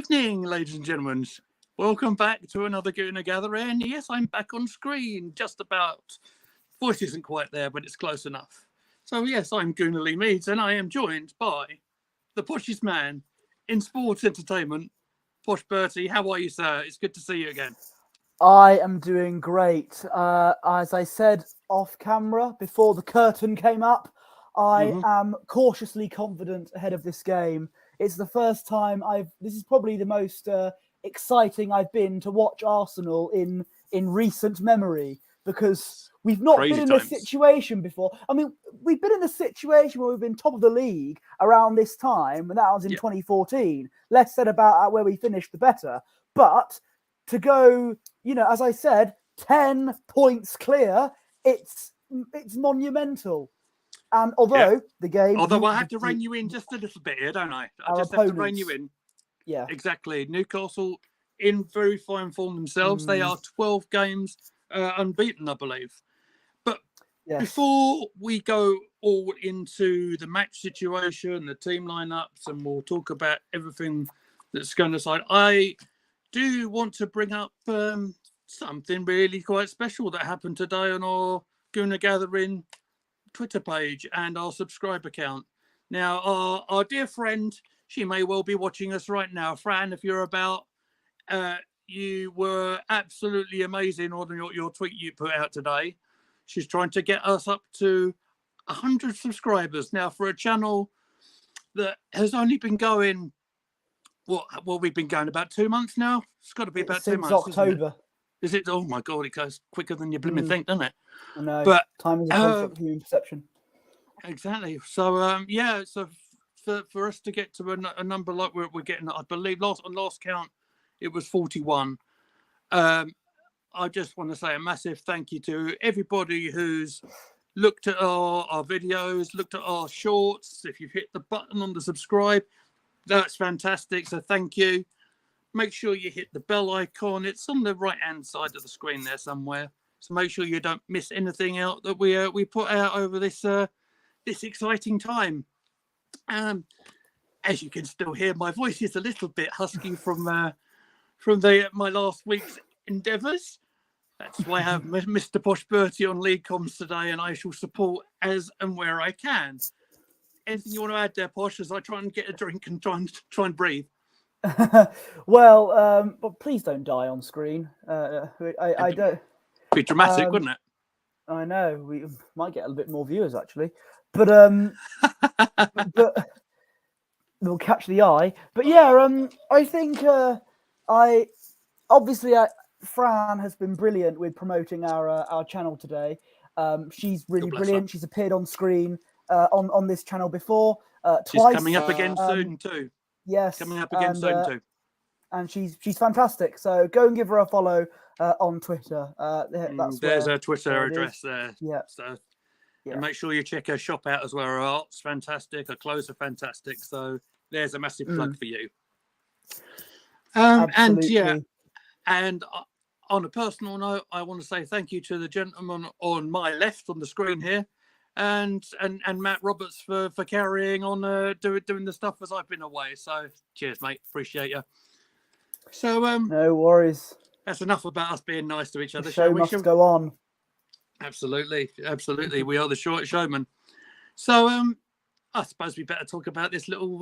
evening, ladies and gentlemen. Welcome back to another Gooner Gathering. Yes, I'm back on screen, just about. Voice isn't quite there, but it's close enough. So yes, I'm Gooner Lee Meads, and I am joined by the poshest man in sports entertainment, Posh Bertie. How are you, sir? It's good to see you again. I am doing great. As I said off camera before the curtain came up, I am cautiously confident ahead of this game. It's the first time this is probably the most exciting I've been to watch Arsenal in recent memory, because we've not been in this situation before. I mean, we've been in a situation where we've been top of the league around this time, and that was in 2014. Less said about where we finished, the better. But to go, as I said, 10 points clear, it's monumental. And although the game... I have to rein you in just a little bit here, don't I? I just have to rein you in. Yeah. Exactly. Newcastle in very fine form themselves. They are 12 games unbeaten, I believe. But before we go all into the match situation, the team lineups, and we'll talk about everything that's going aside, I do want to bring up something really quite special that happened today on our Gooner Gathering Twitter page and our subscribe account. Now, our dear friend, she may well be watching us right now. Fran, if you're about, you were absolutely amazing on your tweet you put out today. She's trying to get us up to 100 subscribers. Now, for a channel that has only been going, we've been going about 2 months now. It's got to be about 2 months. Since October. Is it? Oh my God, it goes quicker than you blooming think, doesn't it? I know. But time is a concept of human perception. Exactly. So so for us to get to a number like we're getting, I believe on last count it was 41. I just want to say a massive thank you to everybody who's looked at our videos, looked at our shorts. If you've hit the button on the subscribe, that's fantastic. So thank you. Make sure you hit the bell icon. It's on the right-hand side of the screen there somewhere. So make sure you don't miss anything out that we put out over this exciting time. As you can still hear, my voice is a little bit husky from my last week's endeavours. That's why I have Mr. Posh Bertie on league comms today, and I shall support as and where I can. Anything you want to add there, Posh, as I try and get a drink and try and breathe? Well, but please don't die on screen. I don't. Be dramatic, wouldn't it? I know, we might get a bit more viewers actually, but but we'll catch the eye. But yeah, I think Fran has been brilliant with promoting our channel today. She's really brilliant. She's appeared on screen on this channel before. She's twice. Coming up again soon too. Yes, coming up again soon too. And she's fantastic. So go and give her a follow on Twitter. There's her Twitter address there. Yeah. So and make sure you check her shop out as well. Her art's fantastic. Her clothes are fantastic. So there's a massive plug for you. And on a personal note, I want to say thank you to the gentleman on my left on the screen here, and Matt Roberts for carrying on doing the stuff as I've been away. So cheers, mate. Appreciate you. So no worries. That's enough about us being nice to each other. The show must go on. Absolutely. We are the short showman. So I suppose we better talk about this little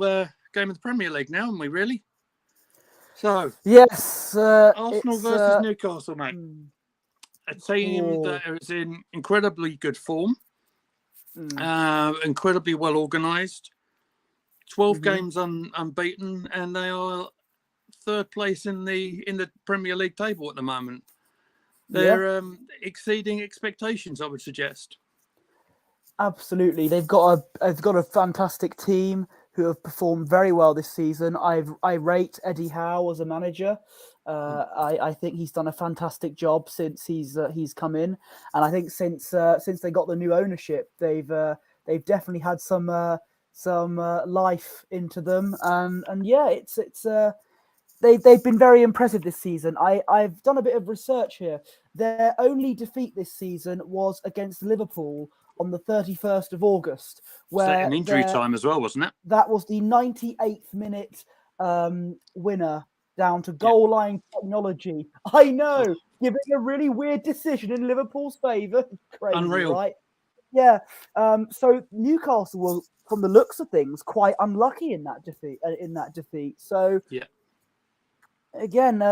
game of the Premier League now, haven't we? Really? So yes, Arsenal versus Newcastle, mate. A team that is in incredibly good form, incredibly well organised. 12 games unbeaten, and they are third place in the Premier League table at the moment. They're exceeding expectations, I would suggest. Absolutely, they've got a fantastic team who have performed very well this season. I rate Eddie Howe as a manager. I think he's done a fantastic job since he's come in, and I think since they got the new ownership, they've definitely had some life into them, and yeah, they've been very impressive this season. I've done a bit of research here. Their only defeat this season was against Liverpool on the 31st of August. Where an injury time as well, wasn't it? That was the 98th minute winner down to goal line technology. I know, giving a really weird decision in Liverpool's favour. Crazy, Unreal. right? Yeah. So Newcastle were, from the looks of things, quite unlucky in that defeat. So again,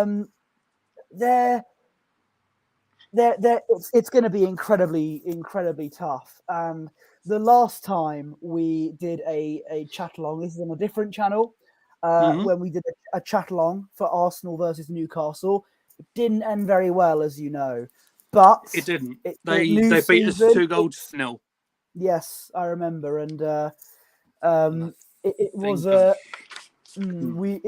it's going to be incredibly tough. And the last time we did a chat along, this is on a different channel, when we did a chat along for Arsenal versus Newcastle, it didn't end very well, as you know. But it didn't. They beat us 2-0. Yes, I remember, and it was we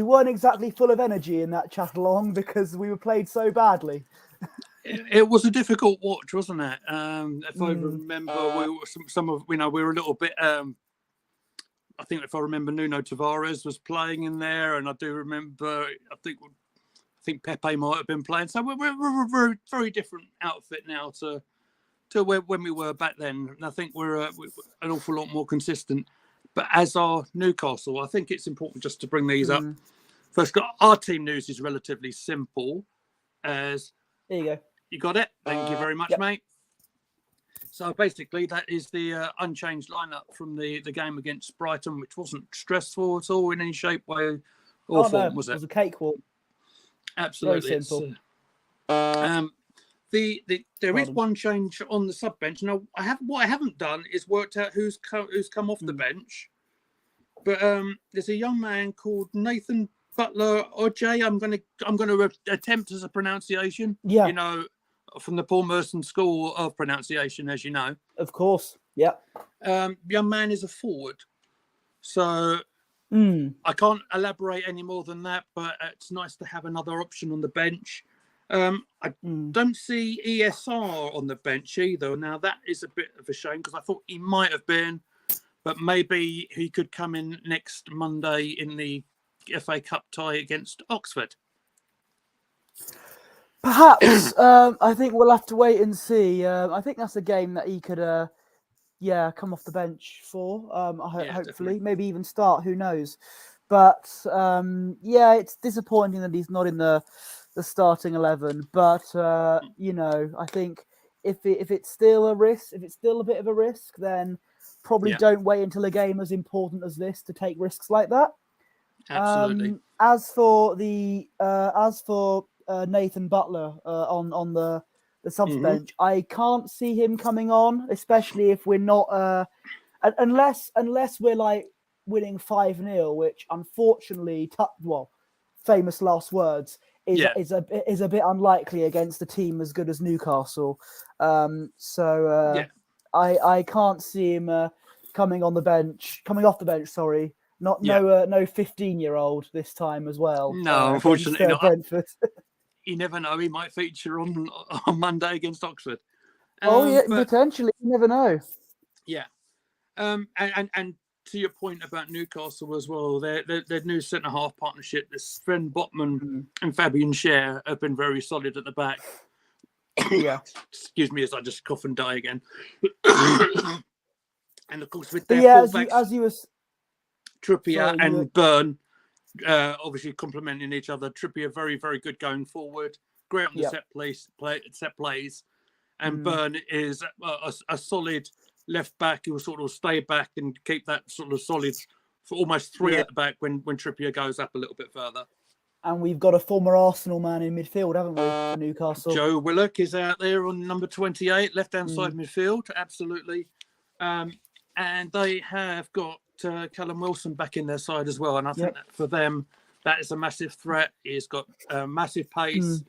weren't exactly full of energy in that chat along because we were played so badly. It was a difficult watch, wasn't it? If I remember, we were a little bit. I think if I remember, Nuno Tavares was playing in there, and I do remember. I think Pepe might have been playing. So we're a very, very different outfit now to when we were back then. And I think we're an awful lot more consistent. But as our Newcastle, I think it's important just to bring these up. First, our team news is relatively simple. There you go. You got it? Thank you very much, mate. So basically, that is the unchanged lineup from the game against Brighton, which wasn't stressful at all in any shape, way, or form, was it? It was a cakewalk. Absolutely. Very simple. There is one change on the sub bench. Now, what I haven't done is worked out who's come off the bench. But there's a young man called Nathan Butler Oj. I'm going to attempt as a pronunciation. Yeah. You know, from the Paul Merson School of Pronunciation, as you know. Of course. Yeah. Young man is a forward. So I can't elaborate any more than that, but it's nice to have another option on the bench. I don't see ESR on the bench either. Now, that is a bit of a shame because I thought he might have been, but maybe he could come in next Monday in the FA Cup tie against Oxford. Perhaps. I think we'll have to wait and see. I think that's a game that he could, come off the bench for. Hopefully, definitely. maybe even start. Who knows? But it's disappointing that he's not in the starting 11. But I think if it's still a risk, if it's still a bit of a risk, then probably don't wait until a game as important as this to take risks like that. Absolutely. As for Nathan Butler on the subs bench, I can't see him coming on, especially if we're not unless we're like winning 5-0, which unfortunately, famous last words, is a bit unlikely against a team as good as Newcastle. I can't see him coming off the bench. Sorry. No 15-year-old this time as well. No, unfortunately not. Brentford. You never know. He might feature on Monday against Oxford. Potentially. You never know. Yeah. And to your point about Newcastle as well, their new centre-half partnership, Sven Botman and Fabian Schär have been very solid at the back. Yeah. Excuse me as I just cough and die again. And of course, with their fullbacks, as you were... Trippier and Burn, obviously complementing each other. Trippier very, very good going forward, great on the set plays, and Burn is a solid left back who will sort of stay back and keep that sort of solid for almost three at the back when Trippier goes up a little bit further. And we've got a former Arsenal man in midfield, haven't we, for Newcastle? Joe Willock is out there on number 28, left-hand side midfield, absolutely. And they have got Callum Wilson back in their side as well. And I think that for them, that is a massive threat. He's got massive pace.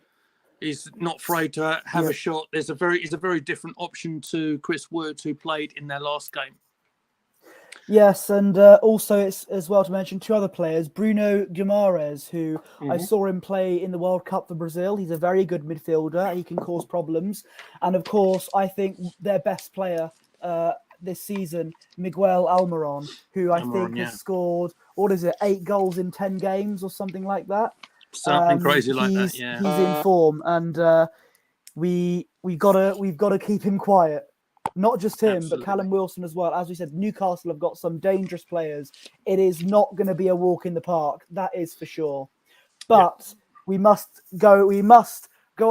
He's not afraid to have a shot. He's a very different option to Chris Woods, who played in their last game. Yes, and also it's as well to mention two other players, Bruno Guimaraes, who I saw him play in the World Cup for Brazil. He's a very good midfielder. He can cause problems. And of course, I think their best player this season, Miguel Almiron, who I think has scored, 8 goals in 10 games or something like that. Something crazy like that, yeah. He's in form, and we've got to keep him quiet. Not just him, Absolutely. but Callum Wilson as well. As we said, Newcastle have got some dangerous players. It is not going to be a walk in the park. That is for sure. But we must go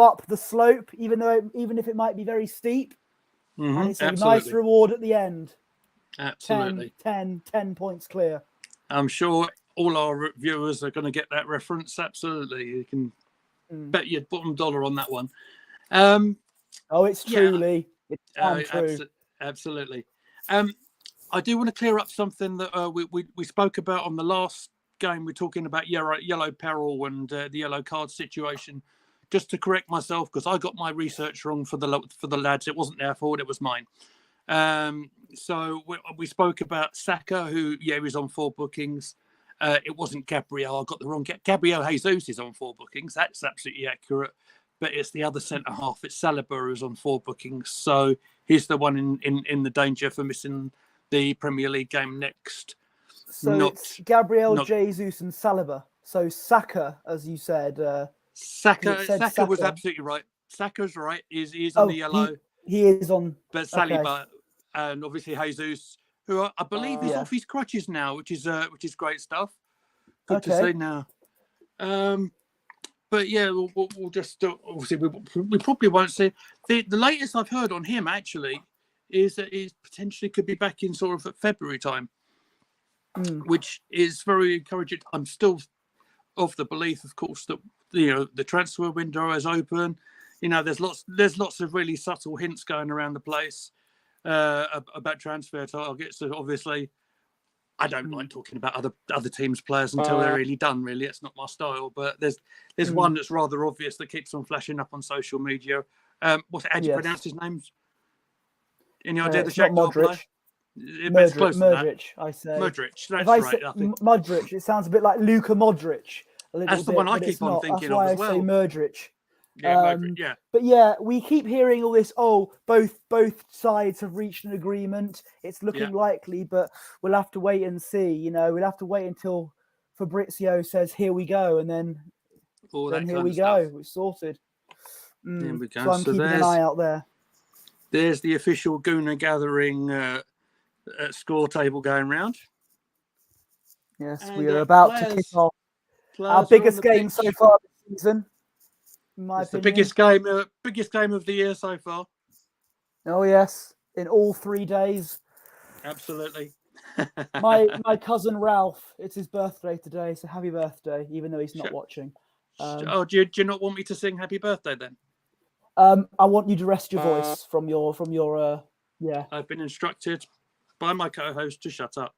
up the slope, even if it might be very steep. And it's a nice reward at the end. Absolutely. 10 points clear. I'm sure all our viewers are going to get that reference. Absolutely. You can bet your bottom dollar on that one. It's truly. It's true. Absolutely. I do want to clear up something that we spoke about on the last game. We're talking about yellow peril and the yellow card situation. Just to correct myself, because I got my research wrong for the lads. It wasn't their fault. It was mine. So we spoke about Saka, who is on 4 bookings. It wasn't Gabriel. I got the wrong. Gabriel Jesus is on 4 bookings. That's absolutely accurate. But it's the other centre half. It's Saliba who's on 4 bookings. So he's the one in the danger for missing the Premier League game next. So it's Gabriel Jesus and Saliba. So Saka, as you said. Saka was absolutely right. Saka's right. He's on the yellow. He is on. But Saliba and obviously Jesus, who I believe is off his crutches now, which is great stuff. Good to see now. But yeah, we'll just obviously we probably won't see the latest I've heard on him actually is that he potentially could be back in sort of February time, which is very encouraging. I'm still of the belief, of course, that the transfer window is open. There's lots of really subtle hints going around the place about transfer targets. So obviously, I don't like talking about other teams' players until they're really done. Really, it's not my style. But there's one that's rather obvious that keeps on flashing up on social media. How do you pronounce his name? Any idea? The Shakhtar player? Modric, I say. Modric, that's right. I think. Modric, it sounds a bit like Luka Modric. That's the one I keep on thinking of as well. That's why I say Modric. Modric, yeah. But yeah, we keep hearing all this. Both sides have reached an agreement. It's looking likely, but we'll have to wait and see. We'll have to wait until Fabrizio says, "Here we go," and then here we go. We're sorted. Here we go. So I'm keeping an eye out there. There's the official Guna gathering score table going round. Yes, we are about to kick off our biggest game so far this season. In my opinion, the biggest game of the year so far. Oh yes, in all 3 days. Absolutely. my cousin Ralph, it's his birthday today, so happy birthday, even though he's not watching. Do you not want me to sing happy birthday then? I want you to rest your voice from your yeah. I've been instructed by my co-host to shut up.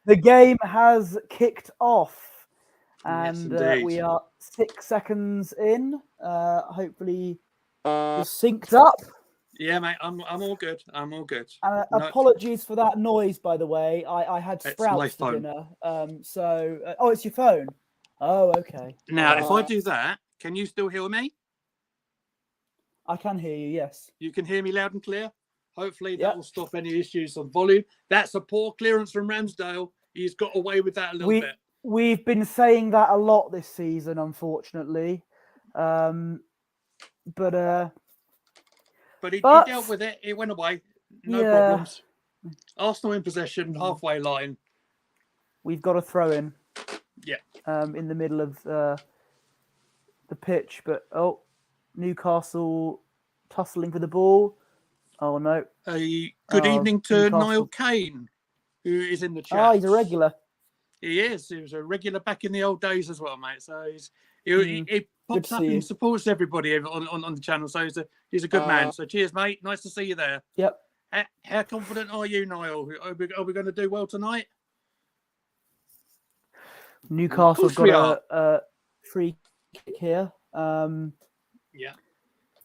The game has kicked off, and yes, we are 6 seconds in. Hopefully, you're synced up. Yeah, mate, I'm all good. I'm all good. Apologies for that noise, by the way. I had sprouts for dinner. It's your phone. Oh, okay. Now, if I do that, can you still hear me? I can hear you, yes. You can hear me loud and clear? Hopefully that will stop any issues on volume. That's a poor clearance from Ramsdale. He's got away with that a little bit. We've been saying that a lot this season, unfortunately. But he dealt with it. It went away. No problems. Arsenal in possession, halfway line. We've got a throw in. Yeah. In the middle of the pitch, but Newcastle tussling for the ball. Oh no! Good evening to Newcastle. Niall Kane, who is in the chat. Oh, he's a regular. He is. He was a regular back in the old days as well, mate. So he pops up and supports everybody on the channel. So he's a good man. So cheers, mate. Nice to see you there. Yep. How confident are you, Niall? Are we going to do well tonight? Newcastle got a free kick here. Yeah.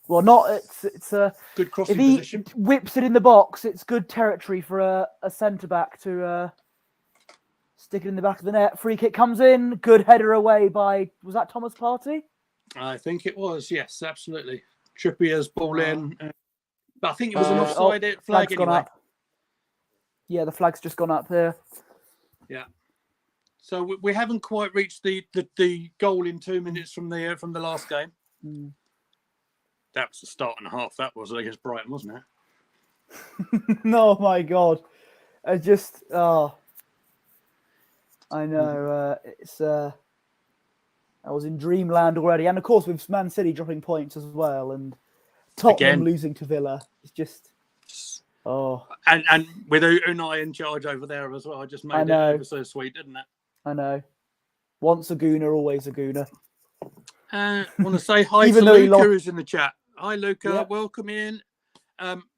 Well, not it's a good crossing position. If he whips it in the box, it's good territory for a centre back to stick it in the back of the net. Free kick comes in. Good header away by, was that Thomas Partey? I think it was. Yes, absolutely. Trippier's ball in, but I think it was an offside flag anyway. Gone up. Yeah, the flag's just gone up there. Yeah. So we haven't quite reached the goal in 2 minutes from the last game. that was the start and a half. That was against Brighton, wasn't it? Oh my God. I know. I was in dreamland already. And of course, with Man City dropping points as well and Tottenham losing to Villa. It's just, And with Unai in charge over there as well, I just made it ever so sweet, didn't it? I know. Once a Gooner, always a Gooner. I want to say hi to Luca, who's in the chat. Hi, Luca. Welcome in.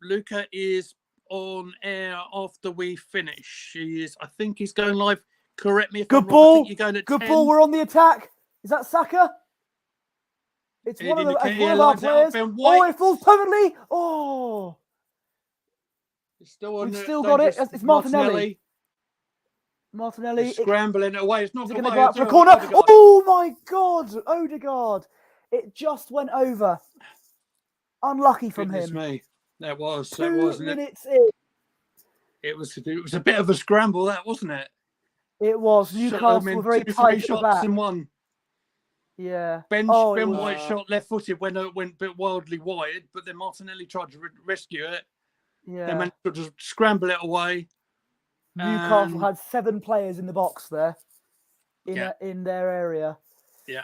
Luca is on air after we finish. I think he's going live. Correct me if I'm wrong. I think you're going at 10. Ball. We're on the attack. Is that Saka? It's one of our players. Oh, it falls perfectly. Oh. It's still on. We've still got it. It's Martinelli. It's scrambling it away. It's not going to go out for a corner. Odegaard. Oh my God, Odegaard! It just went over. Unlucky from him. Me, that was 2 minutes in. It was a bit of a scramble, that wasn't it? It was. Newcastle were very tight at the back. In one. Yeah. Ben White shot left-footed, went a bit wildly wide, but then Martinelli tried to rescue it. Yeah. They managed to just scramble it away. Newcastle had 7 players in the box there, in their area. Yeah.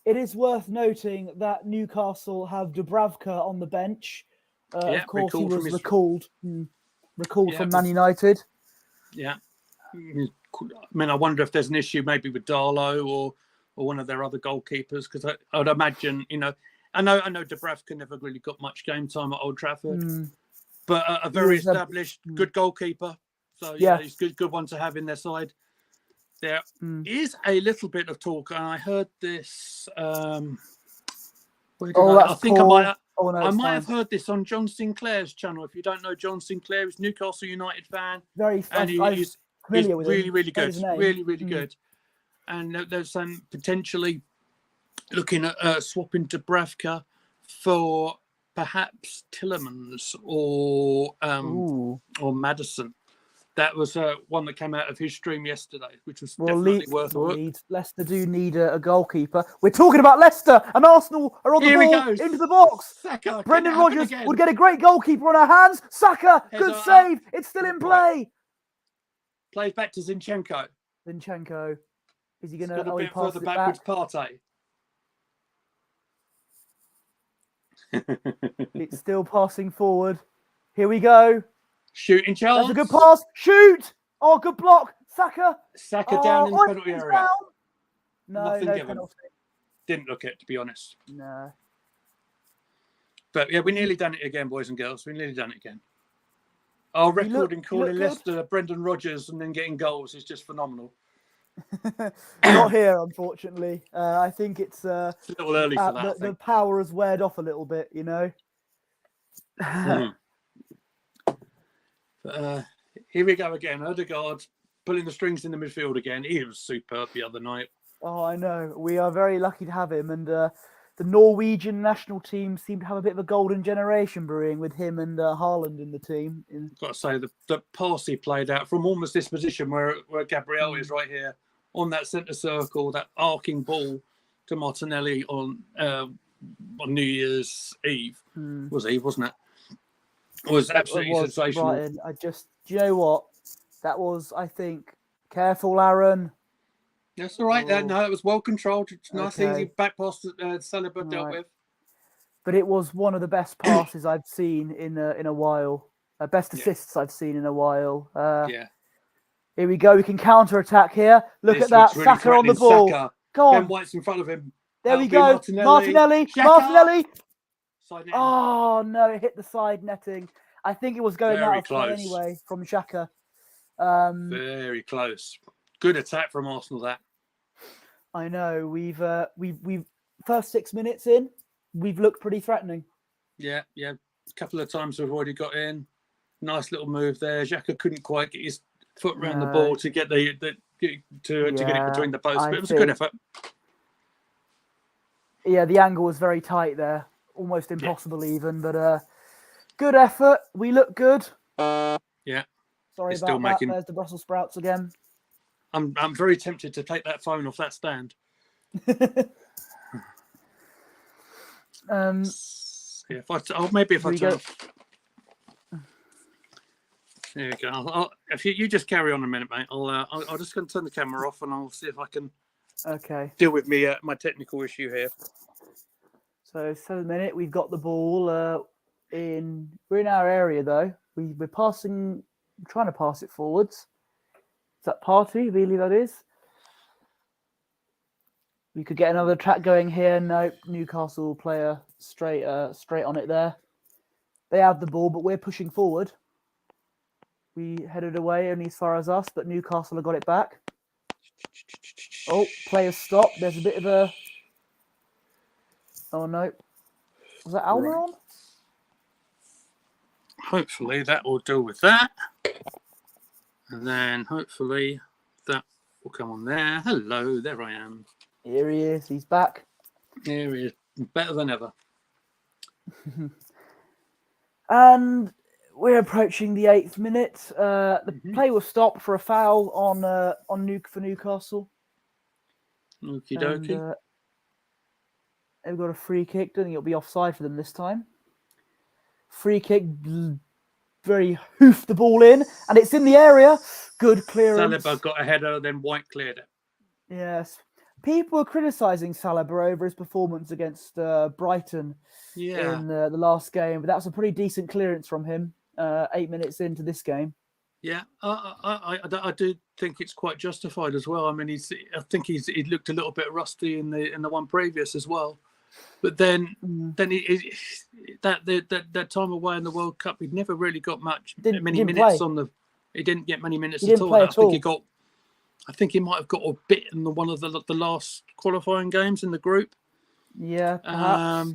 It is worth noting that Newcastle have Dubravka on the bench. Of course, he was recalled from Man United. Yeah. I mean, I wonder if there's an issue maybe with Darlow or one of their other goalkeepers, because I'd imagine, I know Dubravka never really got much game time at Old Trafford. But a very established, good goalkeeper. So, he's a good one to have in their side. There is a little bit of talk, and I heard this. I might have heard this on John Sinclair's channel. If you don't know John Sinclair, he's a Newcastle United fan. He's really, really good. Really, really good. And there's some potentially looking at swapping Dubravka for perhaps Tielemans or Maddison. That was one that came out of his stream yesterday, which was definitely worth a look. Leicester do need a goalkeeper. We're talking about Leicester, and Arsenal are on the ball into the box. Saka, Brendan Rodgers would get a great goalkeeper on our hands. Saka, good save. It's still in play. Plays back to Zinchenko. Is he going to? A bit further backwards, Partey. It's still passing forward. Here we go. Shooting chance. That's a good pass. Shoot. Oh, good block. Saka down in the penalty area. Down. No penalty. Didn't look it, to be honest. No. But we nearly done it again, boys and girls. We nearly done it again. Our record in calling Leicester Brendan Rodgers and then getting goals is just phenomenal. Not here, unfortunately. I think it's a little early for that. The power has weared off a little bit, But, here we go again. Odegaard pulling the strings in the midfield again. He was superb the other night. Oh, I know. We are very lucky to have him. And the Norwegian national team seem to have a bit of a golden generation brewing with him and Haaland in the team. I've got to say, the pass he played out from almost this position where Gabriel is right here on that centre circle, that arcing ball to Martinelli on New Year's Eve. Wasn't it? It was absolutely sensational. Brighton. Do you know what? That was, I think, careful, Aaron. That's all right. That was well controlled. It's nice, easy back pass that Saliba dealt with. But it was one of the best passes I've seen in a while. Best assists I've seen in a while. Here we go. We can counter attack here. Look at that. Really Saka on the ball. Saka. Go on. Ben White's in front of him. There we go. Martinelli. Oh no! It hit the side netting. I think it was going out of play anyway from Xhaka. Very close. Good attack from Arsenal. That. I know. We've first 6 minutes in, we've looked pretty threatening. Yeah. A couple of times we've already got in. Nice little move there. Xhaka couldn't quite get his foot around the ball to get to get it between the posts, but it was a good effort. Yeah, the angle was very tight there. Almost impossible even, but good effort. We look good. Yeah. Sorry about that. There's the Brussels sprouts again. I'm very tempted to take that phone off that stand. Yeah, maybe if I turn off. There we go. If you just carry on a minute, mate, I'll just going to turn the camera off and I'll see if I can. Okay. Deal with my technical issue here. So 7 minute, we've got the ball. We're in our area though. We're trying to pass it forwards. Is that Party? Really, that is. We could get another track going here. Nope. Newcastle player straight on it there. They have the ball, but we're pushing forward. We headed away only as far as us, but Newcastle have got it back. Oh, players stop. There's a bit of a... Oh, no. Was that Almiron? Right. Hopefully that will deal with that. And then hopefully that will come on there. Hello, there I am. Here he is. He's back. Here he is. Better than ever. And we're approaching the 8th minute. The play was stopped for a foul for Newcastle. Okie dokie. They've got a free kick. Don't think it'll be offside for them this time. Free kick, very hoofed the ball in, and it's in the area. Good clearance. Saliba got a header, then White cleared it. Yes. People were criticising Saliba over his performance against Brighton in the last game, but that was a pretty decent clearance from him 8 minutes into this game. Yeah, I do think it's quite justified as well. I mean, I think he looked a little bit rusty in the one previous as well. But then that time away in the World Cup, he'd never really got many minutes on the. He didn't get many minutes at all. I think he might have got a bit in one of the last qualifying games in the group. Yeah, perhaps.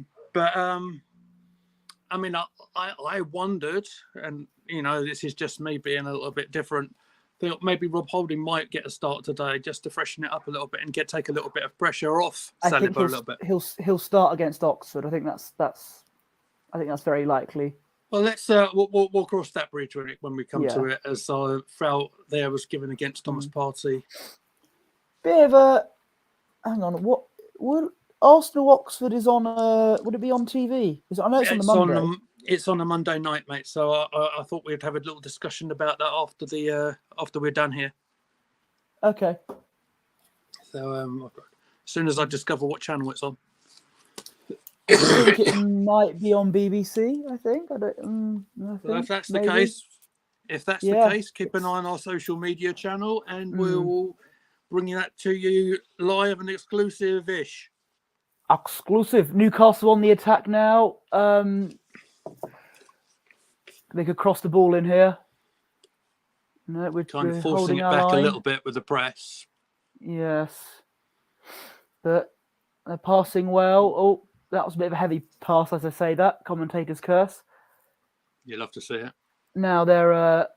I mean, I wondered, and this is just me being a little bit different. Thought maybe Rob Holding might get a start today just to freshen it up a little bit and take a little bit of pressure off Saliba a little bit. He'll start against Oxford. I think that's very likely. Well, let's we'll cross that bridge when we come to it. As foul there was given against Thomas Partey. Bit of a hang on. What would Arsenal Oxford is on? Would it be on TV? I know it's on the Monday. It's on a Monday night, mate. So I thought we'd have a little discussion about that after we're done here. Okay. So as soon as I discover what channel it's on. I think it might be on BBC. I think. Well, if that's the case, keep an eye on our social media channel, and we'll bring that to you live and exclusive-ish. Exclusive. Newcastle on the attack now. They could cross the ball in here. No, we're kind of forcing it back a little bit with the press. Yes. But they're passing well. Oh, that was a bit of a heavy pass, as I say that. Commentator's curse. You love to see it. Now they're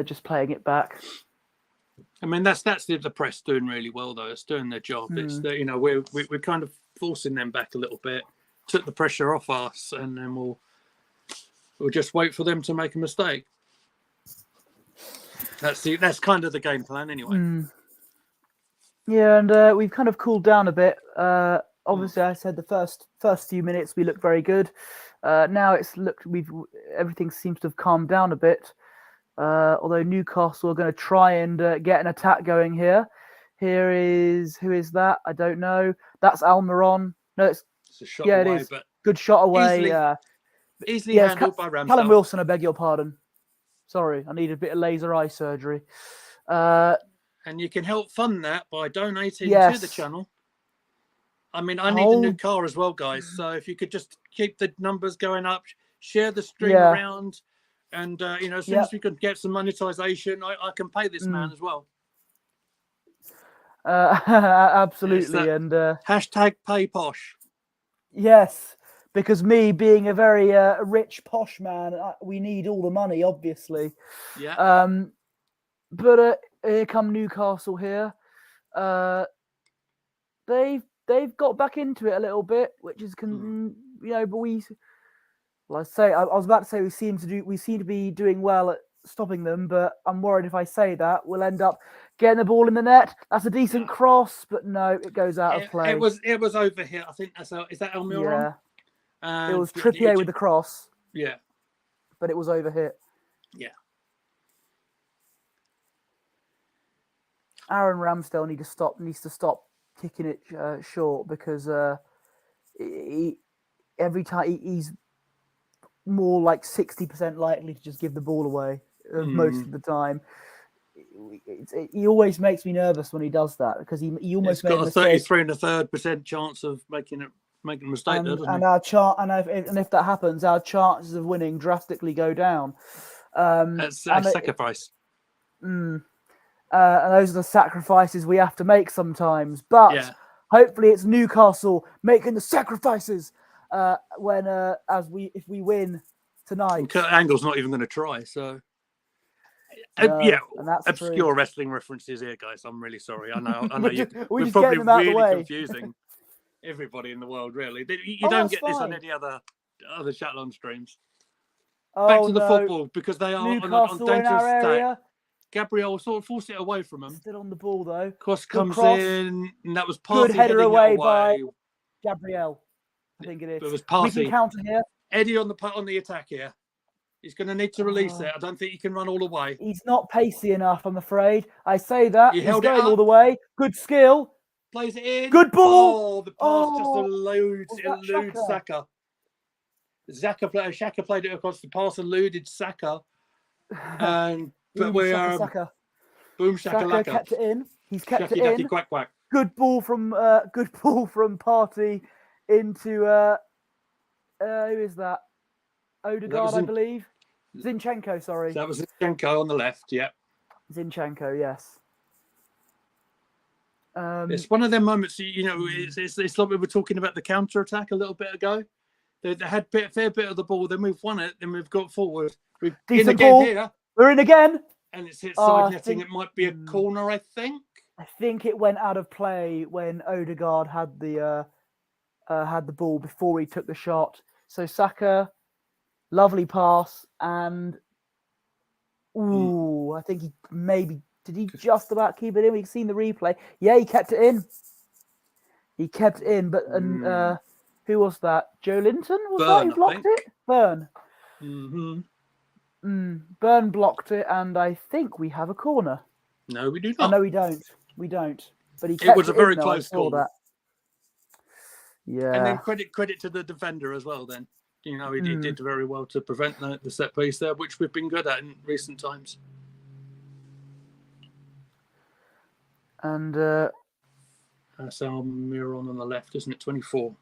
just playing it back. I mean, that's the press doing really well, though. It's doing their job. It's we're kind of forcing them back a little bit, took the pressure off us, and then we'll just wait for them to make a mistake. That's kind of the game plan, anyway. Yeah, and we've kind of cooled down a bit. Obviously, I said the first few minutes we looked very good. Now everything seems to have calmed down a bit. Although Newcastle are going to try and get an attack going here. Who is that? I don't know. That's Almiron. No, it's a shot away, it is. But good shot away. Easily handled by Ramsdale. Callum Wilson, I beg your pardon. Sorry, I need a bit of laser eye surgery. And you can help fund that by donating to the channel. I mean, I need a new car as well, guys. So if you could just keep the numbers going up, share the stream around, and as soon as we can get some monetization, I can pay this man as well. Absolutely, and hashtag pay posh. Yes, because me being a very rich posh man, we need all the money, obviously. Yeah. But here come Newcastle here. They've got back into it a little bit, which is but I was about to say we seem to be doing well stopping them, but I'm worried if I say that we'll end up getting the ball in the net. That's a decent cross, but no, it goes out of play. It was over here. I think is that Almiron? Yeah. It was Trippier with the cross. Yeah. But it was over hit. Yeah. Aaron Ramsdale needs to stop kicking it short, because every time he's more like 60% likely to just give the ball away most of the time. He always makes me nervous when he does that, because he almost got a 33.3% chance of making a mistake there, doesn't he? And if that happens, our chances of winning drastically go down. That's a sacrifice. And those are the sacrifices we have to make sometimes. But hopefully, it's Newcastle making the sacrifices if we win tonight. And Kurt Angle's not even going to try. So obscure wrestling references here, guys. I'm really sorry. I know we're probably really confusing everybody in the world. Really, you don't get this on any other Shatland streams. Back to the football, because they are on dangerous attack. Gabriel sort of forced it away from him. Still on the ball though. Cross comes in, and that was Partey. Good header away by Gabriel. I think it is. It was Partey. We can counter here. Eddie on the attack here. He's going to need to release it. I don't think he can run all the way. He's not pacey enough, I'm afraid. I say that. He's held going it all the way. Good skill. Plays it in. Good ball. Oh, the pass just eludes Saka. Xhaka played it across. The pass eluded Saka. And but we are boom Shaka kept it in. He's kept Shaky, it in. Quack, quack. Good ball from Partey into who is that? Odegaard, I believe. Zinchenko, sorry. That was Zinchenko on the left. Yeah. Zinchenko, yes. It's one of them moments. It's like we were talking about the counter attack a little bit ago. They had a fair bit of the ball. Then we've won it. Then we've got forward. We're in again ball. Here. We're in again. And it's hit side netting. It might be a corner, I think. I think it went out of play when Odegaard had the ball before he took the shot. So Saka, lovely pass, and I think did he just about keep it in? We've seen the replay. Yeah, he kept it in. But who was that? Joe Linton was that who blocked it? Burn. Burn blocked it, and I think we have a corner. No, we do not. No, we don't. But he kept it was a very close call. That. Yeah. And then credit to the defender as well. Then he did very well to prevent the set piece there, which we've been good at in recent times. And that's Almiron on the left, isn't it? 24.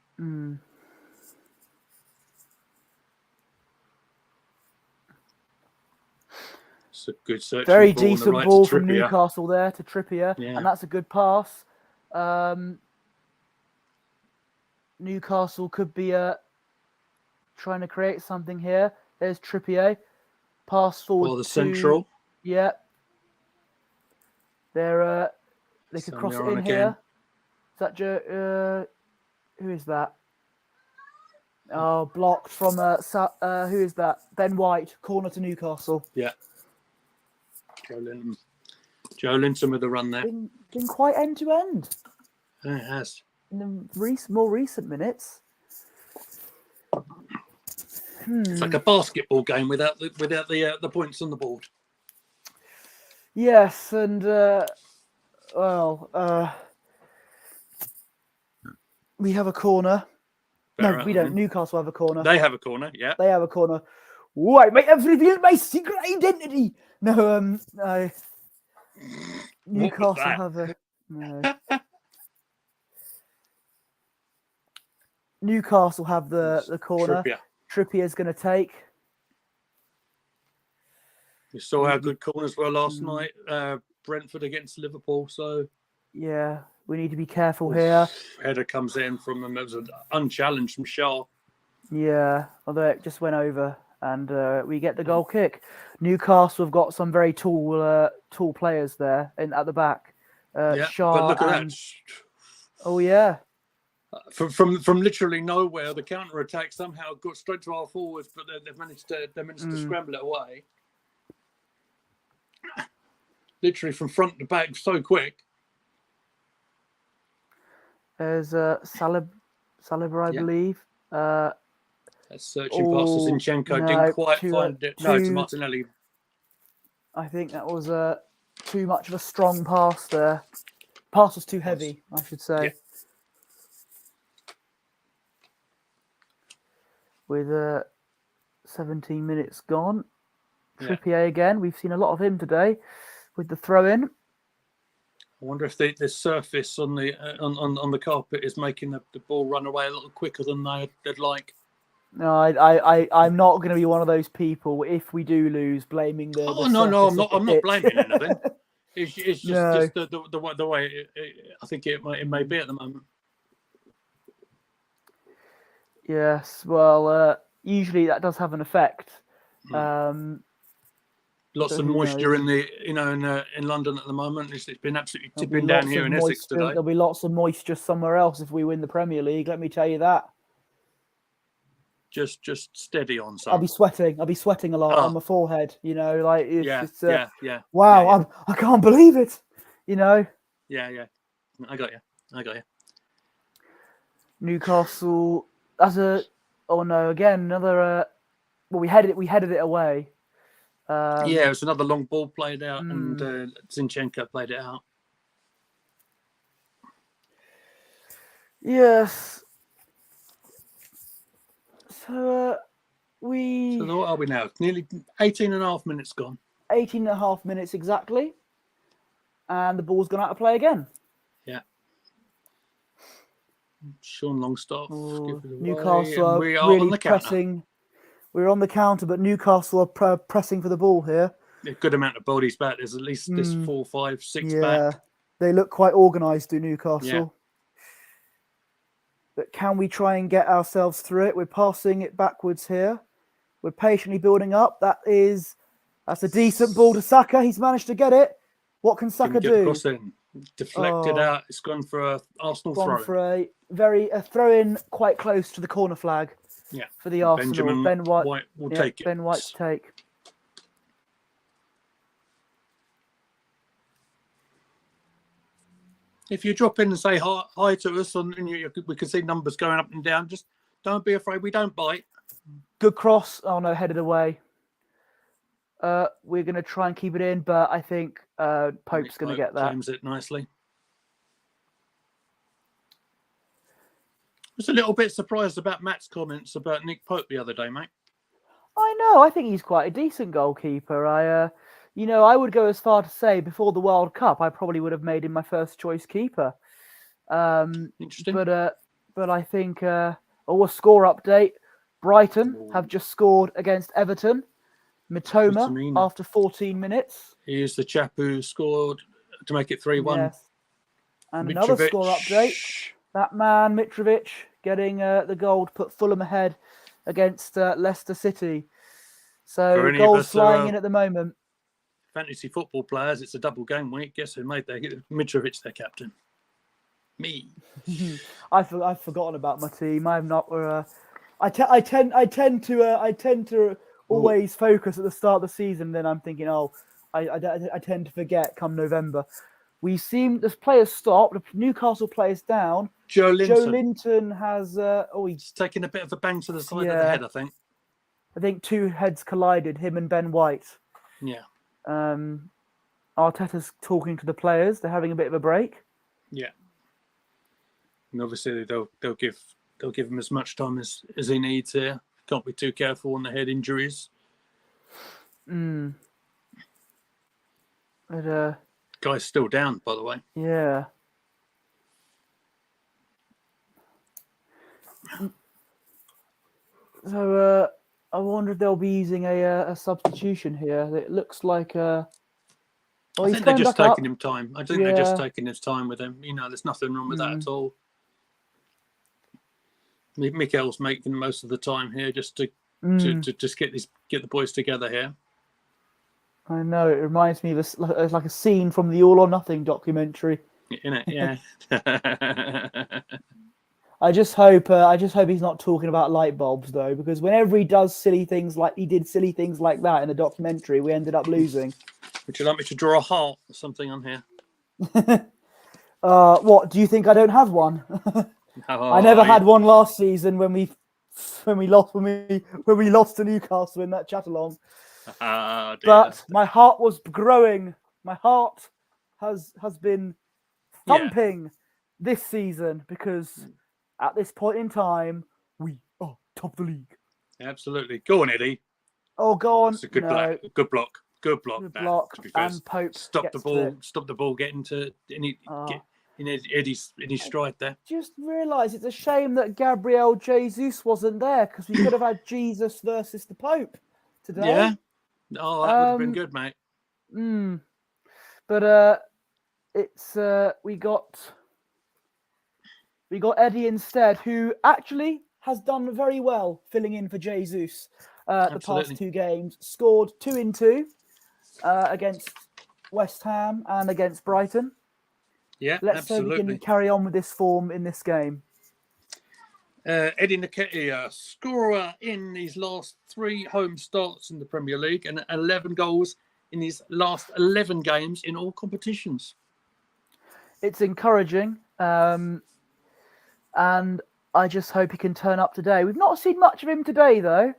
It's a good search. Very decent ball from Newcastle there to Trippier, and that's a good pass. Newcastle could be trying to create something here. There's Trippier. Pass forward. Or the central. Yeah. They could cross it in here. Is that who is that? Oh, blocked from who is that? Ben White, corner to Newcastle. Yeah. Joe Linton with the run there. Been quite end to end. It has. In the more recent minutes. It's like a basketball game without the points on the board. Yes, and we have a corner. No, we don't. Newcastle have a corner. They have a corner, yeah. They have a corner. Ooh, I might have revealed my secret identity. No, no. Newcastle have a no. Newcastle have the corner. Trippier's going to take. We saw how good corners were last night. Brentford against Liverpool. So yeah, we need to be careful here. Header comes in from them. It was an unchallenged from Shaw. Yeah, although it just went over, and we get the goal kick. Newcastle have got some very tall players there at the back. Shaw, but look at that. Oh yeah. From literally nowhere, the counter attack somehow got straight to our forwards, but they've managed to scramble it away. literally from front to back so quick. There's Saliba, I believe. That's searching past to Zinchenko. No, Didn't quite find it. No, to Martinelli. I think that was too much of a strong pass there. Pass was too heavy, I should say. Yeah. With 17 minutes gone. Trippier again. We've seen a lot of him today with the throw-in. I wonder if the surface on the carpet is making the ball run away a little quicker than they'd like. No, I'm not going to be one of those people, if we do lose, blaming the no, I'm not blaming anything. It's just, No. just the way I think it may be at the moment. Yes, well, usually that does have an effect. Lots of moisture in London at the moment. It's been absolutely tipping down here in Essex today. There'll be lots of moisture somewhere else if we win the Premier League. Let me tell you that. Just steady on, son. I'll be sweating a lot on my forehead. Wow, yeah. I can't believe it. Yeah. I got you. Newcastle. Another. Well, we headed it away. It was another long ball played out, and Zinchenko played it out. Yes. So So what are we now? Nearly 18 and a half minutes gone. 18 and a half minutes exactly. And the ball's gone out of play again. Yeah. Sean Longstaff. Newcastle are really pressing. We're on the counter, but Newcastle are pressing for the ball here. A good amount of bodies back. There's at least 4, 5, 6 back. They look quite organised, do Newcastle. Yeah. But can we try and get ourselves through it? We're passing it backwards here. We're patiently building up. That's a decent ball to Saka. He's managed to get it. What can Saka do? Deflected out. It's gone for an Arsenal throw. For a throw-in quite close to the corner flag. Yeah. For the Arsenal. Ben White will take it. Ben White's take. If you drop in and say hi to us, and we can see numbers going up and down, just don't be afraid. We don't bite. Good cross. Oh no, headed away. We're going to try and keep it in, but I think Pope's going to get that. Claims it nicely. I was a little bit surprised about Matt's comments about Nick Pope the other day, mate. I know. I think he's quite a decent goalkeeper. I would go as far to say before the World Cup, I probably would have made him my first choice keeper. Interesting. But I think a score update. Brighton have just scored against Everton. Mitoma after 14 minutes. He is the chap who scored to make it 3-1. Yes. And another score update. That man, Mitrovic, getting the goal to put Fulham ahead against Leicester City. So goals flying in at the moment. Fantasy football players, it's a double game week. Guess who made Mitrovic their captain? Me. I've forgotten about my team. I'm not. I tend to always focus at the start of the season. Then I'm thinking, I tend to forget come November. The players stopped. The Newcastle players down. Joe Linton has. He's taken a bit of a bang to the side of the head, I think. I think two heads collided, him and Ben White. Yeah. Arteta's talking to the players. They're having a bit of a break. Yeah. And obviously they'll give him as much time as he needs here. Can't be too careful on the head injuries. But guy's still down, by the way. Yeah. So I wonder if they'll be using a substitution here. It looks like I think they're just taking him time. I think they're just taking his time with him. There's nothing wrong with that at all. Mikel's making most of the time here just to just get the boys together here. I know, it reminds me of it's like a scene from the All or Nothing documentary. Isn't it? Yeah. I just hope he's not talking about light bulbs though, because whenever he does silly things like that in the documentary, we ended up losing. Would you like me to draw a heart or something on here? What do you think? I don't have one. I never had one last season when we lost to Newcastle in that chat along. But my heart was growing. My heart has been thumping this season because at this point in time we are top of the league. Absolutely. Go on, Eddie. Oh, go on. It's a good block. Good block. Good block. Good block. And Pope stop the ball getting to in Eddie's stride there. Just realise it's a shame that Gabriel Jesus wasn't there because we could have had Jesus versus the Pope today. Yeah. Oh, that would have been good, mate. But it's we got Eddie instead, who actually has done very well filling in for Jesus the past 2 games. Scored 2 in 2 against West Ham and against Brighton. Yeah, let's hope we can carry on with this form in this game. Eddie Nketiah, scorer in these last 3 home starts in the Premier League and 11 goals in his last 11 games in all competitions. It's encouraging, and I just hope he can turn up today. We've not seen much of him today, though,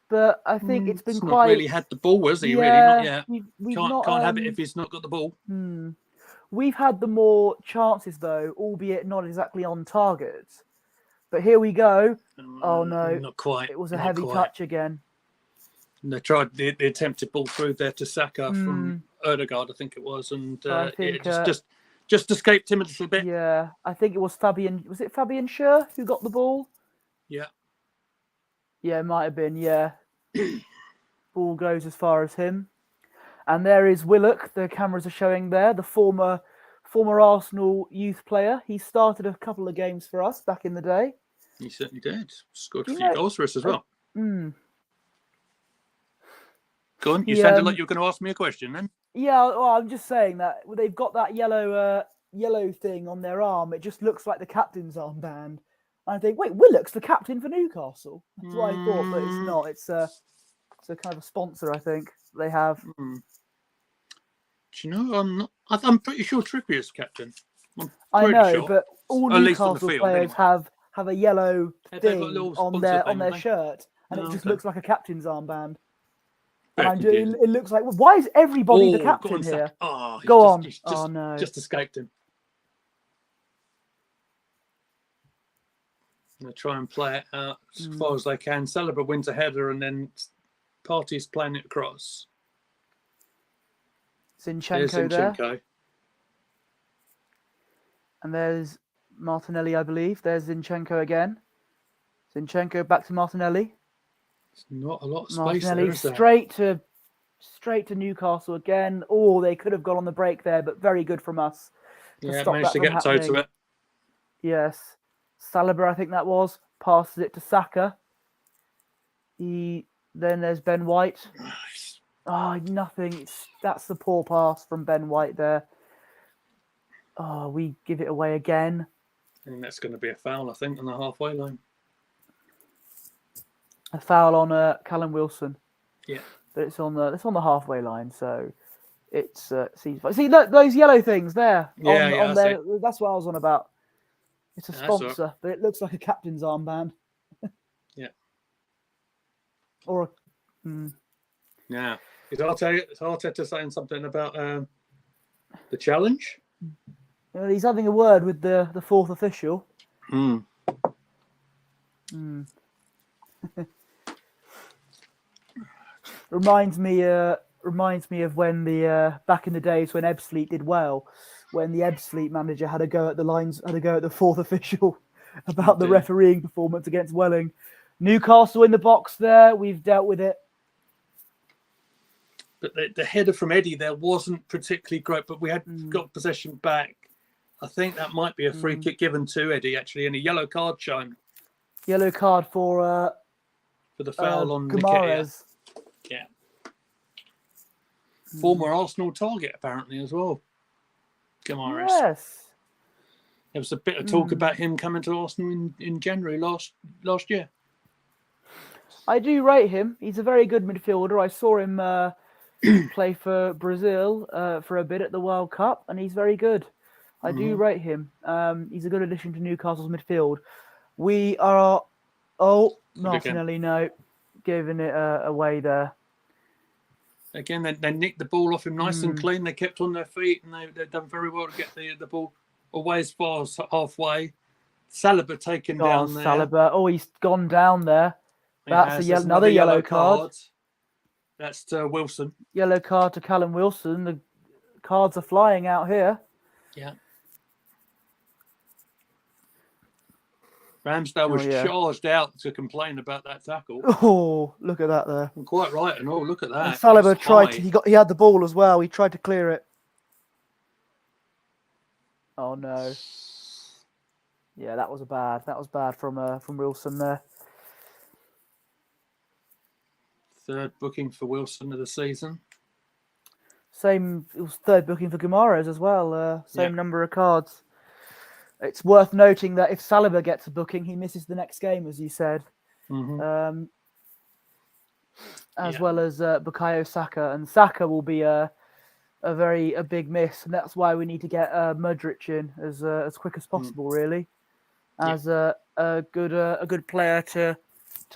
but I think it's been quite... Not really had the ball, has he? Really, not yet. Can't have it if he's not got the ball. We've had the more chances, though, albeit not exactly on target. But here we go. Oh, no. Not quite. It was a heavy touch again. And they tried the attempted ball through there to Saka from Odegaard, I think it was. And it just escaped him a little bit. Yeah, I think it was Fabian. Was it Fabian Schär who got the ball? Yeah. Yeah, it might have been, yeah. Ball goes as far as him. And there is Willock, the cameras are showing there, the former Arsenal youth player. He started a couple of games for us back in the day. He certainly did. Scored a few goals for us as well. Go on, you sounded like you were going to ask me a question then. Yeah, well, I'm just saying that they've got that yellow thing on their arm. It just looks like the captain's armband. I think, wait, Willock's the captain for Newcastle. That's what I thought, but it's not. It's a kind of a sponsor, I think they have. Do you know? I'm pretty sure Trippier's captain. I know, but all Newcastle players have a yellow thing on their shirt, and it just looks like a captain's armband. And it looks like, why is everybody the captain here? Go on. Oh no! Just escaped him. I'm going to try and play it out as far as they can. Celebrate wins a header and then Partey's playing it across. Zinchenko there. And there's Martinelli, I believe. There's Zinchenko again. Zinchenko back to Martinelli. There's not a lot of space there, is there? Straight to Newcastle again. Oh, they could have gone on the break there, but very good from us. Managed to get toe to it. Yes. Saliba, I think that was, passes it to Saka. Then there's Ben White. Nothing. That's the poor pass from Ben White there. We give it away again. And that's going to be a foul, I think, on the halfway line. A foul on Callum Wilson. Yeah, but it's on the halfway line, so it's seems fine. See those yellow things there. On there. That's what I was on about. It's a sponsor, but it looks like a captain's armband. Yeah. Or Yeah. Is Arteta saying something about the challenge? He's having a word with the 4th official. Reminds me of when the back in the days when Ebbsfleet did well, when the Ebbsfleet manager had a go at the 4th official about the refereeing performance against Welling. Newcastle in the box there. We've dealt with it. But the header from Eddie there wasn't particularly great, but we had got possession back. I think that might be a free kick given to Eddie, actually, and a yellow card shown. Yellow card for the foul on Guimaraes. Yeah. Former Arsenal target, apparently, as well. Guimaraes. Yes. There was a bit of talk about him coming to Arsenal in January last year. I do rate him. He's a very good midfielder. I saw him play for Brazil for a bit at the World Cup, and he's very good. I do rate him. He's a good addition to Newcastle's midfield. We are, Martinelli, no, giving it away there. Again, they nicked the ball off him nice and clean. They kept on their feet, and they've done very well to get the ball away as far as halfway. Saliba taken down there. Saliba. Oh, he's gone down there. That's another yellow card. That's to Wilson. Yellow card to Callum Wilson. The cards are flying out here. Yeah. Ramsdale was charged out to complain about that tackle. Oh, look at that there. I'm quite right. And look at that. And Saliba tried to, he had the ball as well. He tried to clear it. Oh no. Yeah, that was bad from Wilson there. Third booking for Wilson of the season. It was third booking for Guimaraes as well. Same number of cards. It's worth noting that if Saliba gets a booking, he misses the next game, as you said. As well as Bukayo Saka. And Saka will be a big miss. And that's why we need to get Mudryk in as quick as possible, really. As a good player to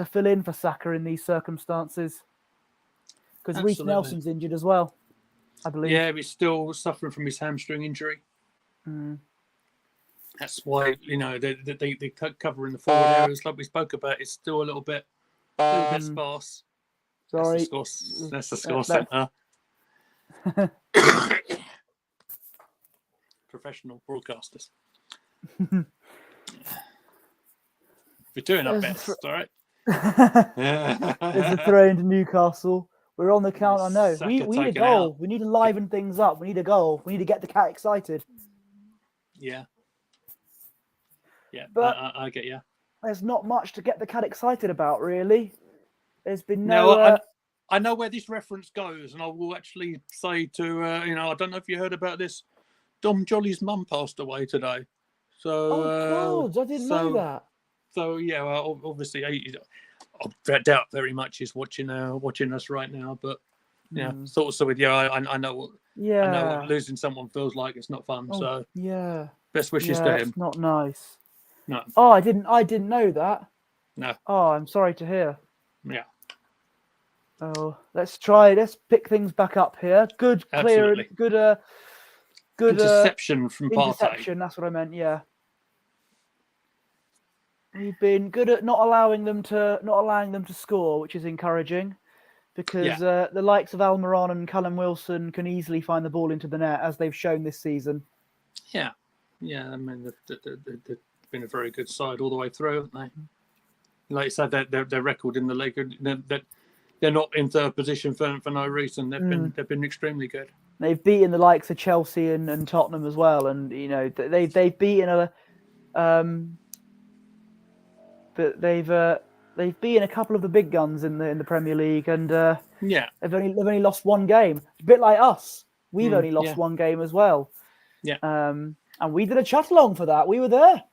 fill in for Saka in these circumstances. Because Reece Nelson's injured as well, I believe. Yeah, he's still suffering from his hamstring injury. That's why, the cover in the forward areas, like we spoke about, is still a little bit sparse. Sorry. That's the score centre. Professional broadcasters. We're doing our best, all right? There's a throw into Newcastle. We're on the count, I know. We need a goal. We need to liven things up. We need a goal. We need to get the cat excited. Yeah. Yeah, but I get you. There's not much to get the cat excited about, really. There's been I know where this reference goes, and I will actually say to, I don't know if you heard about this. Dom Jolly's mum passed away today. So, I didn't know that. So, yeah, well, obviously, I doubt very much he's watching us right now, but thoughts with you. I know what losing someone feels like. It's not fun. So best wishes to him. It's not nice. No. Oh, I didn't know that. No. Oh, I'm sorry to hear. Yeah. Oh, let's pick things back up here. Good clear, good interception from Partey. Interception, that's what I meant. Yeah. We've been good at not allowing them to score, which is encouraging, because the likes of Almiron and Callum Wilson can easily find the ball into the net, as they've shown this season. Yeah. I mean, they've been a very good side all the way through, haven't they? Like you said, their record in the league, they're not in third position for no reason. They've been extremely good. They've beaten the likes of Chelsea and Tottenham as well, and they've beaten but they've beaten a couple of the big guns in the Premier League, and they've only lost one game. It's a bit like us. We've only lost one game as well. Yeah. And we did a chat along for that. We were there.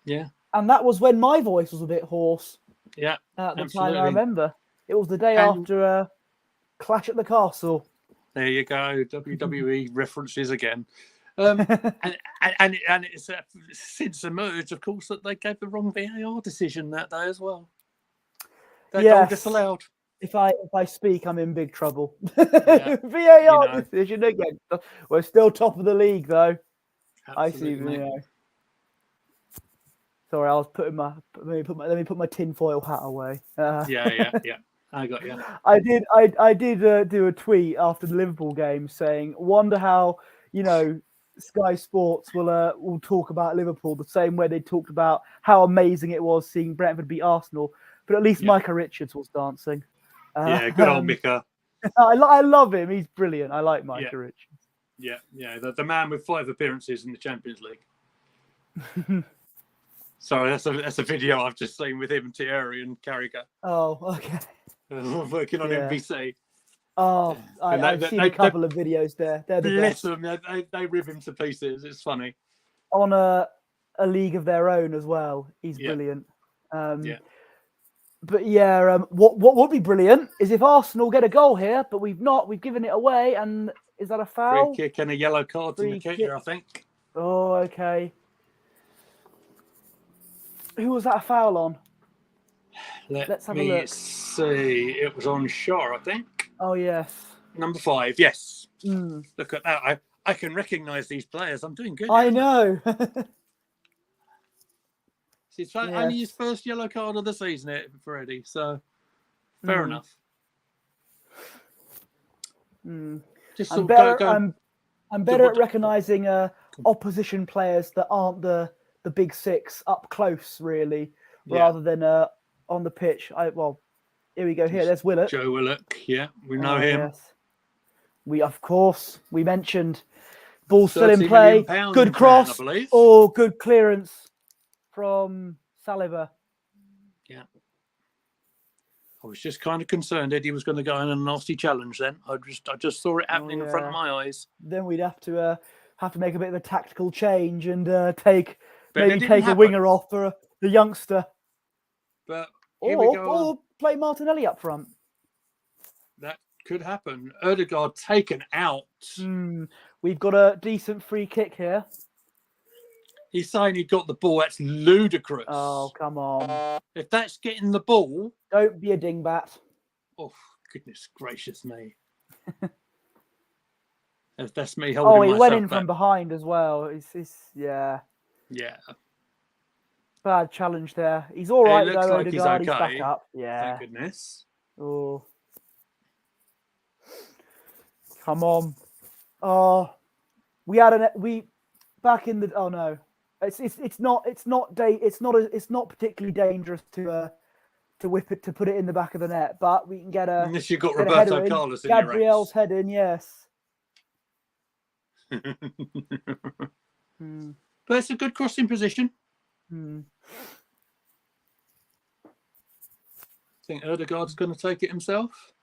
Yeah. And that was when my voice was a bit hoarse. Yeah. At the time, I remember. It was the day after Clash at the Castle. There you go. WWE references again. And it's since emerged, of course, that they gave the wrong VAR decision that day as well. That goal disallowed. If I speak, I'm in big trouble. VAR decision again. We're still top of the league, though. Absolutely. I see. Sorry, I was putting let me put my tinfoil hat away. Yeah. I got you. I did do a tweet after the Liverpool game saying, "Wonder how Sky Sports will talk about Liverpool the same way they talked about how amazing it was seeing Brentford beat Arsenal, but at least Micah Richards was dancing." Good old Micah. I love him. He's brilliant. I like Micah Richards. Yeah. The man with 5 appearances in the Champions League. Sorry, that's a video I've just seen with him, Thierry and Carragher. Oh, okay. Working on NBC. Oh, I've seen a couple of videos there. They're the bless best. them. They rip him to pieces. It's funny. On a league of their own as well. He's brilliant. But yeah, what would be brilliant is if Arsenal get a goal here, but we've not. We've given it away, and is that a foul? Free kick and a yellow card to Nikita, I think. Oh, okay. Who was that a foul on? Let's have a look. See. It was on Shaw, I think. Oh, yes. Number 5, yes. Mm. Look at that. I can recognise these players. I'm doing good. I know. It's only his first yellow card of the season for Eddie, so fair enough. Just I'm better, I'm better at recognising opposition players that aren't the big six up close, really, rather than on the pitch. Well, here we go. Here, there's Willock. Joe Willock, yeah, we know him. Yes. We mentioned ball still in play. Good cross. I believe. Oh, good clearance from Saliba. Yeah. I was just kind of concerned Eddie was going to go in a nasty challenge then. I just saw it happening in front of my eyes. Then we'd have to make a bit of a tactical change and take a winger off for the youngster. But or play Martinelli up front. That could happen. Ødegaard taken out. We've got a decent free kick here. He's saying he got the ball. That's ludicrous. Oh, come on. If that's getting the ball... Don't be a dingbat. Oh, goodness gracious me. That's me holding myself Oh, he went in back. from behind as well. Yeah. Bad challenge there. He's all right, though, like Ødegaard. He's back up. Yeah. Thank goodness. Oh. Come on. Oh. Back in the... Oh, no. It's not particularly dangerous to whip it, to put it in the back of the net, but we can get a... Unless you've got Roberto Carlos in your ranks. Gabriel's head in, yes. But it's a good crossing position. I think Ødegaard's going to take it himself.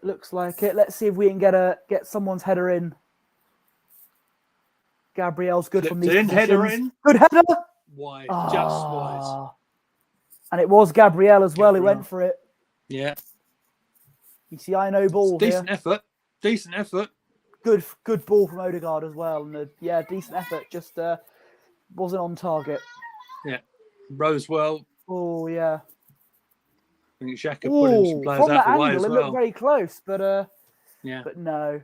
Looks like it. Let's see if we can get someone's header in. Gabriel's good from these positions. Header in. Good header. Wide, just wide. And it was Gabriel as well who went for it. Yeah. You see, I know ball Decent effort. Decent effort. Good ball from Ødegaard as well. And decent effort. Just wasn't on target. Yeah. Rosewell. Oh, yeah. I think Xhaka putting some players out the way as well. It looked very close, but yeah. But no.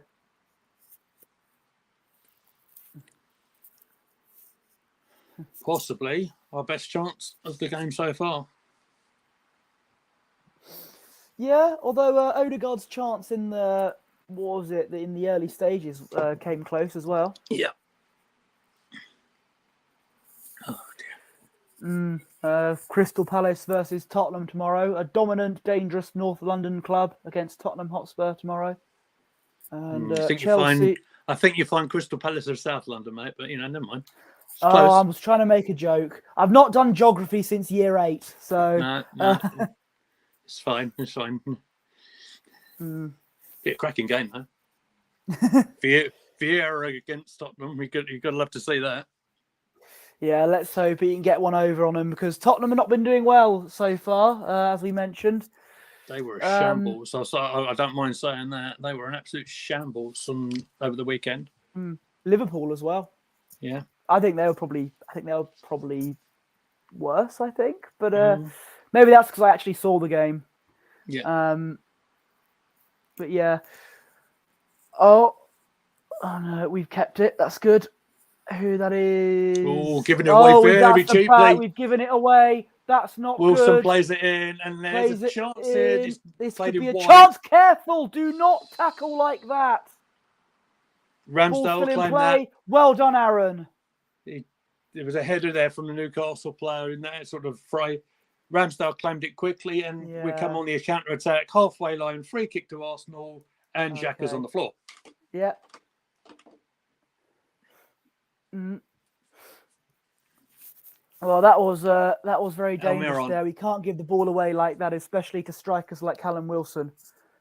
Possibly our best chance of the game so far. Yeah, although Ødegaard's chance in the early stages came close as well. Yeah. Oh dear. Crystal Palace versus Tottenham tomorrow. A dominant, dangerous North London club against Tottenham Hotspur tomorrow. And Chelsea. I think you find Crystal Palace of South London, mate. But never mind. I was trying to make a joke. I've not done geography since year 8, so no. It's fine. It's fine. Be a cracking game, though. Vieira against Tottenham. You've got to love to see that. Yeah, let's hope he can get one over on them because Tottenham have not been doing well so far, as we mentioned. They were a shambles. I don't mind saying that. They were an absolute shambles over the weekend. Liverpool as well. Yeah. I think they were probably worse, but maybe that's because I actually saw the game. Yeah. But yeah. Oh no, we've kept it. That's good. Who that is? Oh, giving it away very cheaply. We've given it away. That's not Wilson good. Plays it in, and there's a chance here. This could be a chance. Careful! Do not tackle like that. Ramsdale claimed that. Well done, Aaron. There was a header there from the Newcastle player in that sort of fray. Ramsdale claimed it quickly, and we come on the counter attack, halfway line, free kick to Arsenal, and Xhaka's on the floor. Yeah. Well, that was very dangerous there. We can't give the ball away like that, especially to strikers like Callum Wilson.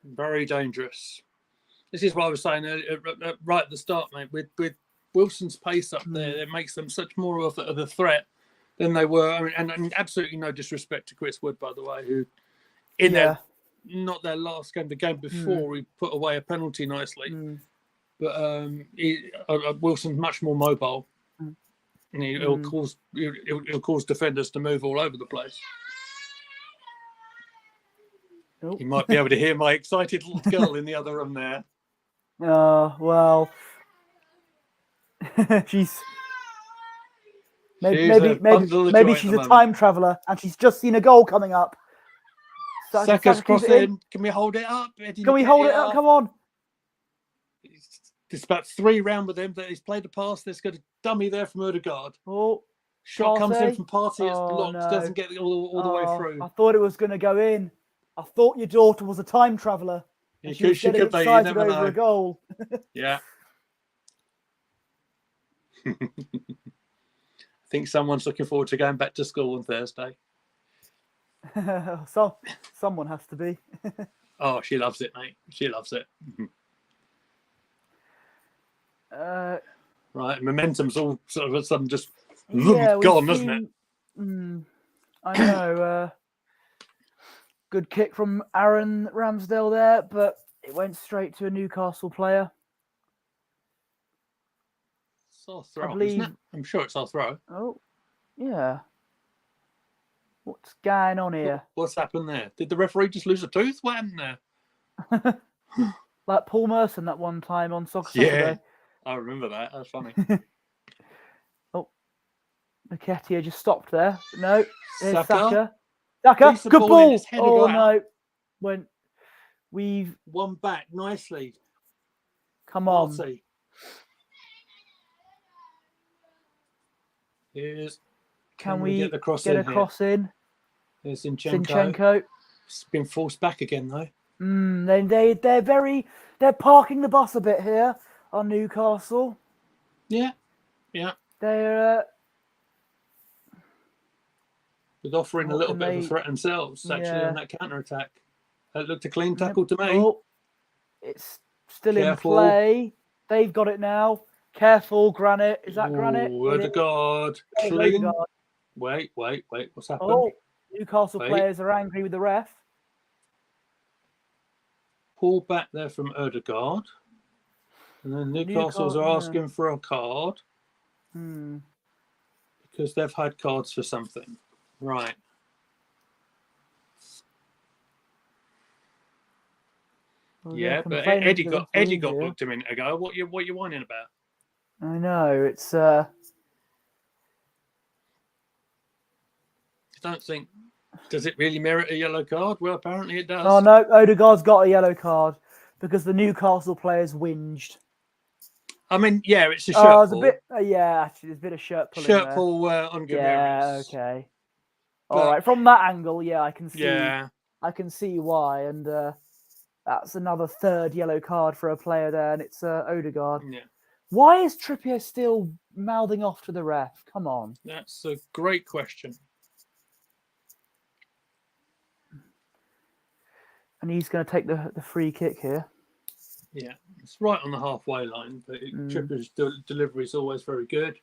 Very dangerous. This is what I was saying right at the start, mate. With Wilson's pace up there, it makes them such more of a threat than they were. I mean, and absolutely no disrespect to Chris Wood, by the way, who not their last game, the game before, he put away a penalty nicely. But Wilson's much more mobile, and he'll cause defenders to move all over the place. Oh. You might be able to hear my excited little girl in the other room there. Oh, well. Maybe she's a time traveller and she's just seen a goal coming up. Saka's crossing. Can we hold it up? Can we hold it up? Come on. There's about 3 round with him that he's played a pass. There's got a dummy there from Odegaard. Oh, shot comes in from Partey. It's blocked. No. Doesn't get all the way through. I thought it was going to go in. I thought your daughter was a time traveller. She was getting excited over a goal. Yeah. I think someone's looking forward to going back to school on Thursday. So someone has to be. Oh, she loves it, mate. She loves it. Right, momentum's all sort of a sudden just gone, isn't it? I know. Good kick from Aaron Ramsdale there, but it went straight to a Newcastle player. It's our throw, isn't it? I'm sure it's our throw. Oh, yeah. What's going on here? What's happened there? Did the referee just lose a tooth? What happened there? Like Paul Merson that one time on Soccer Saturday. I remember that. That's funny. Oh, Nketiah just stopped there. No, there's Saka. Saka, good ball. Oh, no. We've won back nicely. Come on. Can we get the cross in? There's Zinchenko. It's been forced back again though. They're parking the bus a bit here on Newcastle. Yeah. They're with offering a little bit of a threat themselves actually on that counter attack. It looked a clean tackle to me. Oh, it's still in play. They've got it now. Careful, Granite. Is that Granite? Odegaard. Clean. Wait. What's happened? Oh, Newcastle players are angry with the ref. Pull back there from Odegaard. And then Newcastle's are asking for a card. Because they've had cards for something. Right. Well, yeah, but Eddie got booked a minute ago. What you whining about? I know, it's I don't think. Does it really merit a yellow card? Well, apparently it does. Oh no, Odegaard's got a yellow card because the Newcastle players whinged. I mean, yeah, it's a shirt pull. Actually, there's a bit of shirt pulling Shirt pull on Gomeres. Yeah, okay. All right, from that angle, I can see. Yeah. I can see why, and that's another third yellow card for a player there, and it's Odegaard. Yeah. Why is Trippier still mouthing off to the ref? Come on. That's a great question. And he's going to take the free kick here. Yeah, it's right on the halfway line, but Trippier's delivery is always very good.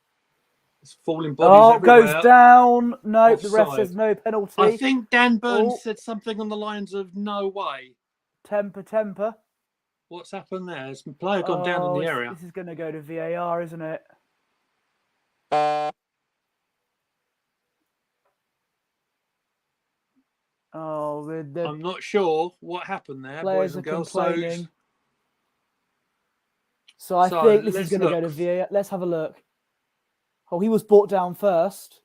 It's falling bodies everywhere. Goes down. No, offside. The ref says no penalty. I think Dan Burns said something on the lines of no way. Temper. What's happened there? Has the player gone down in the area? This is going to go to VAR, isn't it? Oh, I'm not sure what happened there, boys and girls. So I think this is going to go to VAR. Let's have a look. Oh, he was brought down first.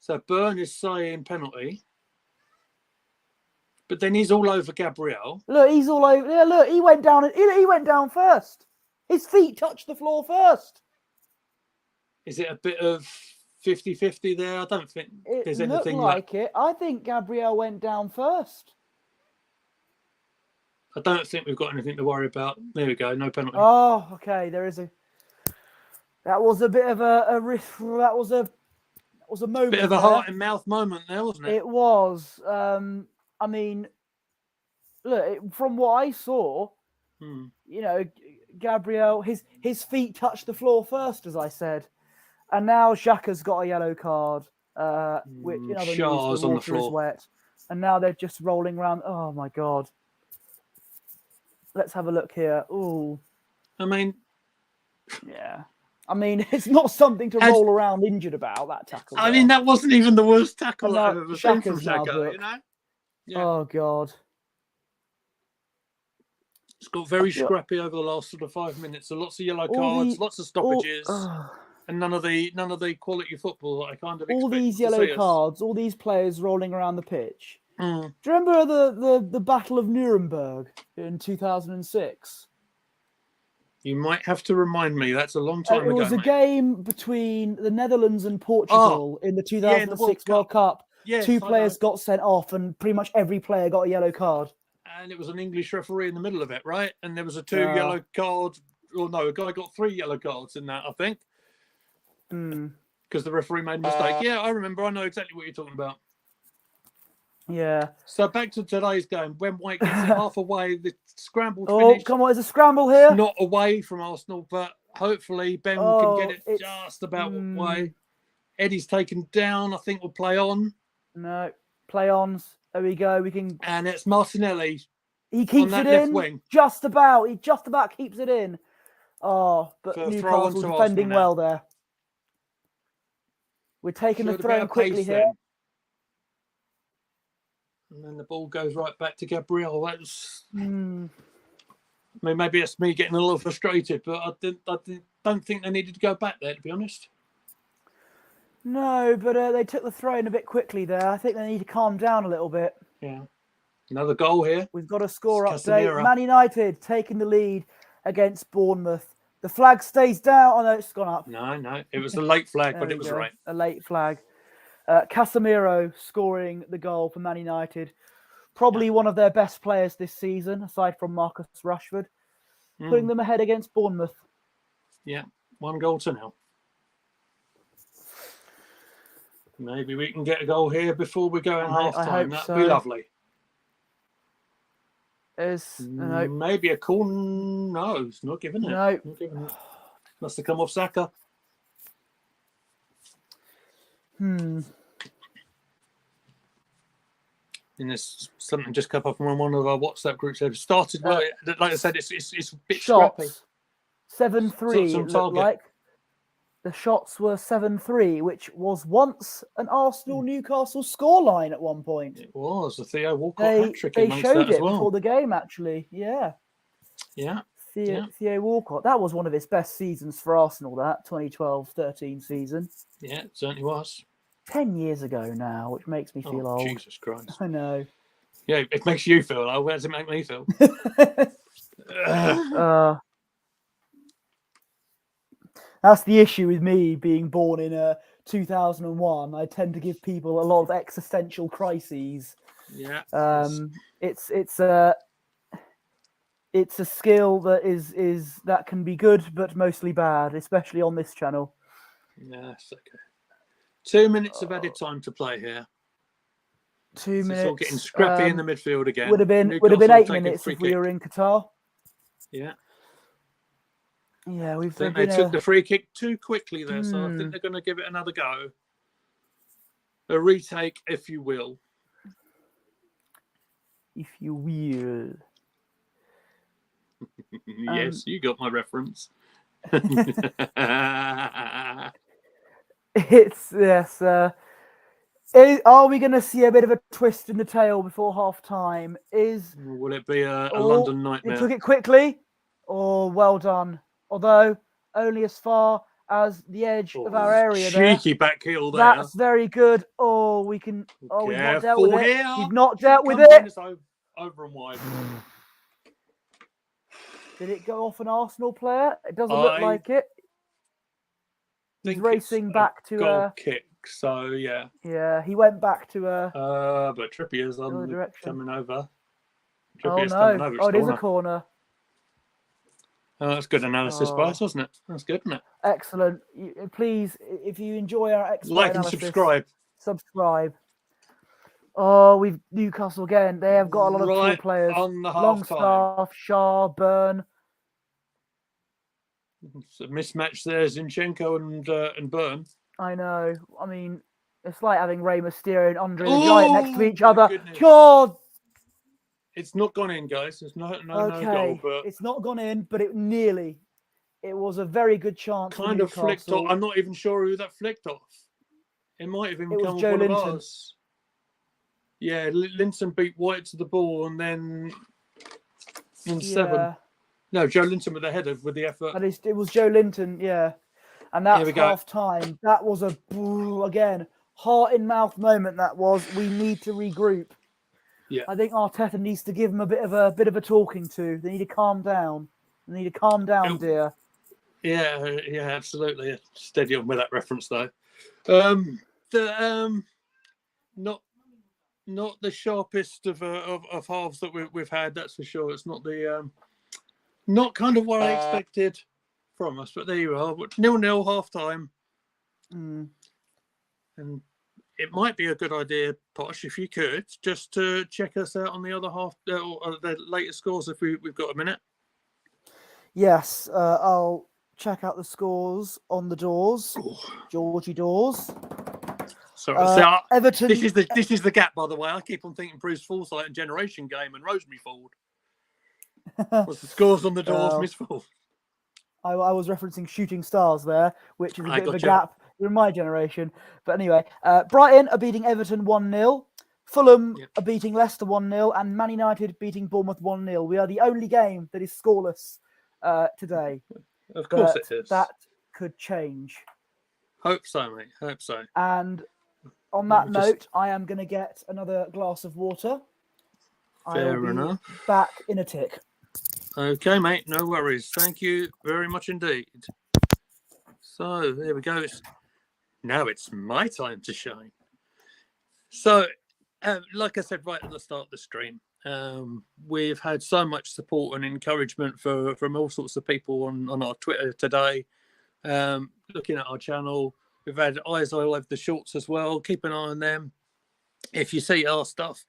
So Burn is saying penalty. But then he's all over Gabriel. Look, he's all over. Yeah, look, he went down. He went down first. His feet touched the floor first. Is it a bit of 50-50 there? I don't think there's anything like it. I think Gabriel went down first. I don't think we've got anything to worry about. There we go. No penalty. Oh, okay. There is a. That was a bit of a risk. That was a moment. Bit of a heart and mouth moment there, wasn't it? It was. I mean, look, from what I saw, Gabriel, his feet touched the floor first, as I said. And now Xhaka's got a yellow card. Which in other news, Shah's the on the water is floor. wet. And now they're just rolling around. Oh my God. Let's have a look here. Ooh. I mean, yeah. I mean, it's not something to roll around injured about, that tackle. I mean, that wasn't even the worst tackle I've ever seen from Xhaka's Xhaka, you know? Yeah. Oh, God. It's got very scrappy over the last sort of 5 minutes. So lots of yellow cards, lots of stoppages, and none of the quality football that I kind of expect. All these yellow cards, all these players rolling around the pitch. Mm. Do you remember the Battle of Nuremberg in 2006? You might have to remind me. That's a long time ago. It was a game between the Netherlands and Portugal in the 2006 World Cup. Yes, 2 players got sent off, and pretty much every player got a yellow card. And it was an English referee in the middle of it, right? And there was a 2 yellow cards. Or no, a guy got 3 yellow cards in that, I think. Because the referee made a mistake. Yeah, I remember. I know exactly what you're talking about. Yeah. So back to today's game. When White gets it half away, the scramble finish. Oh, come on. There's a scramble here. It's not away from Arsenal, but hopefully Ben can get it just about away. Eddie's taken down. I think we'll play on. No. Play ons. There we go. We can. And it's Martinelli. He keeps it in. Wing. Just about. He just about keeps it in. Oh, but Newcastle defending well there. We're taking the throw quickly here. And then the ball goes right back to Gabriel. That's. I mean, maybe it's me getting a little frustrated, but I don't think they needed to go back there, to be honest. No, but they took the throw in a bit quickly there. I think they need to calm down a little bit. Yeah. Another goal here. We've got a score update. Man United taking the lead against Bournemouth. The flag stays down. Oh, no, it's gone up. No. It was a late flag, but it was right. A late flag. Casemiro scoring the goal for Man United. Probably one of their best players this season, aside from Marcus Rashford. Putting them ahead against Bournemouth. Yeah, 1-0 Maybe we can get a goal here before we go in half-time. That'd be lovely. Maybe a call. No, it's not giving it. No. Not giving it. Must have come off Saka. And there's something just come up from one of our WhatsApp groups. They've started well. Like I said, it's a bit scrappy. 7-3 looked like. The shots were 7-3, which was once an Arsenal-Newcastle scoreline at one point. It was a Theo Walcott hat-trick. They showed it before the game, actually. Yeah. Yeah. Theo Walcott. That was one of his best seasons for Arsenal, that 2012-13 season. Yeah, it certainly was. 10 years ago now, which makes me feel old. Jesus Christ. I know. Yeah, it makes you feel old. Where does it make me feel? That's the issue with me being born in 2001. I tend to give people a lot of existential crises. Yeah. It's a skill that that can be good, but mostly bad, especially on this channel. Yes, okay. 2 minutes of added time to play here. 2 minutes. It's all getting scrappy in the midfield again. Would have been 8 minutes if we were in Qatar. Yeah. Yeah, they took the free kick too quickly there, so I think they're going to give it another go. A retake, if you will. If you will. Yes, you got my reference. It's yes. Are we going to see a bit of a twist in the tail before half time? Will it be a London nightmare? They took it quickly. Well done. Although only as far as the edge of our area. Cheeky back heel there. That's very good. We've not dealt with it. We've not dealt with it. Over and wide. Did it go off an Arsenal player? It doesn't look like it. He's racing back to goal kick. So yeah. Yeah, he went back to but Trippier's coming over. Coming over. Oh, it is a corner. Oh, that's good analysis by us, wasn't it? That's good, isn't it? Excellent. Please, if you enjoy our expert like analysis, and subscribe. Subscribe. We've Newcastle again. They have got a lot of tall players. On the Longstaff, Shaw, Byrne. It's a mismatch there, Zinchenko and Byrne. I know. I mean, it's like having Rey Mysterio and Andre the Giant next to each other. Goodness. God! It's not gone in, guys. There's no goal, but it's not gone in, but it nearly. It was a very good chance. Kind of flicked off. I'm not even sure who that flicked off. It might have even come off one of ours. Yeah, Linton beat White to the ball, and then in 7. No, Joe Linton with the header with the effort. It was Joe Linton, yeah. And that's half time. That was again, heart in mouth moment. That was. We need to regroup. Yeah. I think Arteta needs to give them a bit of a talking to. They need to calm down. Dear. Yeah, absolutely. Steady on with that reference though. Not the sharpest of halves that we've had. That's for sure. It's not the not kind of what I expected from us. But there you are. 0-0 half time. And it might be a good idea, Posh, if you could, just to check us out on the other half, or the latest scores if we've got a minute. Yes, I'll check out the scores on the doors. Georgie Doors. Sorry, Everton. This is the gap, by the way. I keep on thinking Bruce Forsyth and Generation Game and Rosemary Ford. What's the scores on the doors, Miss Ford? I was referencing Shooting Stars there, which is a bit of a gap in my generation. But anyway, Brighton are beating Everton 1-0. Fulham are beating Leicester 1-0, and Man United beating Bournemouth 1-0. We are the only game that is scoreless today. Of course it is. That could change. Hope so, mate. Hope so. And on that note, I am going to get another glass of water. Fair enough. Back in a tick. Okay, mate. No worries. Thank you very much indeed. So there we go. Now it's my time to shine. So, like I said right at the start of the stream, we've had so much support and encouragement from all sorts of people on our Twitter today. Looking at our channel, we've had eyes all over the shorts as well. Keep an eye on them. If you see our stuff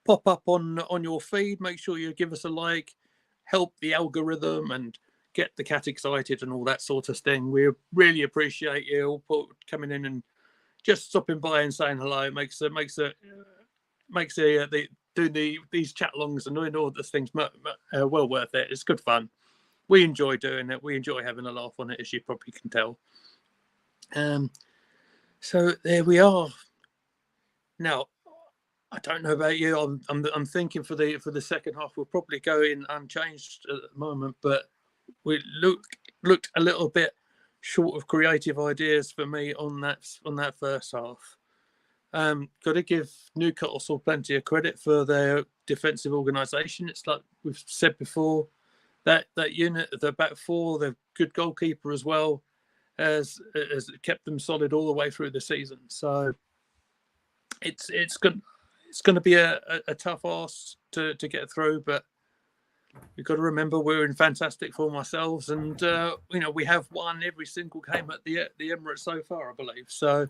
pop up on your feed, make sure you give us a like, help the algorithm and get the cat excited and all that sort of thing. We really appreciate you all coming in and just stopping by and saying hello. It makes these chat longs and doing all these things well worth it. It's good fun. We enjoy doing it. We enjoy having a laugh on it, as you probably can tell. So there we are. Now, I don't know about you. I'm thinking for the second half we'll probably go in unchanged at the moment, but we looked a little bit short of creative ideas for me on that first half. Got to give Newcastle plenty of credit for their defensive organisation. It's like we've said before, that unit, the back four, the good goalkeeper as well, has kept them solid all the way through the season. So it's going to be a tough ask to get through, but we've got to remember we're in fantastic form ourselves, and we have won every single game at the Emirates so far, I believe. So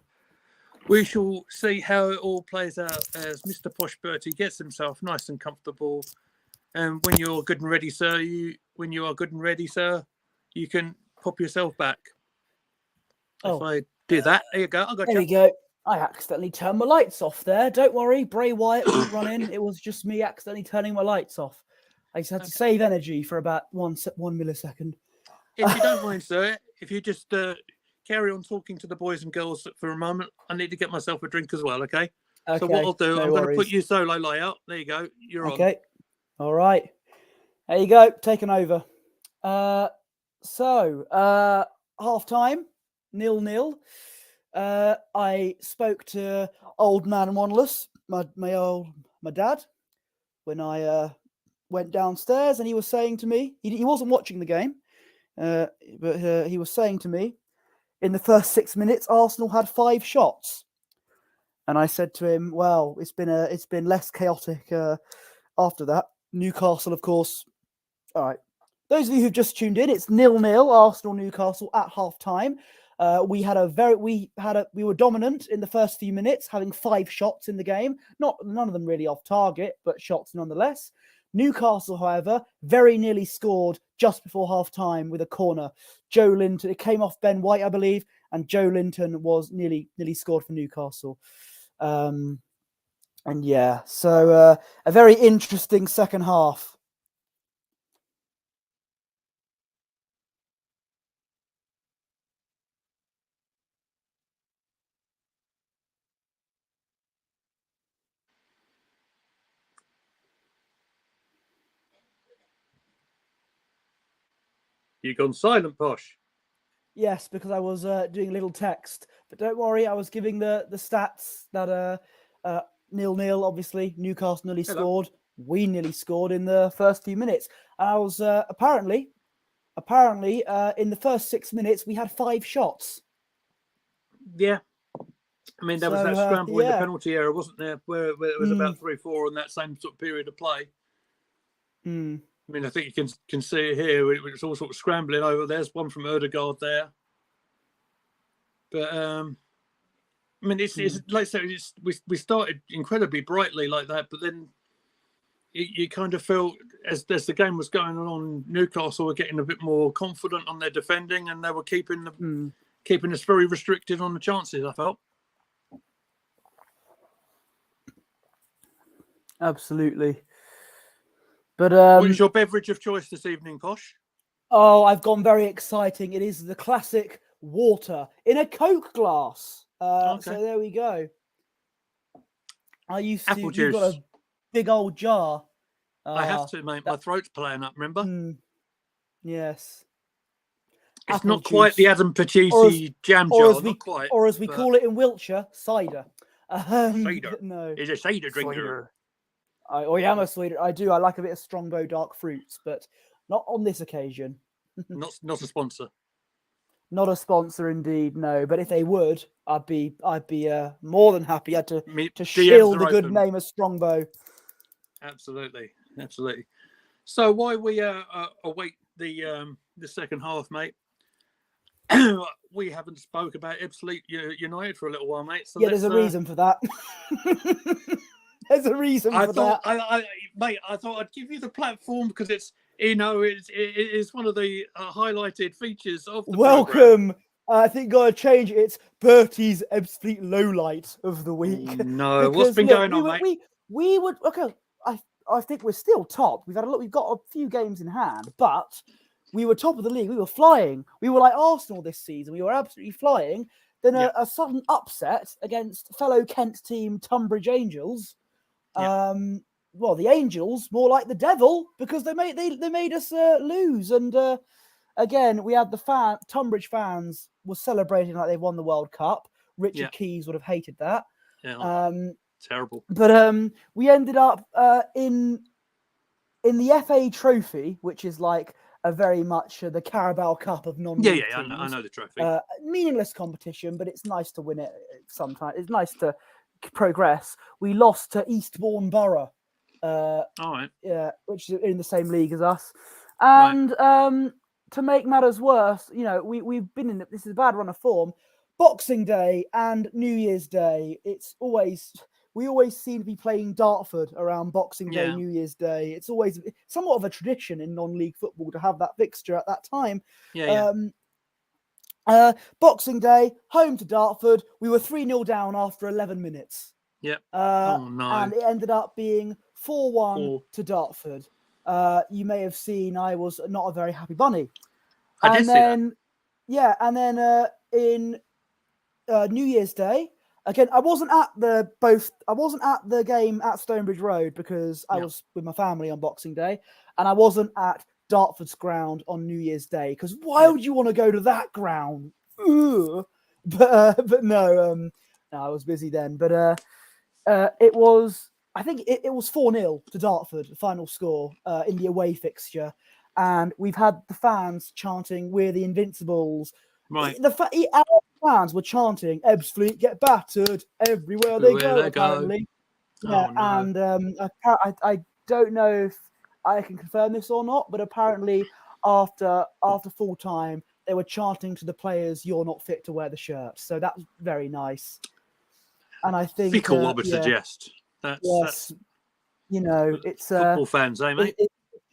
we shall see how it all plays out as Mr. Posh Bertie gets himself nice and comfortable. And when you're good and ready, sir, you can pop yourself back. If I do that, there you go. There we go. I accidentally turned my lights off there. Don't worry, Bray Wyatt won't run in. It was just me accidentally turning my lights off. I just had to save energy for about 1 millisecond. If you don't mind, sir, if you just carry on talking to the boys and girls for a moment, I need to get myself a drink as well, okay? So what I'll do, I'm going to put you solo layout. There you go. You're on. Okay. All right. There you go. Taken over. So, half-time, 0-0. I spoke to old man Wanless, my dad, when I went downstairs, and he was saying to me, he wasn't watching the game, but he was saying to me, in the first 6 minutes, Arsenal had 5 shots, and I said to him, "Well, it's been less chaotic after that." Newcastle, of course. All right. Those of you who've just tuned in, it's 0-0 Arsenal Newcastle at half time. We were dominant in the first few minutes, having 5 shots in the game. None of them really off target, but shots nonetheless. Newcastle, however, very nearly scored just before half-time with a corner. Joe Linton, it came off Ben White, I believe, and Joe Linton was nearly scored for Newcastle. And yeah, so a very interesting second half. You gone silent, Posh? Yes, because I was doing a little text. But don't worry, I was giving the stats that 0-0, obviously. Newcastle nearly scored. We nearly scored in the first few minutes. And I was apparently, in the first 6 minutes, we had 5 shots. Yeah. I mean, there was that scramble in the penalty area, wasn't there, where it was about 3-4 in that same sort of period of play. I mean, I think you can see it here. It was all sort of scrambling over. There's one from Ødegaard there. But, I mean, it's like I said, we started incredibly brightly like that, but then you kind of felt as the game was going on, Newcastle were getting a bit more confident on their defending, and they were keeping us very restricted on the chances, I felt. Absolutely. But what is your beverage of choice this evening, Posh? Oh, I've gone very exciting. It is the classic water in a Coke glass. So there we go. I used to. Apple juice. You've got a big old jar. I have to, mate. My throat's playing up. Remember? Yes. It's Apple not juice. quite the Adam Patisi jam jar. Not quite. Or as we call it in Wiltshire, cider. Cider. No, it's a cider drinker. I am a cider. I do. I like a bit of Strongbow dark fruits, but not on this occasion. not a sponsor. Not a sponsor, indeed. No, but if they would, I'd be more than happy. I had to shield the good name of Strongbow. Absolutely. So while we await the second half, mate, we haven't spoke about Ebbsfleet United for a little while, mate. So yeah, there's a reason for that. There's a reason for that. Mate, I thought I'd give you the platform because it's it's one of the highlighted features of the welcome. program. I think gotta change it. It's Bertie's Ebbsfleet lowlight of the week. No, what's been going on, mate? We would okay. I think we're still top. We've got a few games in hand, but we were top of the league. We were flying. We were like Arsenal this season. We were absolutely flying. Then a sudden upset against fellow Kent team Tunbridge Angels. Well, the Angels more like the devil because they made us lose. And again, we had the Tunbridge fans were celebrating like they won the World Cup. Richard Keys would have hated that. Yeah. Terrible. But we ended up in the FA Trophy, which is like a very much the Carabao Cup of non-league teams. I know the trophy. Meaningless competition, but it's nice to win it sometimes. It's nice to progress. We lost to Eastbourne Borough. All right. Yeah, which is in the same league as us. And to make matters worse, we've been in this is a bad run of form. Boxing Day and New Year's Day, we always seem to be playing Dartford around Boxing Day, New Year's Day. It's always somewhat of a tradition in non-league football to have that fixture at that time. Boxing Day, home to Dartford. We were 3-0 down after 11 minutes. Yeah. And it ended up being 4-1 to Dartford. You may have seen I was not a very happy bunny. I did see that. Yeah, and then in New Year's Day, again, I wasn't at the game at Stonebridge Road because I was with my family on Boxing Day, and I wasn't at Dartford's ground on New Year's Day because why would you want to go to that ground? Ugh. But no, I was busy then. But it was, I think it was 4-0 to Dartford, the final score in the away fixture, and we've had the fans chanting, "We're the Invincibles." Right. Our fans were chanting, "Ebbsfleet get battered everywhere they go." Apparently, and I don't know if I can confirm this or not, but apparently after full time they were chanting to the players, "You're not fit to wear the shirt." So that was very nice. And I think fickle, I would suggest. That's You know, it's football fans, eh, mate?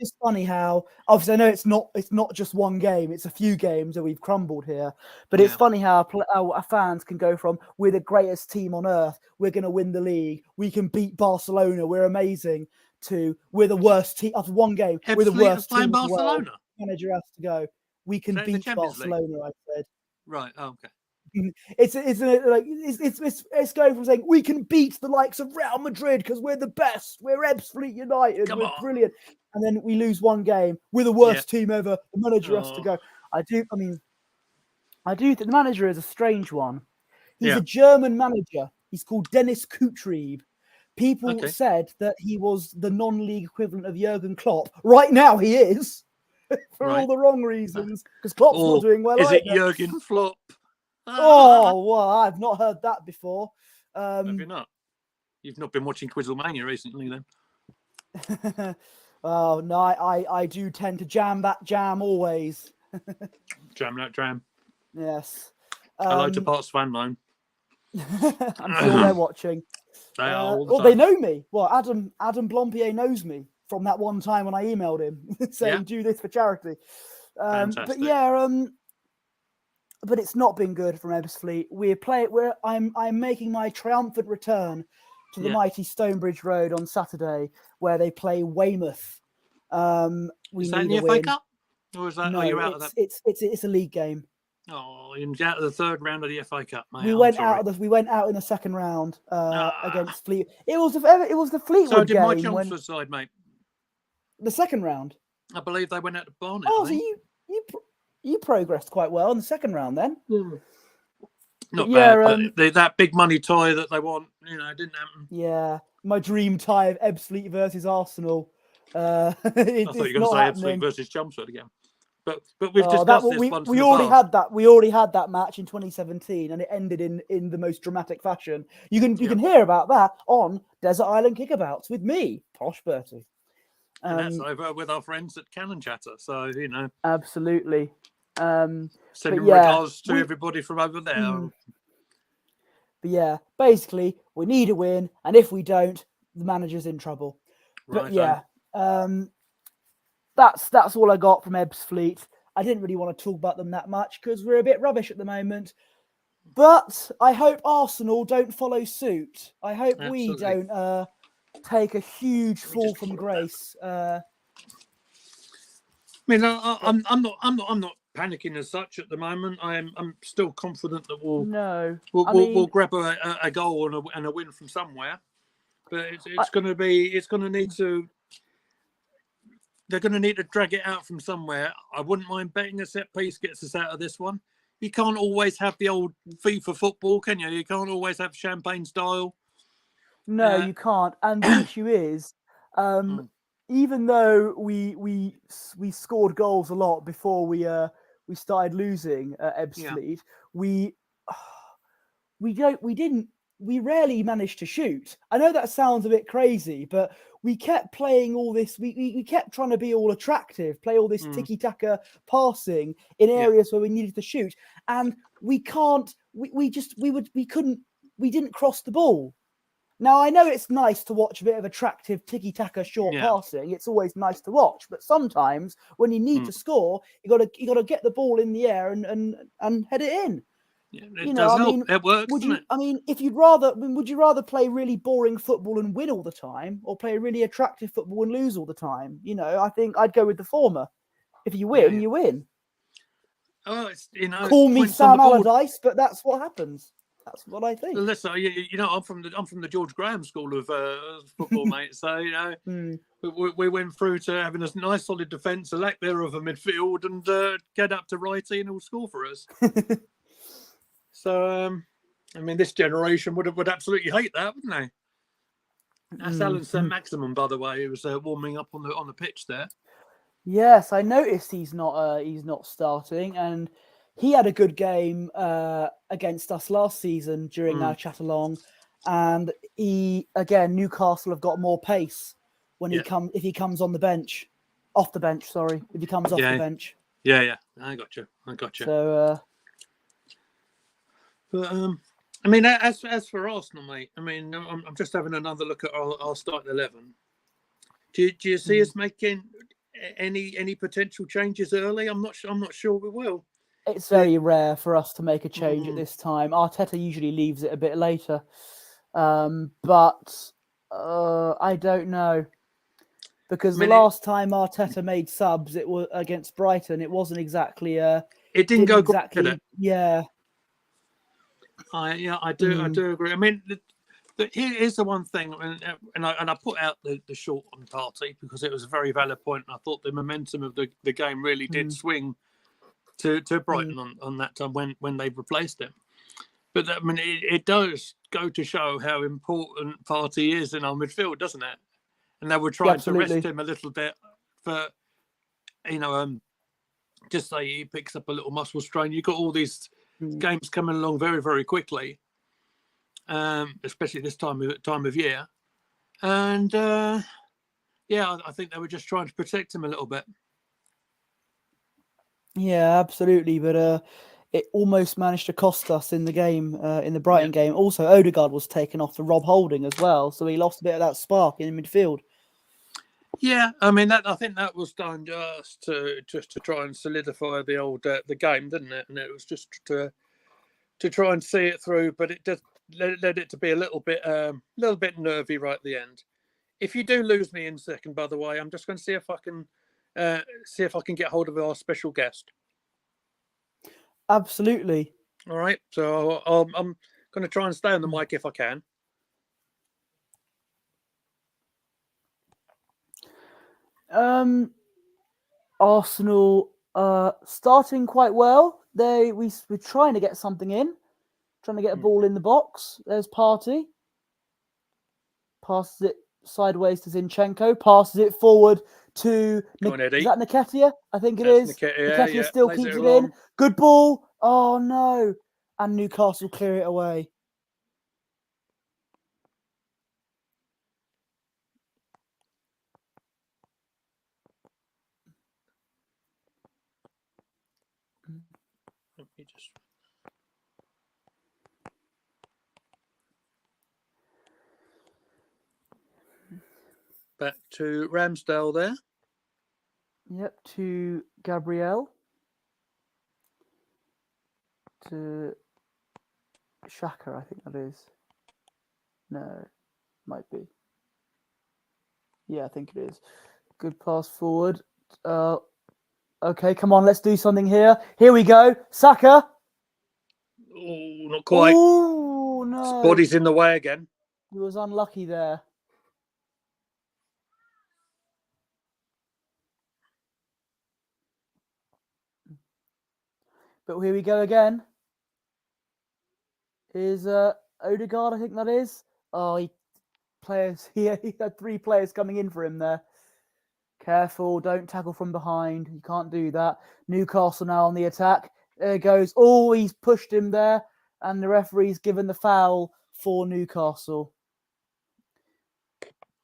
It's funny how, obviously, I know it's not just one game; it's a few games that we've crumbled here. But it's funny how our fans can go from "we're the greatest team on earth, we're going to win the league, we can beat Barcelona, we're amazing," to "we're the worst team." After one game, we're the worst team in the world. Manager has to go. We can beat Barcelona. I said. Right. Oh, okay. It's going from saying we can beat the likes of Real Madrid because we're the best, we're Ebbsfleet United, we're brilliant, and then we lose one game, we're the worst team ever. The manager has to go. I do think the manager is a strange one. He's a German manager. He's called Dennis Kutrieb. People said that he was the non-league equivalent of Jurgen Klopp. Right now, he is for all the wrong reasons because Klopp's not doing well. Is it Jurgen Flop? Oh, well, I've not heard that before. Have you not? You've not been watching Quizzlemania recently, then? Oh, no, I do tend to jam that jam always. Jam that jam. Yes. Hello to Parts Fan Line. I'm sure they're watching. They are all the well, time. they know me. Well, Adam Blompier knows me from that one time when I emailed him saying, do this for charity. Fantastic. But but it's not been good from Ebbsfleet. I'm making my triumphant return to the mighty Stonebridge Road on Saturday, where they play Weymouth. Is that in the FA Cup, or is that? No, are you out of that? It's a league game. Oh, you're out of the third round of the FA Cup, mate. We went out in the second round against Fleet. It was the Fleetwood game. So did my Chelmsford side, mate. The second round. I believe they went out to Barnet. Oh, so you progressed quite well in the second round then. Not bad, but that big money tie that they want, didn't happen. Yeah, my dream tie of Ebbsfleet versus Arsenal. I thought you were going to say Ebbsfleet versus Chelmsford again. But we've discussed this once. We already had that. We already had that match in 2017, and it ended in the most dramatic fashion. You can hear about that on Desert Island Kickabouts with me, Posh Bertie. And that's over with our friends at Cannon Chatter. So absolutely. Sending regards to everybody from over there. But yeah, basically, we need a win, and if we don't, the manager's in trouble. But that's all I got from Ebbsfleet. I didn't really want to talk about them that much because we're a bit rubbish at the moment. But I hope Arsenal don't follow suit. I hope we don't take a huge fall from grace. I mean, I'm not panicking as such at the moment. I'm still confident that we'll grab a goal and a win from somewhere. But they're going to need to drag it out from somewhere. I wouldn't mind betting a set piece gets us out of this one. You can't always have the old FIFA football, can you? You can't always have champagne style. No, you can't. And the issue is, even though we scored goals a lot before we started losing at Ebbsfleet, we rarely managed to shoot. I know that sounds a bit crazy, but we kept playing all this. We kept trying to be all attractive, play all this tiki-taka passing in areas where we needed to shoot, and we can't. We didn't cross the ball. Now, I know it's nice to watch a bit of attractive tiki-taka short passing. It's always nice to watch. But sometimes when you need to score, you got to get the ball in the air and head it in. Yeah, it works, doesn't it? I mean, would you rather play really boring football and win all the time, or play really attractive football and lose all the time? I think I'd go with the former. If you win, you win. Oh, call me Sam Allardyce, but that's what happens. That's what I think. Listen, I'm from the George Graham school of football, mate. So we went through to having a nice solid defence, a lack there of a midfield, and get up to righty and he'll score for us. So I mean, this generation would absolutely hate that, wouldn't they? That's Alan St. Maximum, by the way, who was warming up on the pitch there. Yes, I noticed he's not starting, and he had a good game against us last season during our chat along, and Newcastle have got more pace when if he comes on the bench, off the bench. Sorry, if he comes off the bench. Yeah, I got you. So, but I mean, as for Arsenal, mate, I mean, I'm just having another look at our starting 11. Do you see us making any potential changes early? I'm not sure we will. It's very rare for us to make a change at this time. Arteta usually leaves it a bit later, but I don't know, because the last time Arteta made subs, it was against Brighton. It wasn't exactly it didn't go exactly. Did it? Yeah. I do agree. I mean, here's the one thing, and I put out the short on Partey because it was a very valid point. I thought the momentum of the game really did swing to Brighton on that time when they replaced him. But I mean, it does go to show how important Partey is in our midfield, doesn't it? And they were trying to rest him a little bit for, just say he picks up a little muscle strain. You've got all these games coming along very, very quickly, especially this time of year. And I think they were just trying to protect him a little bit. Yeah, absolutely. But it almost managed to cost us in the game, in the Brighton game. Also, Odegaard was taken off for Rob Holding as well, so he lost a bit of that spark in midfield. Yeah, I mean I think that was done just to try and solidify the old the game, didn't it? And it was just to try and see it through, but it just led it to be a little bit nervy right at the end. If you do lose me in second, by the way, I'm just going to see if I can get hold of our special guest. Absolutely. All right. So I'm going to try and stay on the mic if I can. Arsenal starting quite well. We're trying to get something in, trying to get a ball in the box. There's Partey. Passes it sideways to Zinchenko. Passes it forward to is that Nketiah? I think it is. Nketiah still keeps it in. Good ball. Oh no! And Newcastle clear it away. Let me just. Back to Ramsdale there. Yep, to Gabriel. To Xhaka, I think that is. No, might be. Yeah, I think it is. Good pass forward. Okay, come on, let's do something here. Here we go. Saka. Oh, not quite. Oh, no. His body's in the way again. He was unlucky there. But here we go again. Is Odegaard, I think that is. Oh, he had 3 players coming in for him there. Careful, don't tackle from behind. You can't do that. Newcastle now on the attack. There goes. Oh, he's pushed him there. And the referee's given the foul for Newcastle.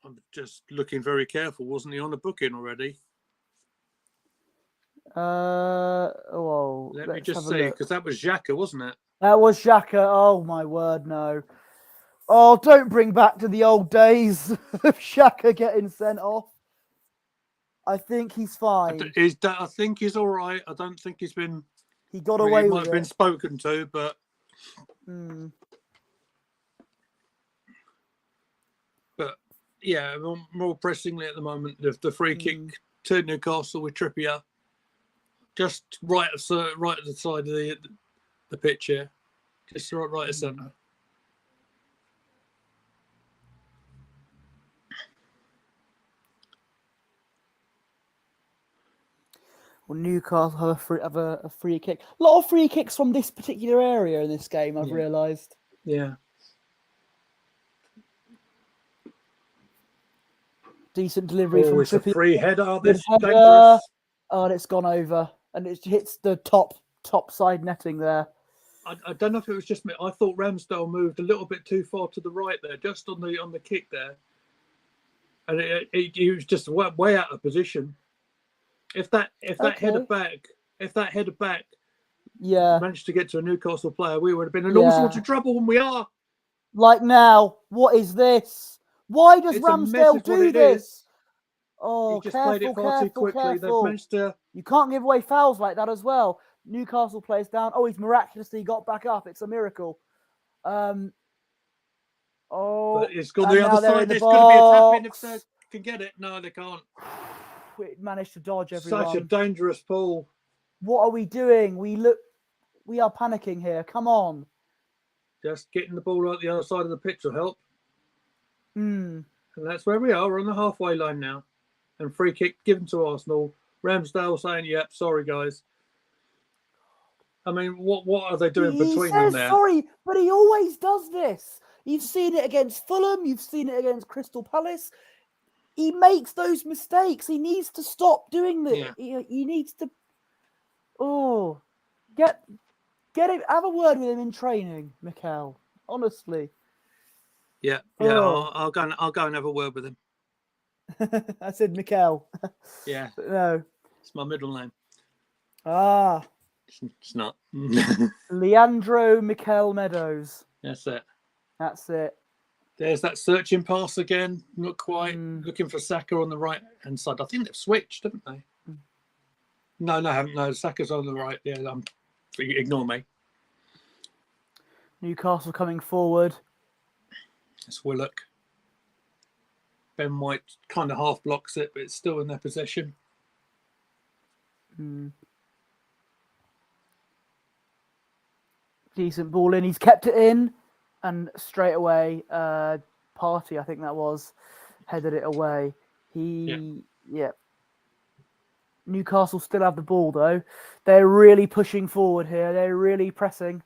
I'm just looking very careful. Wasn't he on the booking already? Well, let me just see, because that was Xhaka, wasn't it? That was Xhaka. Oh, my word, no. Oh, don't bring back to the old days of Xhaka getting sent off. I think he's fine. I think he's all right. I don't think he's been... He got away with it. He might have been spoken to, but... But, yeah, more pressingly at the moment, the free kick to Newcastle with Trippier. Just right at the side of the pitch here. Just right at centre. Well, Newcastle have a free kick. A lot of free kicks from this particular area in this game, I've realised. Yeah. Decent delivery from Trippier. A free header. This dangerous. Oh, and it's gone over. And it hits the top side netting there. I don't know if it was just me. I thought Ramsdale moved a little bit too far to the right there, just on the kick there. And he was just way out of position. If that header back managed to get to a Newcastle player, we would have been in all sorts of trouble when we are. Like now, what is this? Why does Ramsdale do this? Oh, just played it far too quickly. They've managed to. You can't give away fouls like that as well. Newcastle plays down. Oh, he's miraculously got back up. It's a miracle. But it's gone and the now other they're side. in the There's going to be a tap in if box. they can get it. No, they can't. We managed to dodge everyone. Such a dangerous ball. What are we doing? We are panicking here. Come on. Just getting the ball out the other side of the pitch will help. Hmm. And that's where we are. We're on the halfway line now. And free kick given to Arsenal. Ramsdale saying, "Yep, sorry guys." I mean, what are they doing between them there? Sorry, but he always does this. You've seen it against Fulham. You've seen it against Crystal Palace. He makes those mistakes. He needs to stop doing this. Yeah. He needs to. Oh, get him. Have a word with him in training, Mikel. Honestly. Yeah. Oh. I'll go and have a word with him. I said Mikel. Yeah. But no. It's my middle name. Ah. It's not. Leandro Mikel Meadows. That's it. That's it. There's that searching pass again. Not quite. Looking for Saka on the right hand side. I think they've switched, haven't they? No, haven't. No, Saka's on the right. Yeah, ignore me. Newcastle coming forward. It's Willock. Ben White kind of half blocks it, but it's still in their possession. Decent ball in. He's kept it in, and straight away, Partey, I think that was, headed it away. Newcastle still have the ball though. They're really pushing forward here. They're really pressing.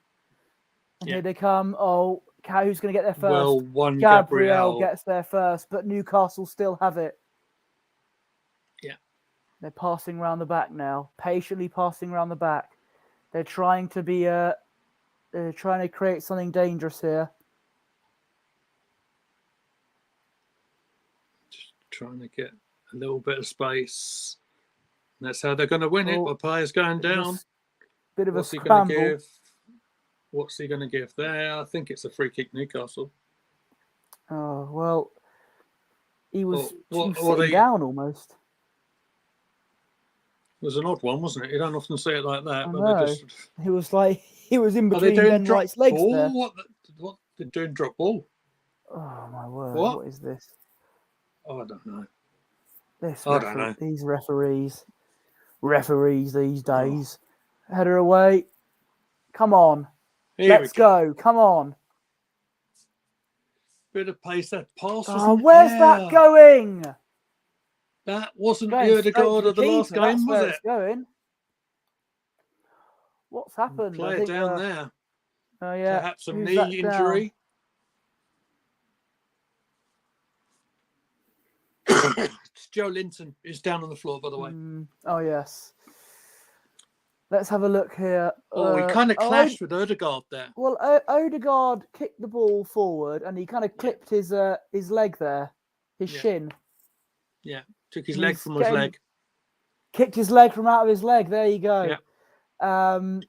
And here they come. Oh, who's going to get there first? Well, Gabriel gets there first, but Newcastle still have it. Yeah. They're passing around the back now. Patiently passing around the back. They're trying to be they're trying to create something dangerous here. Just trying to get a little bit of space. And that's how they're going to win it. By players going down. Bit of a scramble. What's he going to give there? I think it's a free kick, Newcastle. Oh, well, he was sitting down almost. It was an odd one, wasn't it? You don't often see it like that. He was in between Ben White's legs ball? there. What they're doing drop ball? Oh, my word. What is this? Oh, I don't know. I don't know. These referees these days. Header away. Come on. Let's go. Come on. Bit of pace. That pass. Where's that going? That wasn't the Odegaard of the last game, was it? Going. What's happened? Play it down there. Oh yeah. Perhaps some knee injury. It's Joe Linton is down on the floor, by the way. Oh yes. Let's have a look here. Oh, he kind of clashed with Odegaard there. Well, Odegaard kicked the ball forward, and he kind of clipped his leg there, his shin. Yeah, took his leg from his leg. Kicked his leg from out of his leg. There you go. Yeah. And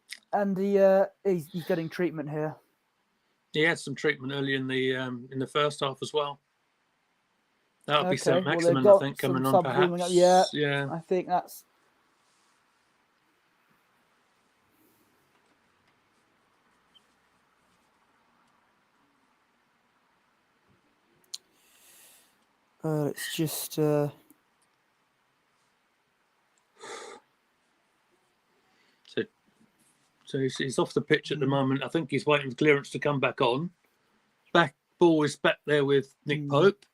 he's getting treatment here. He had some treatment early in the first half as well. That'll be St. Maximin, I think, coming on perhaps. Yeah, I think that's. It's just. So he's off the pitch at the moment. I think he's waiting for clearance to come back on. Ball is back there with Nick Pope.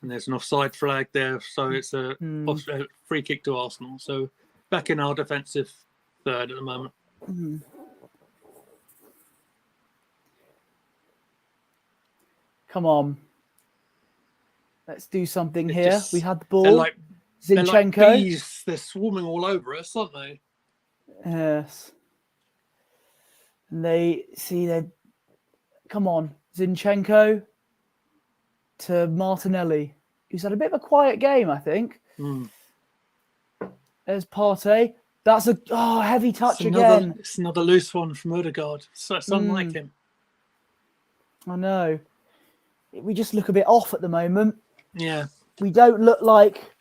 And there's an offside flag there, so it's a free kick to Arsenal. So back in our defensive third at the moment. Come on. Let's do something here. We had the ball. Zinchenko. They're like bees. They're swarming all over us, aren't they? Yes. And they're. Come on. Zinchenko to Martinelli, who's had a bit of a quiet game, I think. There's Partey. That's a heavy touch again. It's another loose one from Odegaard. So it's unlike him. I know. We just look a bit off at the moment. Yeah. We don't look like.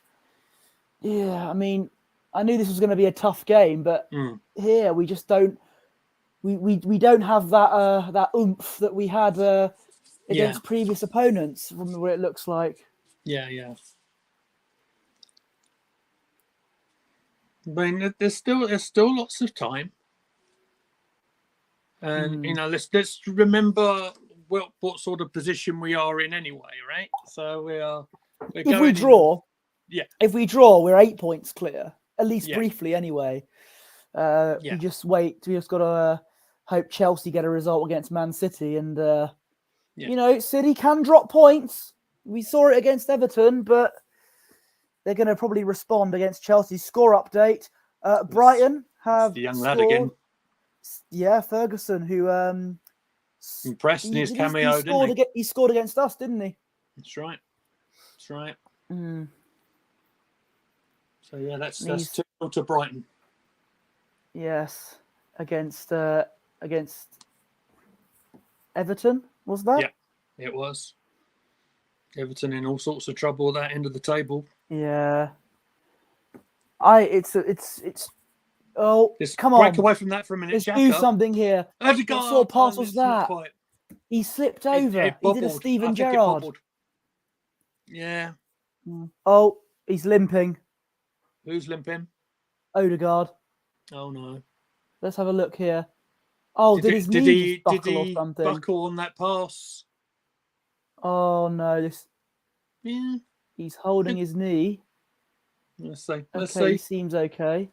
Yeah, I mean, I knew this was going to be a tough game, but here we just don't. We don't have that oomph that we had against previous opponents, from what it looks like. Yeah. I mean, there's still lots of time, and let's remember what sort of position we are in anyway, right? So if we draw, we're 8 points clear, at least briefly anyway. We just wait. We just got to hope Chelsea get a result against Man City, and City can drop points. We saw it against Everton, but they're going to probably respond against Chelsea. Score update. Brighton have the young scored. lad again. Yeah, Ferguson, who impressed in his cameo, didn't he? He scored against us, didn't he? That's right. So yeah, that's 2-0 to Brighton. Yes, against Everton, was that? Yeah, it was. Everton in all sorts of trouble at that end of the table. Yeah. It's come on. Break away from that for a minute. Let's do something here. Odegaard, what sort of pass was that? He slipped over. He did a Steven Gerrard. Yeah. Oh, he's limping. Who's limping? Odegaard. Oh no. Let's have a look here. Oh, did his knee just buckle or something? Buckle on that pass? Oh no, Yeah. He's holding his knee. Let's see. He seems okay.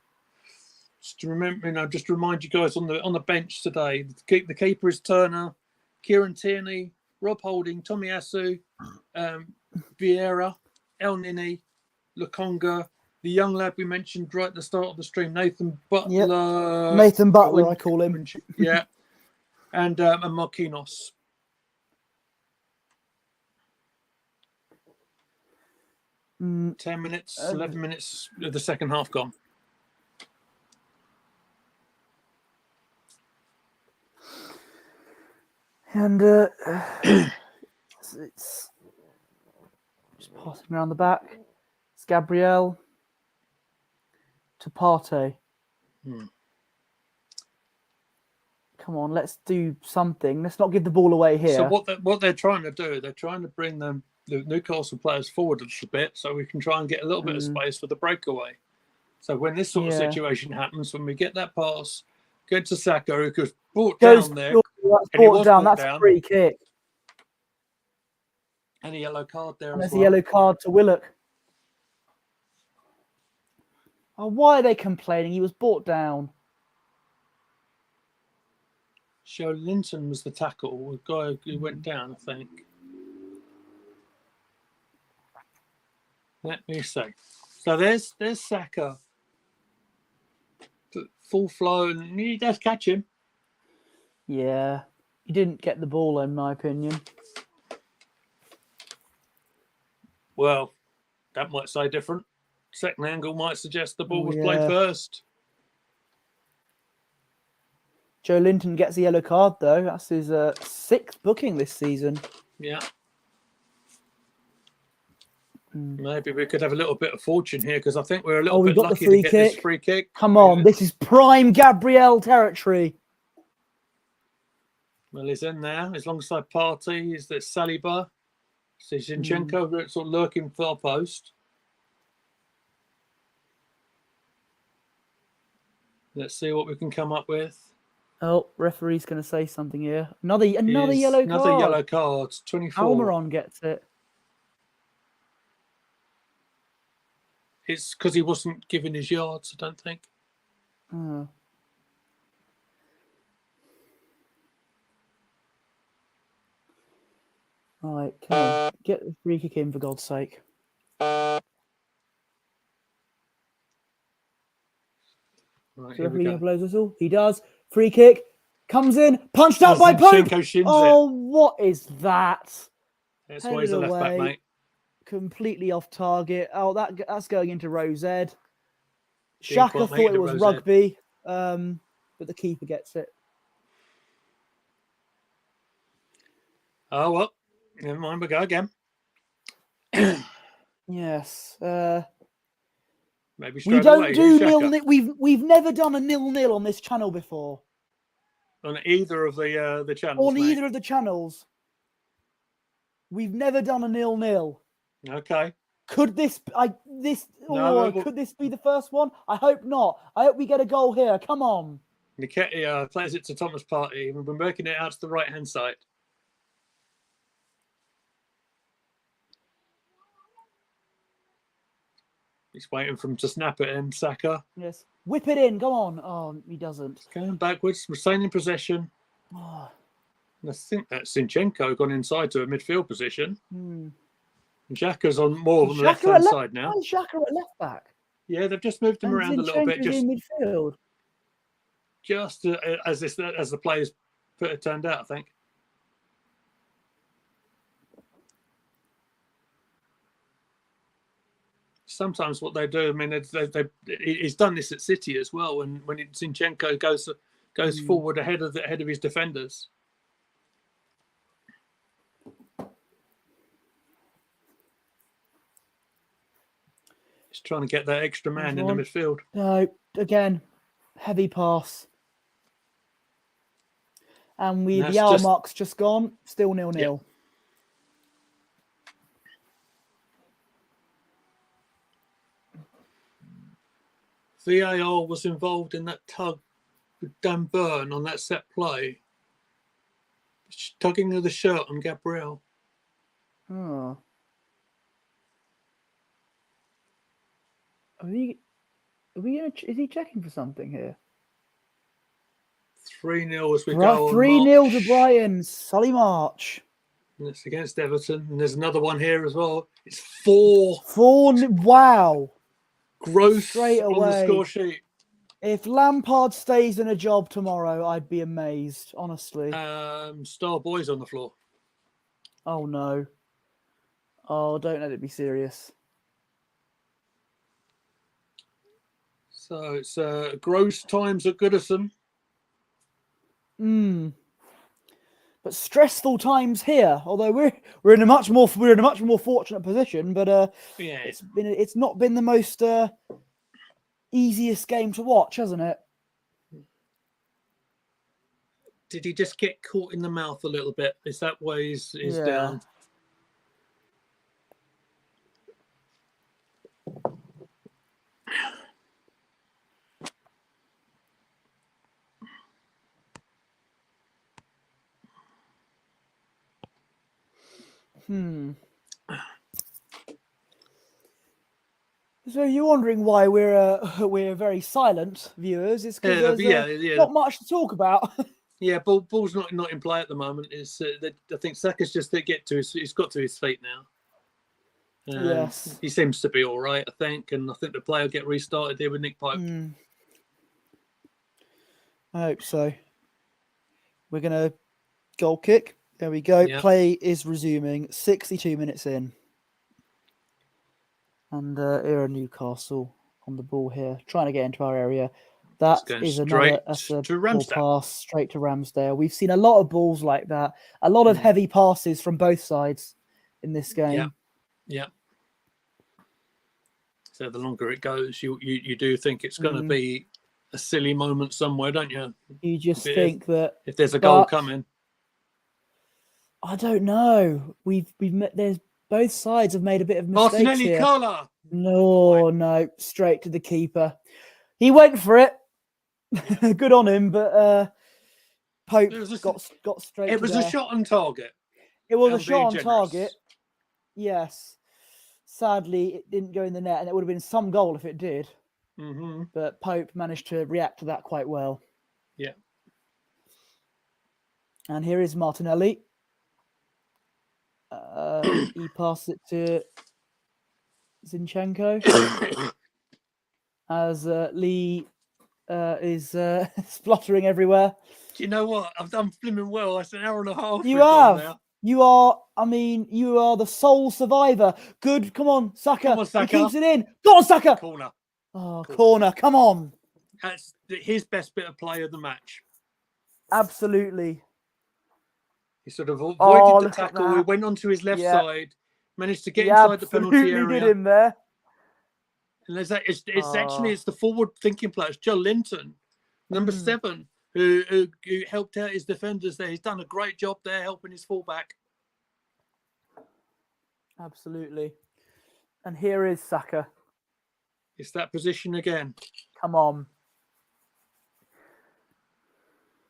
Just to remember, just to remind you guys on the bench today, the keeper is Turner, Kieran Tierney, Rob Holding, Tomiyasu, Vieira, El Nini, Lukonga, the young lad we mentioned right at the start of the stream, Nathan Butler. Yep. Nathan Butler, I call him. Yeah. And Marquinhos. Mm. 10 minutes, 11 minutes of the second half gone. And it's just passing around the back. It's Gabriel to Partey. Come on, let's do something. Let's not give the ball away here. So what they're trying to do, they're trying to bring the Newcastle players forward a little bit so we can try and get a little bit of space for the breakaway. So when this sort of situation happens, when we get that pass, go to Saka, who goes brought down there. That's a free kick. And a yellow card there. There's a yellow card to Willock. Oh, why are they complaining? He was brought down. Joe Linton was the tackle, the guy who went down, I think. Let me see. So there's Saka. Full flow, and he does catch him. Yeah. He didn't get the ball, in my opinion. Well, that might say different. Second angle might suggest the ball was played first. Joe Linton gets a yellow card, though. That's his sixth booking this season. Yeah. Maybe we could have a little bit of fortune here, because I think we're a little bit lucky to get this free kick. Come on, this is prime Gabriel territory. Well, he's in there. He's alongside Partey. Is that Saliba? Zinchenko sort of lurking for our post. Let's see what we can come up with. Oh, referee's going to say something here. Another yellow card. Another yellow card. 24. Almiron gets it. It's because he wasn't giving his yards, I don't think. Oh. Right, come on. Get the free kick in, for God's sake. Right, Does the referee blows whistle? He does. Free kick. Comes in. Punched out by Pope. Oh, what is that? That's why he's a left back, mate. Completely off target. Oh, that's going into Rose Ed. Xhaka thought it was rugby, but the keeper gets it. Oh, well, never mind, we go again. Yes. Maybe we straight don't away. do 0-0. We've never done a 0-0 on this channel before. On either of the channels. On either of the channels. We've never done a 0-0. Okay. Could this could this be the first one? I hope not. I hope we get a goal here. Come on. Nketiah plays it to Thomas Partey. We've been working it out to the right-hand side. He's waiting for him to snap it in, Saka. Yes. Whip it in. Go on. Oh, he doesn't. Going backwards, retaining possession. Oh. I think that's Zinchenko gone inside to a midfield position. Hmm. Xhaka's on more on the left-hand side now. Why is Xhaka at left back? Yeah, they've just moved him around a little bit. Just in midfield. Just as the players turned out, I think. Sometimes what they do, I mean, he's done this at City as well. When Zinchenko goes forward ahead of his defenders. He's trying to get that extra man in the midfield. No, again, heavy pass. And the hour mark's just gone. Still 0-0. Yep. VAR was involved in that tug with Dan Burn on that set play. Tugging of the shirt on Gabriel. Oh. Is he checking for something here? 3-0 as we go. 3-0 to Brighton. Solly March. And it's against Everton. And there's another one here as well. It's 4. Wow. Gross straight away on the score sheet. If Lampard stays in a job tomorrow, I'd be amazed, honestly. Star Boys on the floor. Oh, no. Oh, don't let it be serious. So it's Gross times at Goodison. But stressful times here. Although we're in a much more fortunate position, but yeah, it's not been the most easiest game to watch, hasn't it? Did he just get caught in the mouth a little bit? Is that why he's down? So you're wondering why we're very silent, viewers? It's because there's not much to talk about. Yeah, ball's not in play at the moment. It's I think Saka's just he's got to his feet now. Yes, he seems to be all right, I think, and I think the play will get restarted here with Nick Pope. I hope so. We're gonna goal kick. There we go. Yep. Play is resuming. 62 minutes in. And here are Newcastle on the ball here, trying to get into our area. That is a pass straight to Ramsdale. We've seen a lot of balls like that. A lot of heavy passes from both sides in this game. Yeah. So the longer it goes, you do think it's going to be a silly moment somewhere, don't you? You just think that if there's a goal coming. I don't know. We've met. There's both sides have made a bit of mistakes Martinelli here. Collar. No, straight to the keeper. He went for it. Good on him, but Pope got straight. It was a shot on target. It was a shot on target. Yes. Sadly, it didn't go in the net, and it would have been some goal if it did. But Pope managed to react to that quite well. Yeah. And here is Martinelli. He passed it to Zinchenko as Lee is spluttering everywhere. Do you know what? I've done flimming well. That's an hour and a half. You have. Now. You are the sole survivor. Good. Come on, Saka. He keeps it in. Go on, Saka. Corner. Oh, corner. Come on. That's his best bit of play of the match. Absolutely. He sort of avoided the tackle. He went onto his left Yeah. side, managed to get inside the penalty area. Did him there. And there's that. It's the forward-thinking player. It's Joe Linton, number 7, who helped out his defenders there. He's done a great job there, helping his fullback. Absolutely. And here is Saka. It's that position again. Come on.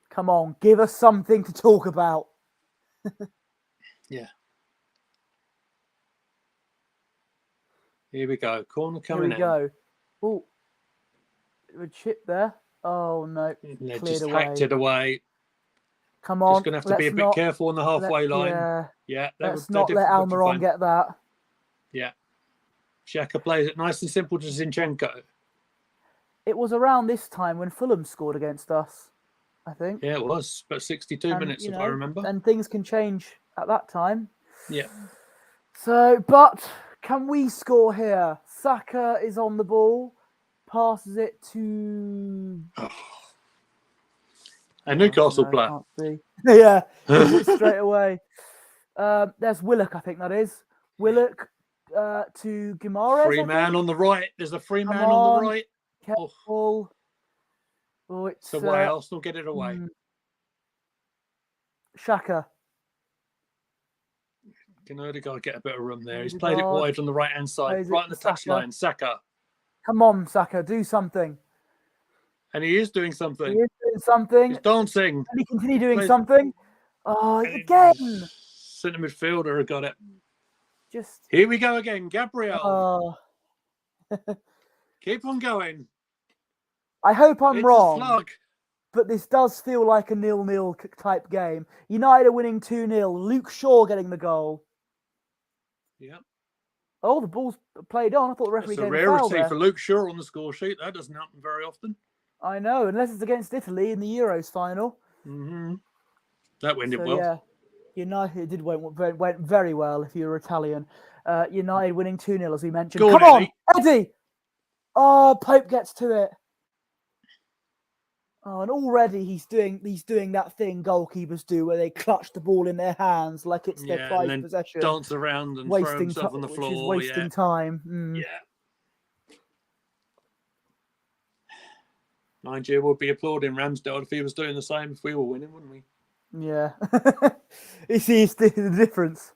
Come on. Give us something to talk about. Yeah. Here we go. Corner coming in. Here we go. Oh, a chip there. Oh, no. They just hacked it away. Come on. Just going to have to be a bit careful on the halfway line. Yeah. Let's not let Almiron get that. Yeah. Xhaka plays it nice and simple to Zinchenko. It was around this time when Fulham scored against us, I think. Yeah, it was. About 62 minutes, if I remember. And things can change at that time. Yeah. So, but can we score here? Saka is on the ball, passes it to... A Newcastle player. Yeah, straight away. There's Willock, I think that is. Willock to Guimaraes. Free man on the right. There's a free man on the right. Careful. Oh, it's away. Arsenal get it away. Xhaka. Can Odegaard get a bit of room there? He's played it wide on the right-hand side, right on the touchline. Saka. Come on, Saka, do something. And he is doing something. He is doing something. He's dancing. Can he continue doing something? Oh, again. Centre midfielder have got it. Just here we go again, Gabriel. Oh. Keep on going. I hope I'm wrong. A slug. But this does feel like a 0-0 type game. United are winning 2-0. Luke Shaw getting the goal. Yeah. Oh, the ball's played on. I thought the referee gave a foul there. It's a rarity for Luke Shaw on the score sheet. That doesn't happen very often. I know, unless it's against Italy in the Euros final. Mm-hmm. That went well. Yeah, United went very well if you're Italian. United winning 2-0 as we mentioned. Come on, Eddie! Oh, Pope gets to it. Oh, and already he's doing that thing goalkeepers do where they clutch the ball in their hands like it's their prized possession. Dance around and throw himself on the floor. Which is wasting time. Yeah. Mind you, we'd be applauding Ramsdale if he was doing the same if we were winning, wouldn't we? Yeah. You see the difference.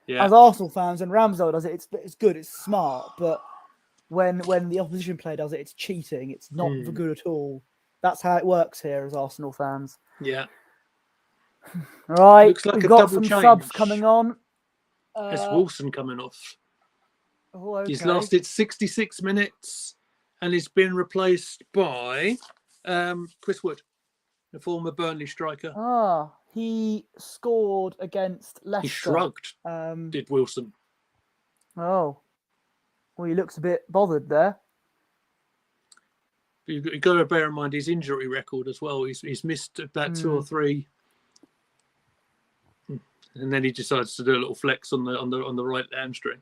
Yeah. As Arsenal fans, and Ramsdale does it, it's good, it's smart, but when the opposition player does it, it's cheating. It's not good at all. That's how it works here as Arsenal fans. Yeah. Right. Looks like we've a got double some change. subs coming on. It's Wilson coming off. Oh, okay. He's lasted 66 minutes and he's been replaced by Chris Wood, the former Burnley striker. He scored against Leicester. He shrugged, did Wilson. Oh. Well, he looks a bit bothered there. You've got to bear in mind his injury record as well. He's missed about 2 or 3, and then he decides to do a little flex on the right hamstring,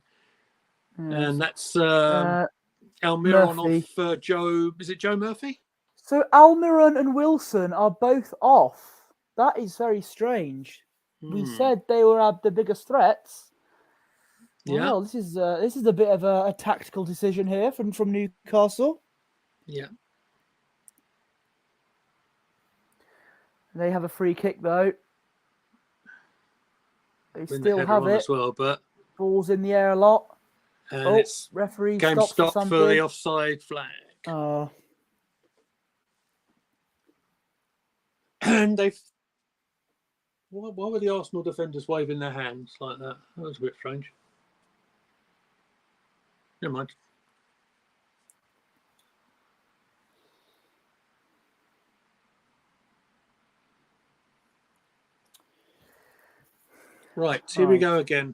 and that's Almiron off Joe. Is it Joe Murphy? So Almiron and Wilson are both off. That is very strange. We said they were the biggest threats. Yeah. Well, this is a bit of a tactical decision here from Newcastle. Yeah. They have a free kick though. They still have it as well, but ball's in the air a lot. And it's referee game stopped for the offside flag. And they've. Why were the Arsenal defenders waving their hands like that? That was a bit strange. Never mind. Right, here we go again.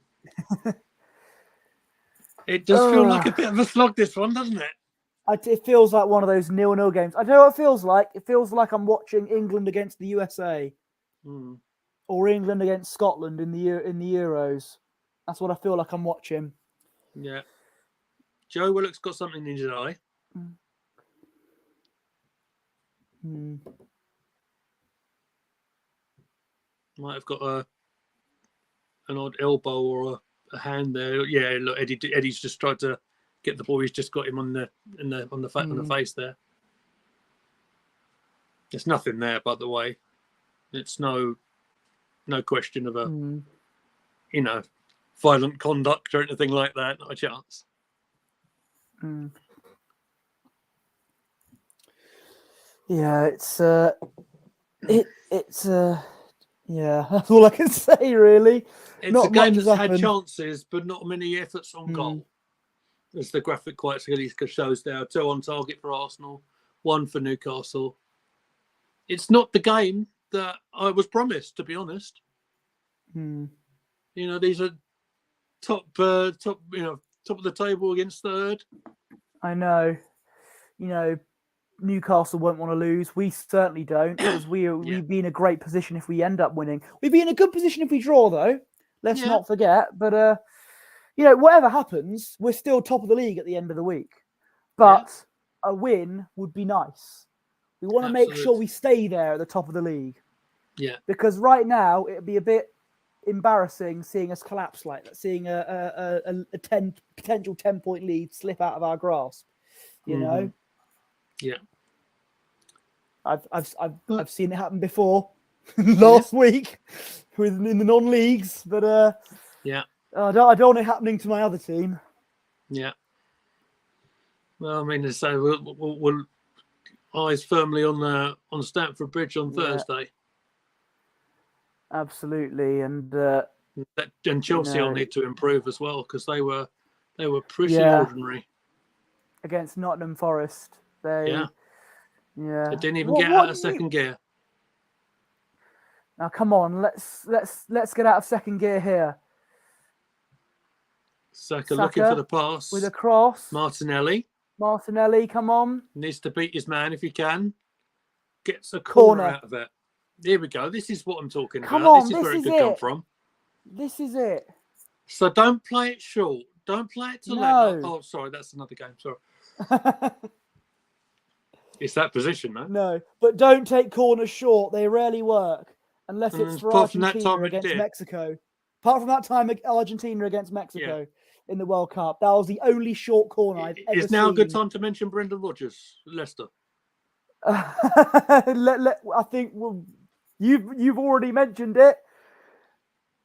It does feel like a bit of a slog, this one, doesn't it? It feels like one of those 0-0 games. I don't know what it feels like. It feels like I'm watching England against the USA, or England against Scotland in the Euros. That's what I feel like I'm watching. Yeah. Joe Willock's got something in his eye. Might have got an odd elbow or a hand there. Yeah, look, Eddie's just tried to get the ball. He's just got him on the face there. There's nothing there, by the way. It's no question of a violent conduct or anything like that. Not a chance. Yeah, it's yeah, that's all I can say, really. It's not a game much that's had happened. chances, but not many efforts on goal. As the graphic quite clearly shows there, 2 on target for Arsenal, 1 for Newcastle. It's not the game that I was promised, to be honest. You know, these are top of the table against third. I know. You know, Newcastle won't want to lose. We certainly don't, because we'd be in a great position if we end up winning. We'd be in a good position if we draw, though. Let's not forget. But you know, whatever happens, we're still top of the league at the end of the week. But a win would be nice. We want to make sure we stay there at the top of the league. Yeah. Because right now it'd be a bit embarrassing seeing us collapse like that, seeing a potential 10-point lead slip out of our grasp. You know. Yeah. I've seen it happen before last week in the non-leagues, but I don't want it happening to my other team. Yeah. Well, I mean, so we'll eyes firmly on Stamford Bridge on Thursday. Absolutely, and Chelsea will need to improve as well, because they were pretty ordinary against Nottingham Forest. They didn't even get out of second gear. Now, come on, let's get out of second gear here. Saka looking for the pass with a cross. Martinelli, come on. Needs to beat his man if he can. Gets a corner out of it. Here we go. This is what I'm talking about. This is where it could come from. This is it. So don't play it short. Don't play it to left. Oh, sorry, that's another game. Sorry. It's that position, man. No, but don't take corners short. They rarely work unless it's for Argentina against Mexico. Apart from that time, Argentina against Mexico in the World Cup, that was the only short corner I've ever seen. It's now a good time to mention Brendan Rodgers, Leicester. I think you've already mentioned it.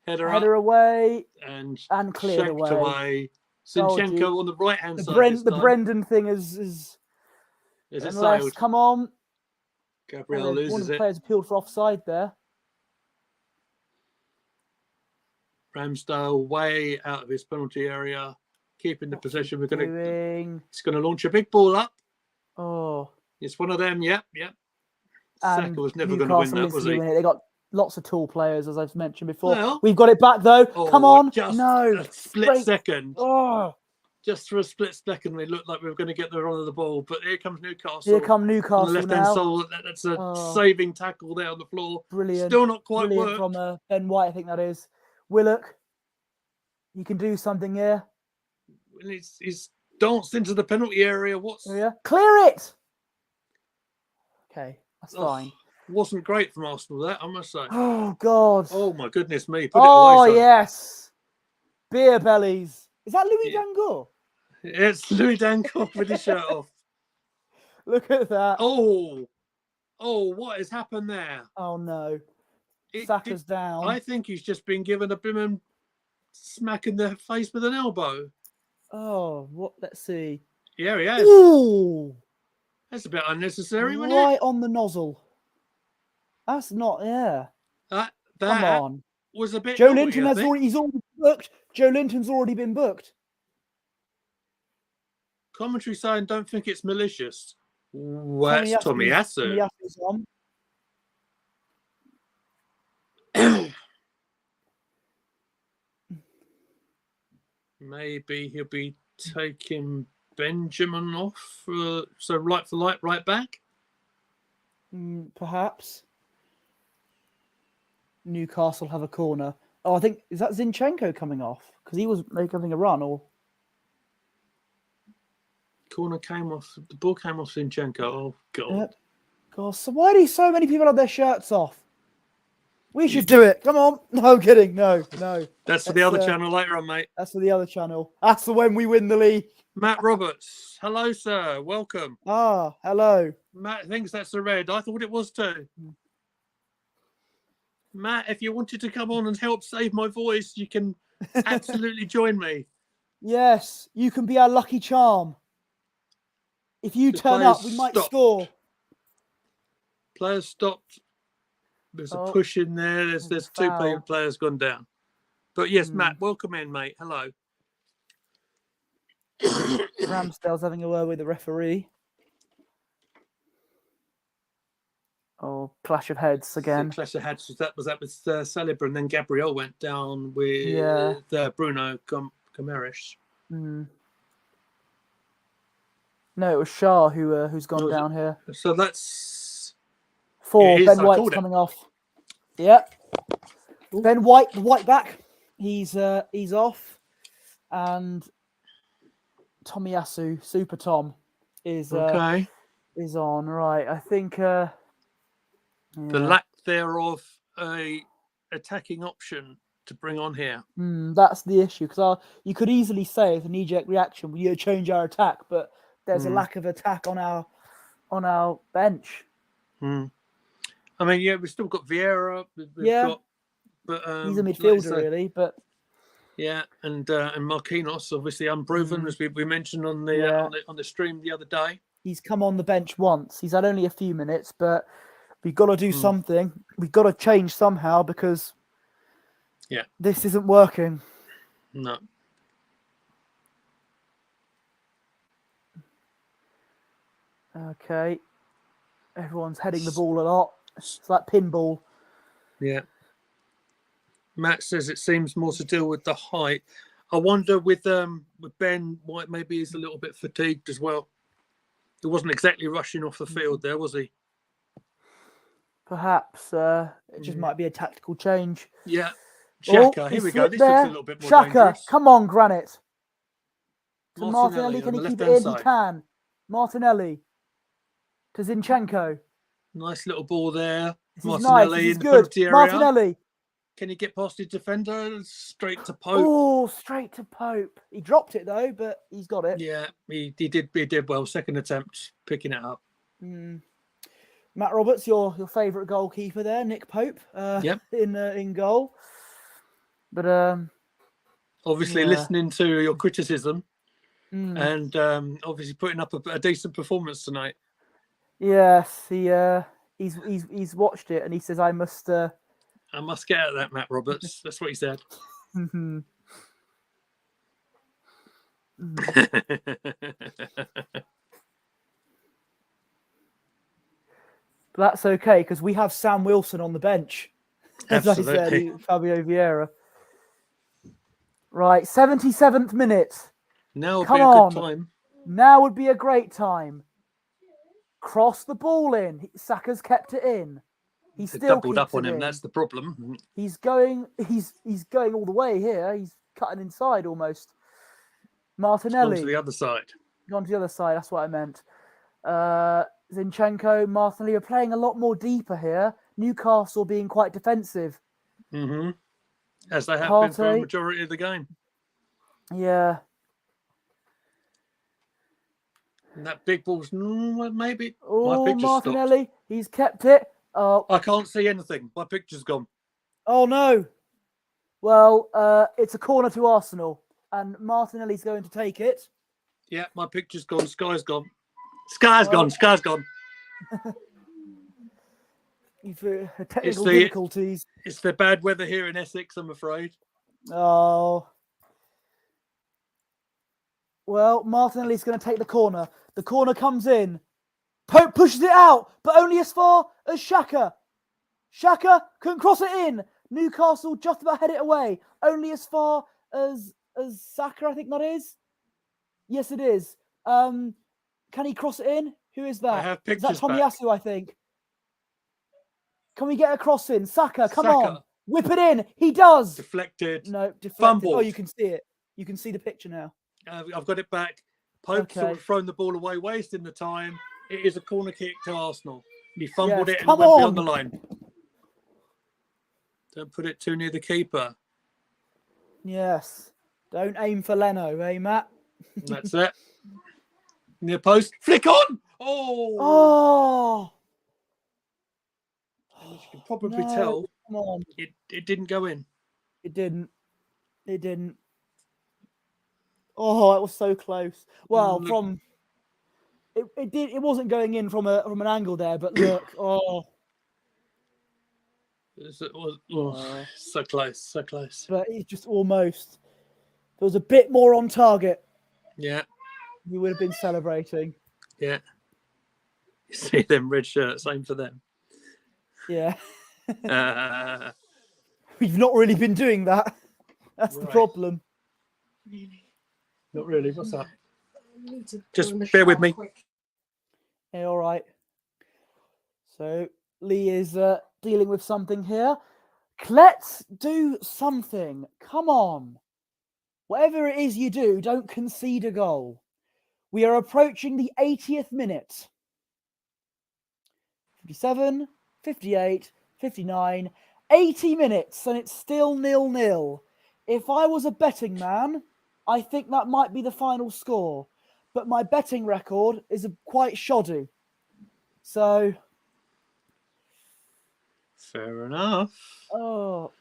Header away and cleared away. Zinchenko on the right hand side. The Brendan thing is sailed. Come on. Gabriel loses it. One of the players appealed for offside there. Ramsdale way out of his penalty area, keeping the possession. It's going to launch a big ball up. Oh, it's one of them. Yep. Saka was never going to win that, was he? They got lots of tall players, as I've mentioned before. Well, we've got it back though. Come on, a split second. Oh, just for a split second, we looked like we were going to get the run of the ball, but here comes Newcastle. Here come Newcastle on the left-hand side. That's a saving tackle there on the floor. Brilliant. Still not quite worked. From Ben White, I think that is. Willock, you can do something here. He's danced into the penalty area. Clear it. Okay, that's fine. Wasn't great from Arsenal, that, I must say. Oh, God. Oh, my goodness me. Put it away, son. Yes. Beer bellies. Is that Louis Dangour? It's Louis Dangour with his shirt off. Look at that. Oh, what has happened there? Oh, no. Saka's down. I think he's just been given a bim smack in the face with an elbow. Oh, what? Let's see. Yeah, he has. Ooh. That's a bit unnecessary, wasn't it? Right on the nozzle. That's not, That Come on. Was a bit. Joe Linton he's already booked. Joe Linton's already been booked. Commentary saying don't think it's malicious. Well, that's Tommy Asu. Maybe he'll be taking Benjamin off, so right for light, right back. Perhaps. Newcastle have a corner. Oh, I think is that Zinchenko coming off because he was making a run, or corner came off. The ball came off Zinchenko. Oh God! God, so why do so many people have their shirts off? We should do it. Come on. No, I'm kidding. No. That's for the other channel later on, mate. That's for the other channel. That's for when we win the league. Matt Roberts. Hello, sir. Welcome. Ah, hello. Matt thinks that's a red. I thought it was too. Matt, if you wanted to come on and help save my voice, you can absolutely join me. Yes, you can be our lucky charm. If you turn up, we might score. Players stopped. There's a push in there. There's two players gone down. But yes, Matt, welcome in, mate. Hello. Ramsdale's having a word with the referee. Oh, clash of heads again. Clash of heads. Was that with Saliba, and then Gabriel went down with Bruno Gomes. No, it was Shah who's gone down here. So that's 4. Ben White's coming off. Yeah. Ooh. Ben White, the white back. He's off, and Tomiyasu, Super Tom, is on. Right, I think the lack thereof a attacking option to bring on here. That's the issue, because you could easily say it's a knee-jerk reaction. We change our attack, but there's a lack of attack on our bench. I mean, we've still got Vieira. We've got, but he's a midfielder, really. But and Marquinhos, obviously unproven, as we mentioned on the stream the other day. He's come on the bench once. He's had only a few minutes, but we've got to do something. We've got to change somehow, because this isn't working. No. Okay. Everyone's heading the ball a lot. It's like pinball. Yeah. Matt says it seems more to deal with the height. I wonder with Ben White, maybe he's a little bit fatigued as well. He wasn't exactly rushing off the field there, was he? Perhaps it just might be a tactical change. Yeah. Xhaka, here we go. This looks a little bit more dangerous. Come on, Granite. To Martinelli, can he keep it in? Side. He can. Martinelli. To Zinchenko. Nice little ball there. This Martinelli is in the penalty area. Martinelli. Can he get past his defender? Straight to Pope. Oh, straight to Pope. He dropped it though, but he's got it. Yeah, he did well. Second attempt, picking it up. Matt Roberts, your favourite goalkeeper there, Nick Pope. In goal. But obviously listening to your criticism and obviously putting up a decent performance tonight. Yes, he's watched it and he says I must get at that, Matt Roberts. That's what he said. But that's okay, because we have Sam Wilson on the bench. As I said, Fabio Vieira. Right, 77th minute. Now would be a good time. Now would be a great time. Cross the ball in. Saka's kept it in. He's still doubled up on him. That's the problem. He's going all the way here. He's cutting inside almost. Martinelli. Gone to the other side. Gone to the other side. That's what I meant. Zinchenko, Martinelli are playing a lot more deeper here. Newcastle being quite defensive. As they have been for a majority of the game. Yeah. And that big ball's maybe. Oh, Martinelli. Stopped. He's kept it. Oh, I can't see anything. My picture's gone. Oh, no. Well, it's a corner to Arsenal. And Martinelli's going to take it. Yeah, my picture's gone. Sky's gone. Sky's gone. Sky's gone. Technical difficulties. It's the bad weather here in Essex, I'm afraid. Oh. Well, Martinelli's going to take the corner. The corner comes in. Pope pushes it out, but only as far as Xhaka. Xhaka can cross it in. Newcastle just about head it away. Only as far as Saka, I think that is. Yes, it is. Can he cross it in? Who is that? I have pictures. Is that Tomiyasu, I think? Can we get a cross in? Saka, come on. Whip it in. He does. Deflected. No, deflected. Fumbled. Oh, you can see it. You can see the picture now. I've got it back. Pope sort of thrown the ball away, wasting the time. It is a corner kick to Arsenal. He fumbled Yes, it and come went on. beyond the line. Don't put it too near the keeper. Yes. Don't aim for Leno, eh, Matt? That's it. Near post. Flick on! Oh! Oh! And as you can probably No, tell, come on. it didn't go in. It didn't. It didn't. Oh, it was so close. Well, Look. from it did. It wasn't going in from an angle there, but look. Oh, So close, so close. but it's just almost. If there was a bit more on target, Yeah, we would have been celebrating. yeah. You see them red shirts, same for them. Yeah. Uh, We've not really been doing that. That's the Right. problem. Not really. What's up? Just bear with me. Yeah, all right. So Lee is dealing with something here. Let's do something. Come on. Whatever it is you do, don't concede a goal. We are approaching the 80th minute. 57, 58, 59, 80 minutes, and it's still 0-0. If I was a betting man, I think that might be the final score. But my betting record is quite shoddy. So, fair enough. oh,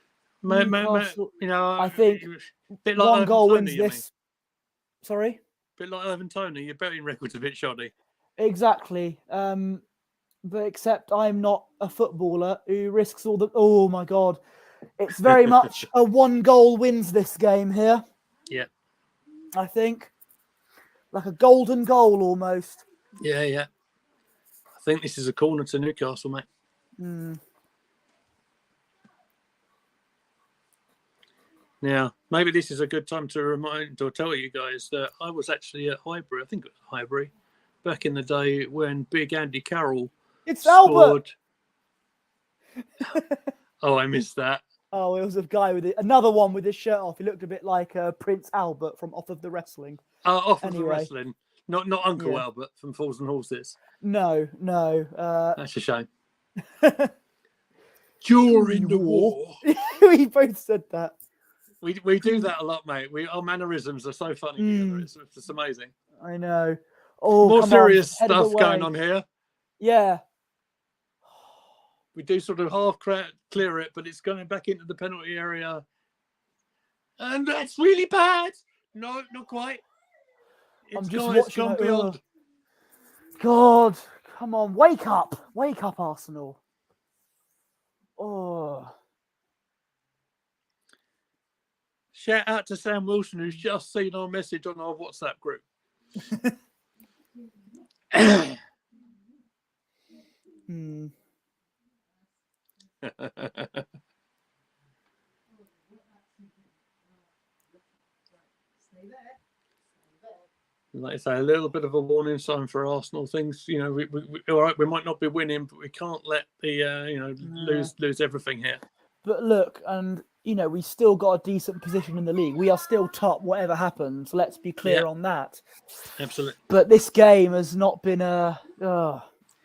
Newcastle, you know, I think a bit like one Irvin goal Toney, wins you mean? this. Sorry? A bit like Irvin Toney, your betting record's a bit shoddy. Exactly. But except I'm not a footballer who risks all the. Oh my God. It's very much a one goal wins this game here. Yeah. I think. Like a golden goal almost. Yeah, yeah. I think this is a corner to Newcastle, mate. Now, maybe this is a good time to remind or tell you guys that I was actually at Highbury. I think it was Highbury back in the day when Big Andy Carroll Albert. Oh, I missed that. Oh, it was a guy with another one with his shirt off. He looked a bit like Prince Albert from Off of the Wrestling. Off of the Wrestling. Not Uncle Albert from Fools and Horses. No. That's a shame. During the war. We both said that. We do that a lot, mate. Our mannerisms are so funny together. It's just amazing. I know. Oh, more serious stuff going on here. Yeah. We do sort of half clear it, but it's going back into the penalty area. And that's really bad. No, not quite. I'm just watching. Gone beyond. God, come on. Wake up, Arsenal. Oh. Shout out to Sam Wilson, who's just seen our message on our WhatsApp group. Like I say, a little bit of a warning sign for Arsenal. Things, you know, we all right. We might not be winning, but we can't let the lose everything here. But look, and we still got a decent position in the league. We are still top, whatever happens. Let's be clear on that. Absolutely. But this game has not been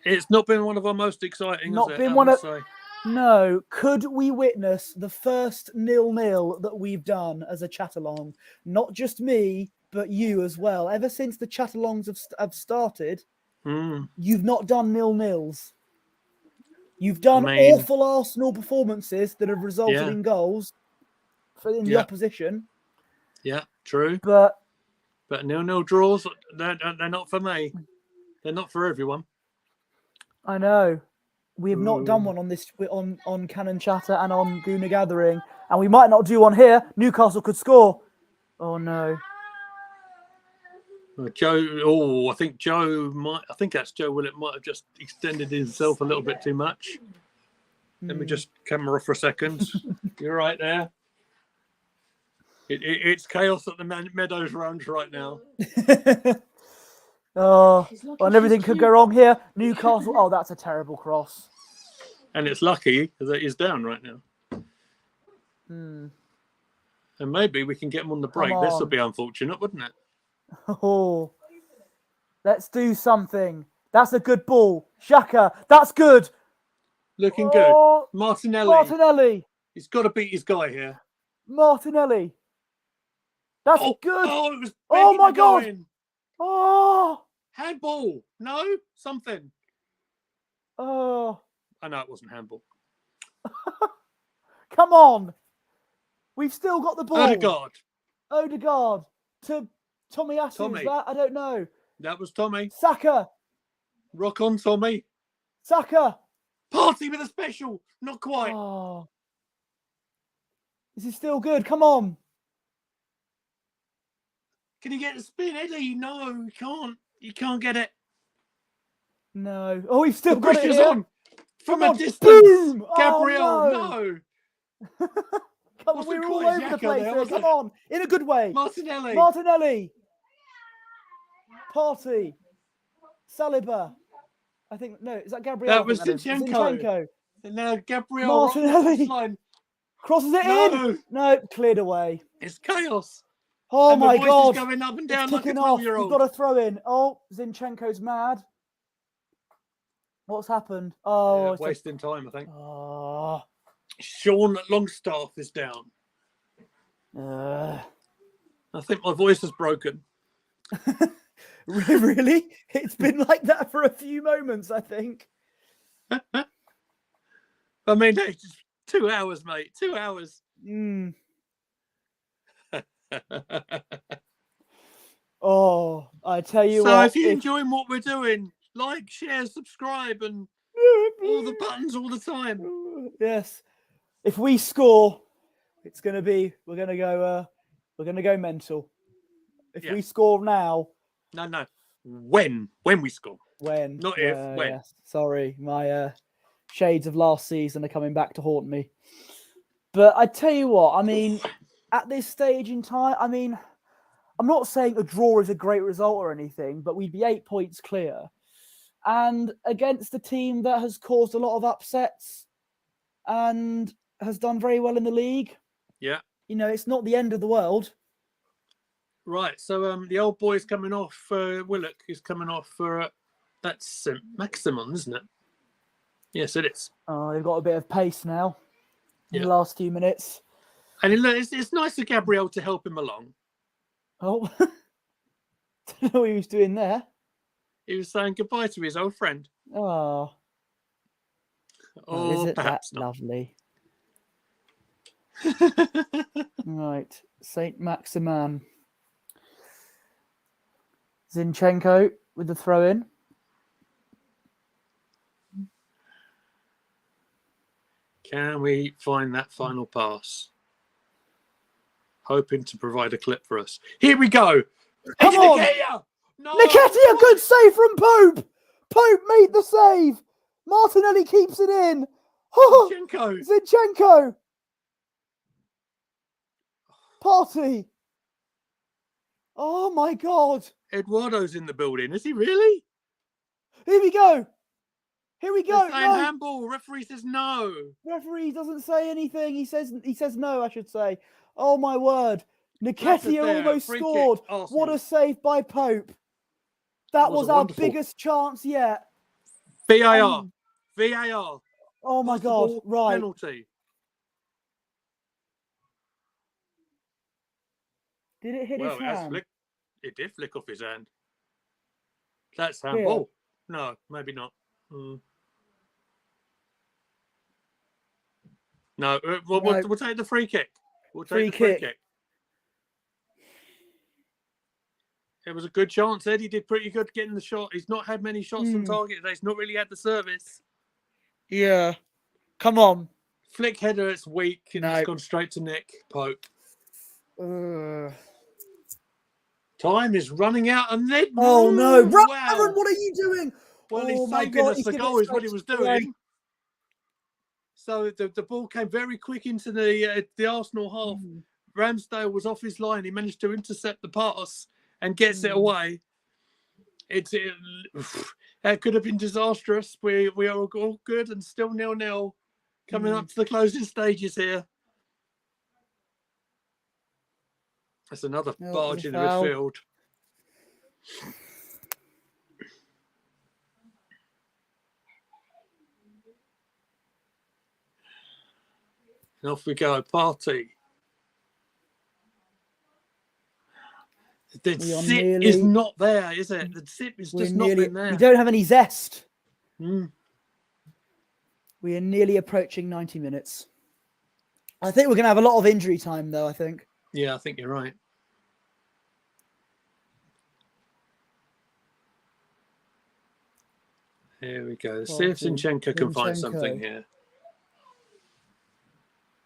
It's not been one of our most exciting. Not been one of. No. Could we witness the first 0-0 that we've done as a chat-along? Not just me, but you as well. Ever since the chat-alongs have started, you've not done 0-0s. You've done awful Arsenal performances that have resulted in goals in the opposition. Yeah, true. But 0-0 draws, they're not for me. They're not for everyone. I know. We have not done one on this on Cannon Chatter and on Gooner Gathering, and we might not do one here. Newcastle could score. Oh no. Joe. I think that's Joe Willett might have just extended himself a little bit too much. Let me just camera off for a second. You're right there. It's chaos at the Meadows Ranch right now. And everything could go wrong here. Newcastle. Oh, that's a terrible cross. And it's lucky that he's down right now. And maybe we can get him on the break. This would be unfortunate, wouldn't it? Oh, let's do something. That's a good ball. Xhaka, that's good. Looking Oh, good. Martinelli. Martinelli. He's got to beat his guy here. Martinelli. That's good. Oh, it was Oh begging my to go God. in. Oh. Handball. No? Something. Oh. I know it wasn't handball. Come on. We've still got the ball. Odegaard. To Tomiyasu. Is that? I don't know. That was Tommy. Saka. Rock on, Tommy. Saka. Party with a special. Not quite. Oh. This is still good. Come on. Can you get a spin, Eddie? No, you can't. You can't get it. No. Oh, we've still The got it pressure's here. on. From a distance. Boom. Gabriel, Oh, no. Come on, we're all over the place here. Come on. In a good way. Martinelli. Party. Saliba. I think, no, is that Gabriel? That was Zinchenko. Now Gabriel. Martinelli. Crosses it in. No, cleared away. It's chaos. Oh and my the voice God. is going up and down it's like a kicking off. 12-year-old. We've got to throw in. Oh, Zinchenko's mad. What's happened? Oh, wasting time, I think. Oh. Sean Longstaff is down. I think my voice is broken. Really? It's been like that for a few moments, I think. I mean, it's 2 hours, mate. 2 hours. Oh, I tell you what. So if you're enjoying what we're doing, like, share, subscribe, and all the buttons all the time. Yes. If we score, it's going to be, we're going to go mental. If we score now. No. When we score. When. Not if, when. Yes. Sorry, my shades of last season are coming back to haunt me. But I tell you what, I mean, at this stage in time, I mean, I'm not saying a draw is a great result or anything, but we'd be 8 points clear. And against a team that has caused a lot of upsets and has done very well in the league. Yeah. You know, it's not the end of the world. Right. So the old boy's coming off, Willock is coming off for, that's Maximum, isn't it? Yes, it is. Oh, they've got a bit of pace now in the last few minutes. And it's nice of Gabriel to help him along. Oh, don't know what he was doing there. He was saying goodbye to his old friend. Oh, is it perhaps that not. lovely? Right, Saint Maximan. Zinchenko with the throw in. Can we find that final pass? Hoping to provide a clip for us. Here we go. Come on. Nketiah! No. Nketiah, good save from Pope. Pope made the save. Martinelli keeps it in. Oh, Zinchenko. Party. Oh my God. Eduardo's in the building. Is he really? Here we go. Here we go. They're saying handball. Referee says no. Referee doesn't say anything. He says no, I should say. Oh my word. Nketiah almost scored. What a save by Pope. That was our biggest chance yet. VAR. VAR. Oh my God. Right. Penalty. Did it hit his hand? It did flick off his hand. That's handball. No, maybe not. No, we'll take the free kick. We'll take the free kick. It was a good chance, Ed. He did pretty good getting the shot. He's not had many shots on target. He's not really had the service. Yeah. Come on. Flick header, it's weak. And it's gone straight to Nick Pope. Time is running out. And then... Oh, no. Aaron, what are you doing? Well, he's saving us the goal is what he was doing. So the ball came very quick into the Arsenal half. Ramsdale was off his line. He managed to intercept the pass and gets it away. That could have been disastrous. We are all good and still 0-0 coming up to the closing stages here. That's another barge in the midfield. And off we go. Party. The zip is not there, is it? The zip is just not been there. We don't have any zest. Mm. We are nearly approaching 90 minutes. I think we're going to have a lot of injury time, though, I think. Yeah, I think you're right. Here we go. See if Zinchenko can find something here.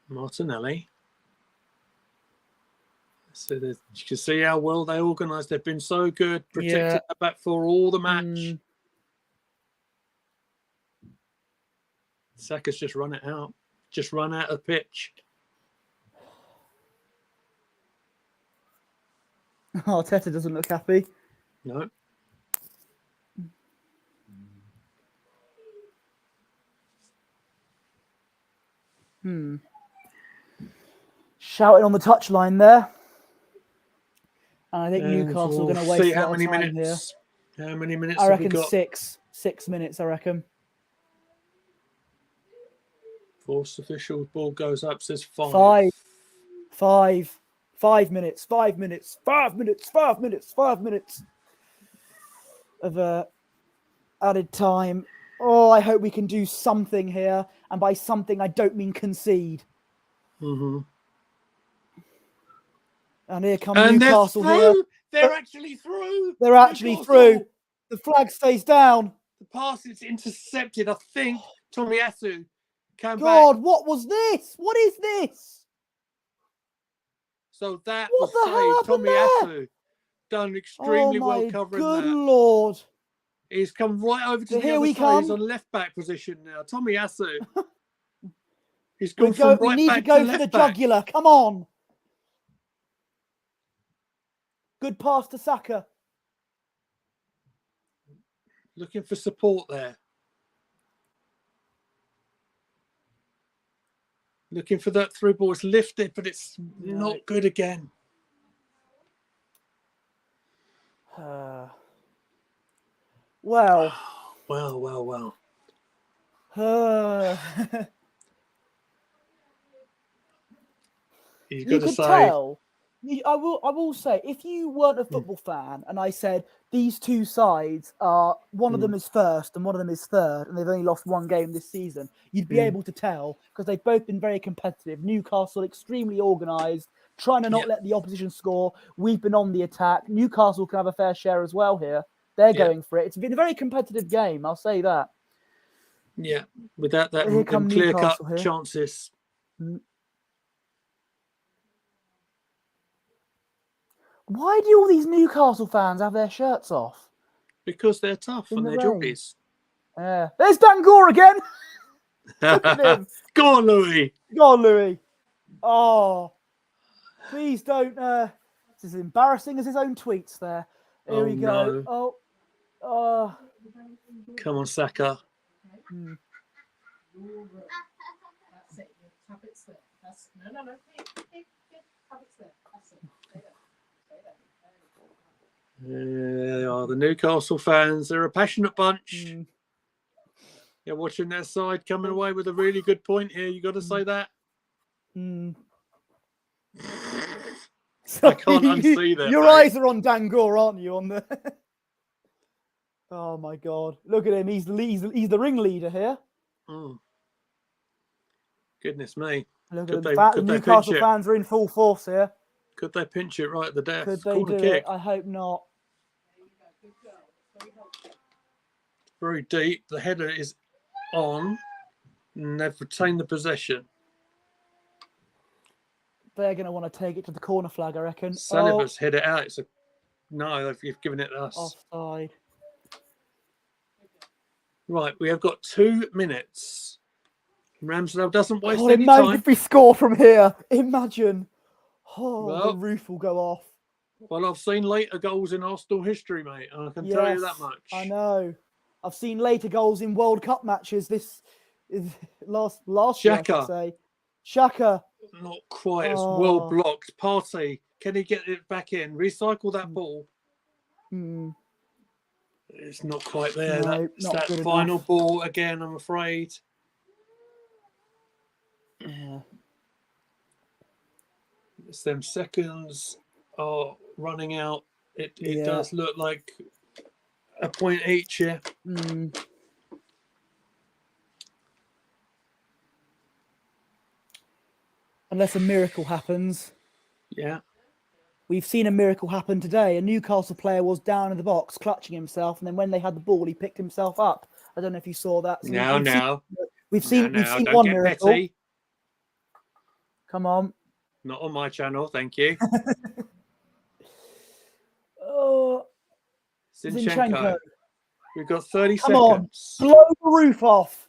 Martinelli. So you can see how well they organised. They've been so good, protected the back for all the match. Saka's just run it out. Just run out of the pitch. Arteta doesn't look happy. No. Shouting on the touchline there. And I think Newcastle are going to waste see a how lot many of time minutes. here. How many minutes I have we reckon got? 6 minutes, I reckon. Fourth official ball goes up, says 5. 5 minutes, 5 minutes, 5 minutes, 5 minutes, 5 minutes of added time. Oh, I hope we can do something here. And by something, I don't mean concede. Mm-hmm. And here come Newcastle here. They're actually through. They're actually through. The flag stays down. The pass is intercepted. I think Tomiyasu came back. God, what was this? What is this? So that What was the hell happened Tomiyasu done extremely well covering that. Good Lord. He's come right over to the here other we side. come. He's on left back position now. Tomiyasu. He's gone from right we need back to go to for the left back. jugular. Come on. Good pass to Saka. Looking for support there. Looking for that through ball. It's lifted, but it's not good again. Well. You could tell. I will say, if you weren't a football fan and I said these two sides are, one of them is first and one of them is third, and they've only lost one game this season, you'd be able to tell because they've both been very competitive. Newcastle extremely organised, trying to not let the opposition score. We've been on the attack. Newcastle can have a fair share as well here. They're going for it. It's been a very competitive game, I'll say that. Yeah, without that come clear-cut chances. Why do all these Newcastle fans have their shirts off? Because they're tough and they're jockeys. There's Dangor again. Look at him. Go on, Louis. Go on, Louis. Oh, please don't. This is embarrassing as his own tweets there. Here we go. No. Oh. Come on, Saka. That's it. Tap it there. That's no. Tap it there. That's it. They are the Newcastle fans. They're a passionate bunch. You're watching their side coming away with a really good point here. You got to say that. I can't unsee that. Your eyes are on Dangor, aren't you? On the. Oh my God! Look at him. He's the ringleader here. Goodness me! Look at the Newcastle fans are in full force here. Could they pinch it right at the death? Could they do it? I hope not. Very deep. The header is on, and they've retained the possession. They're going to want to take it to the corner flag, I reckon. Saliba's hit it out. No, you've given it to us. Offside. Right, we have got 2 minutes. Ramsdale doesn't waste any time. Imagine if we score from here. Imagine. The roof will go off. Well, I've seen later goals in Arsenal history, mate, and I can tell you that much. I know. I've seen later goals in World Cup matches last year, I should say. Xhaka. Not quite as well blocked. Partey, can he get it back in? Recycle that ball. It's not quite there. No, that final ball again, I'm afraid. Yeah. As them seconds are running out, it Yeah. does look like a point each here. Unless a miracle happens. Yeah. We've seen a miracle happen today. A Newcastle player was down in the box, clutching himself, and then when they had the ball, he picked himself up. I don't know if you saw that. So we've seen don't one get miracle. petty. Come on. Not on my channel, thank you. Oh, Zinchenko. We've got 30 Come seconds. on, blow the roof off.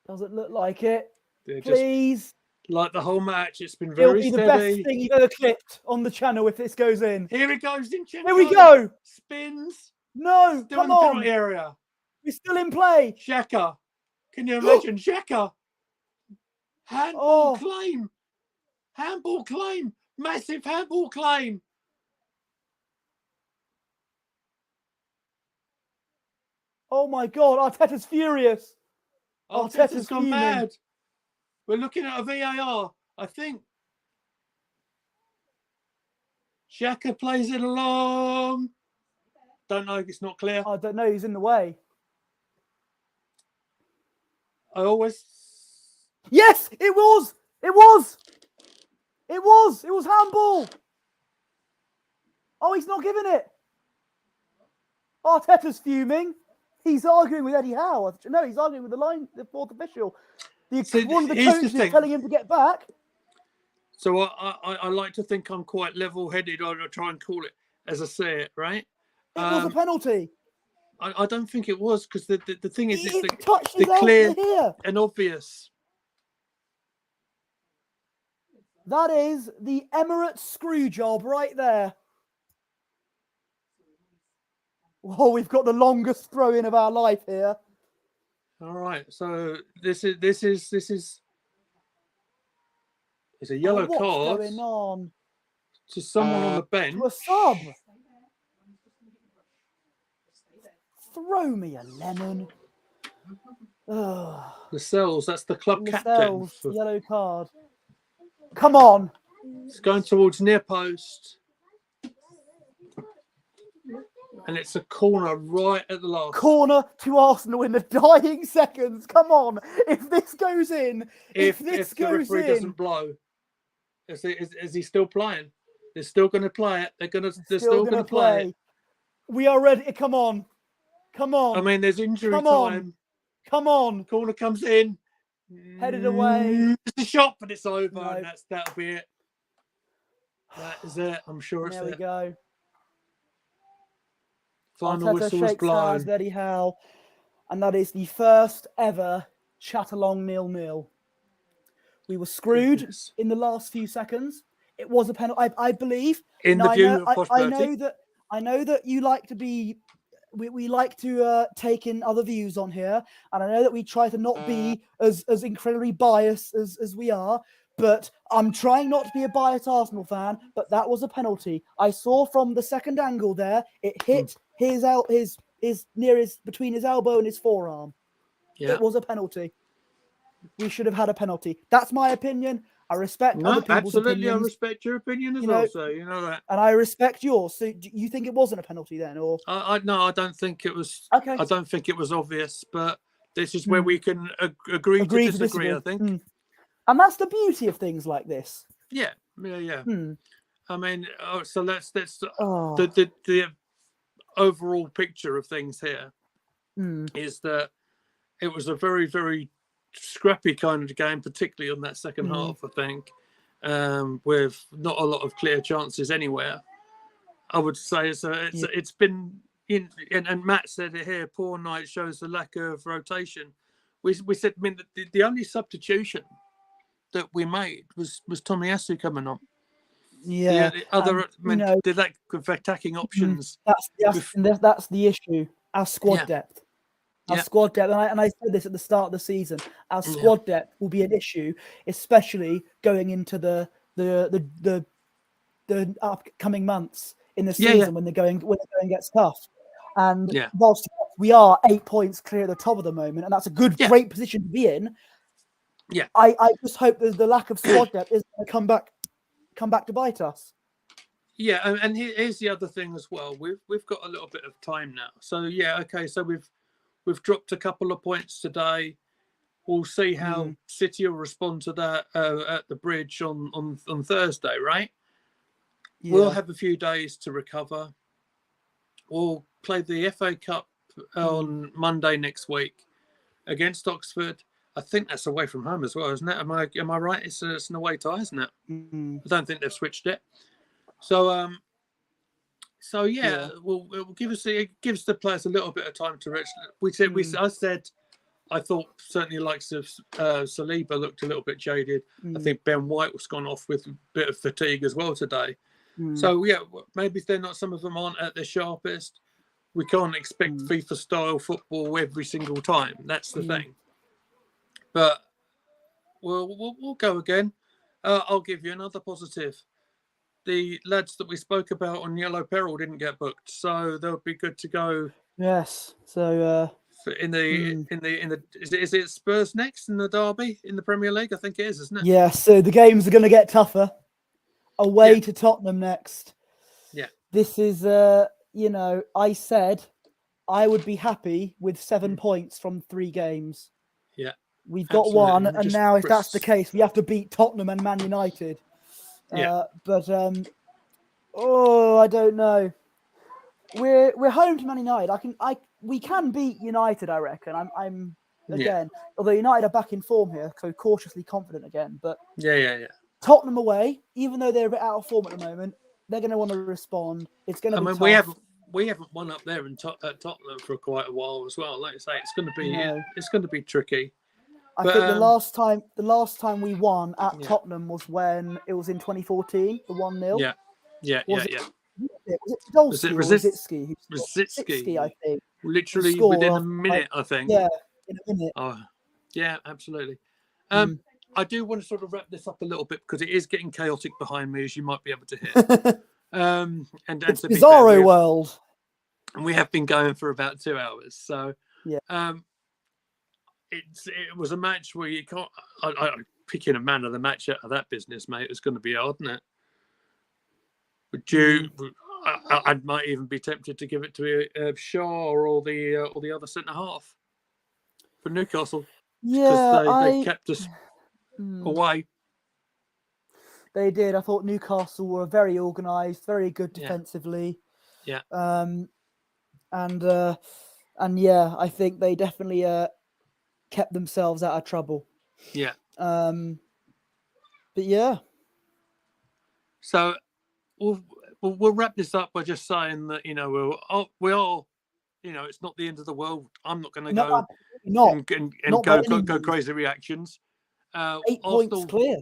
Doesn't look like it. They're Please. Just, like the whole match, it's been It'll very be the steady. best thing you've ever clipped on the channel if this goes in. Here it goes, Zinchenko. Here we go. Spins. No, Still come in the on. penalty area. We're still in play. Xhaka. Can you imagine Xhaka? Handball claim. Handball claim. Massive handball claim. Oh my God, Arteta's furious. Arteta's gone mad. We're looking at a VAR. I think Xhaka plays it along. Don't know. It's not clear. I don't know. He's in the way. I always. Yes, it was. It was. It was. It was handball. Oh, he's not giving it. Arteta's fuming. He's arguing with Eddie Howe. No, he's arguing with the fourth official. One of the coaches is telling him to get back. So I like to think I'm quite level-headed. I try and call it as I say it, right? It was a penalty. I don't think it was because the thing is, it's the clear here. and obvious. That is the Emirates screw job right there. Oh, we've got the longest throw-in of our life here. All right, so this is it's a yellow what's card going on? to someone on the bench. To a sub. Throw me a lemon. Lascelles, that's the club captain. Yellow card. Come on. It's going towards near post. And it's a corner right at the last. Corner to Arsenal in the dying seconds. Come on. If this goes in. If the referee doesn't blow. Is he still playing? They're still going to play it. They're still going to play it. We are ready. Come on. Come on. I mean, there's injury time. Come on. Corner comes in. Headed away. It's a shot, but it's over. No. And that'll be it. That is it. I'm sure it's there. There we go. Final whistle was blown. Eddie Howe. And that is the first ever chat-along 0-0. We were screwed in the last few seconds. It was a penalty, I believe. In the view of I know that you like to be. We like to take in other views on here, and I know that we try to not be as incredibly biased as we are. But I'm trying not to be a biased Arsenal fan. But that was a penalty. I saw from the second angle there. It hit between his elbow and his forearm. Yeah. It was a penalty. We should have had a penalty. That's my opinion. I respect other people's opinions. I respect your opinion as well, so you know that. And I respect yours. So do you think it wasn't a penalty then, or? No, I don't think it was. Okay. I don't think it was obvious, but this is where we can agree to disagree. I think. And that's the beauty of things like this. Yeah. I mean, so that's the overall picture of things here is that it was a very, very scrappy kind of game, particularly on that second half, I think, with not a lot of clear chances anywhere. I would say it's been and Matt said it here. Poor night shows the lack of rotation. We said, I mean, the only substitution that we made was Tomiyasu coming on. Yeah, the other they lack of attacking options. That's the issue. Our squad depth. Our squad depth, and I said this at the start of the season. Our squad depth will be an issue, especially going into the upcoming months in the season when the going gets tough. And whilst we are 8 points clear at the top of the moment, and that's a great position to be in, Yeah. I just hope that the lack of squad depth isn't going to come back to bite us. Yeah, and here's the other thing as well. We've got a little bit of time now. So yeah, okay. So we've dropped a couple of points today. We'll see how City will respond to that at the bridge on Thursday, right? Yeah. We'll have a few days to recover. We'll play the FA Cup on Monday next week against Oxford. I think that's away from home as well, isn't it? Am I right? It's an away tie, isn't it? I don't think they've switched it. So yeah. We'll give us it gives the players a little bit of time to rest. I said I thought certainly the likes of Saliba looked a little bit jaded. I think Ben White was gone off with a bit of fatigue as well today. So yeah, maybe some of them aren't at their sharpest. We can't expect FIFA style football every single time. That's the thing. But we'll go again. I'll give you another positive. The lads that we spoke about on Yellow Peril didn't get booked, so they'll be good to go. Yes. So in the is it Spurs next in the derby in the Premier League? I think it is, isn't it? Yeah. So the games are going to get tougher. Away to Tottenham next. Yeah. This is I said I would be happy with 7 points from 3 games. Yeah. We've got Absolutely. one, and now if that's the case, we have to beat Tottenham and Man United. Yeah. But I don't know. We're home to Man United. We can beat United, I reckon. I'm again, although United are back in form here, so cautiously confident again. But yeah. Tottenham away, even though they're a bit out of form at the moment, they're going to want to respond. It's going to be tough. we haven't won up there at Tottenham for quite a while as well. Like I say, it's going to be tricky. I think the last time we won at Tottenham was when it was in 2014, the 1-0. Yeah. Was it Podolski or Rositzky, I think. Literally within a minute, I think. Yeah, in a minute. Oh, yeah, absolutely. I do want to sort of wrap this up a little bit because it is getting chaotic behind me, as you might be able to hear. And it's Bizarro world. And we have been going for about 2 hours. So it was a match where you can't. Picking a man of the match out of that business, mate, is going to be hard, isn't it? Would you? I might even be tempted to give it to Shaw or the other centre half for Newcastle. Yeah, because they kept us away. They did. I thought Newcastle were very organised, very good defensively. Yeah. And I think they definitely kept themselves out of trouble. Yeah. But yeah. So we'll wrap this up by just saying that we are, it's not the end of the world. I'm not going to go and go crazy reactions. 8 points clear.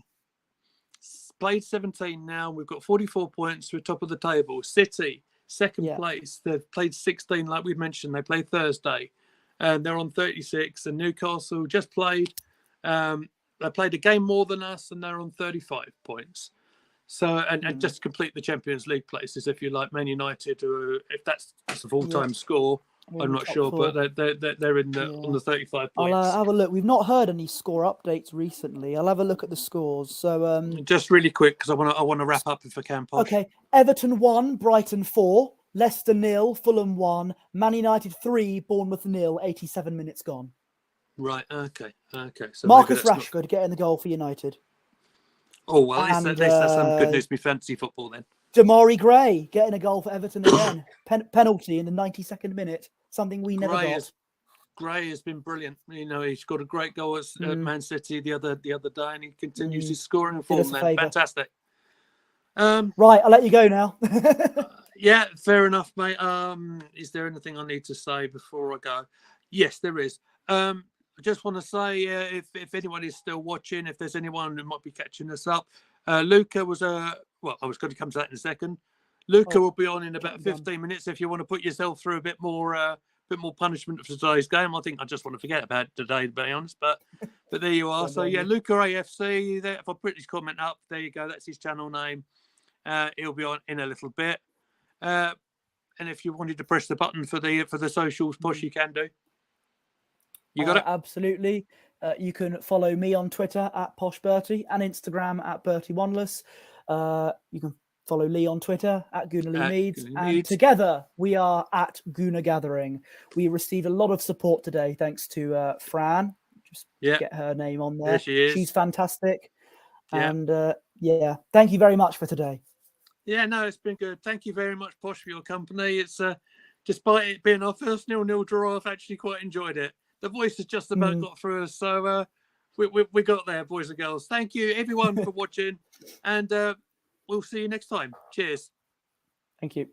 Played 17 now. We've got 44 points. We're top of the table. City, second place. They've played 16, like we mentioned. They played Thursday. And they're on 36. And Newcastle just played. They played a game more than us, and they're on 35 points. So, and just complete the Champions League places, if you like, Man United, if that's the full-time score. I'm not sure, but they're in on the 35 points. I'll have a look. We've not heard any score updates recently. I'll have a look at the scores. So just really quick, because I want to wrap up if I can, Posh. Okay, Everton 1, Brighton 4, Leicester 0, Fulham 1, Man United 3, Bournemouth 0. 87 minutes gone. Right. Okay. So Marcus Rashford getting the goal for United. Oh well, at least that's some good news for fantasy football then. Damari Gray getting a goal for Everton again. Penalty in the 92nd minute. Something we never got. Gray has been brilliant. He's got a great goal at Man City the other day, and he continues his scoring form. Then fantastic. Right, I'll let you go now. Yeah, fair enough, mate. Is there anything I need to say before I go? Yes, there is. I just want to say, if anyone is still watching, if there's anyone who might be catching us up, Luca was I was going to come to that in a second. Luca will be on in about 15 minutes. If you want to put yourself through a bit more punishment for today's game, I think I just want to forget about today, to be honest. But there you are. So yeah, Luca AFC. There, if I put his comment up, there you go. That's his channel name. He'll be on in a little bit. And if you wanted to press the button for the socials, Posh, you can do. You got it? Absolutely. You can follow me on Twitter at PoshBertie and Instagram at BertieOneless. You can follow Lee on Twitter at GoonerLeeMeads. And together we are at Gooner Gathering. We received a lot of support today thanks to Fran. Just get her name on there. There she is. She's fantastic. And thank you very much for today. Yeah, no, it's been good. Thank you very much, Posh, for your company. It's despite it being our first 0-0 draw, I've actually quite enjoyed it. The voice has just about got through us, so we got there, boys and girls. Thank you, everyone, for watching, and we'll see you next time. Cheers. Thank you.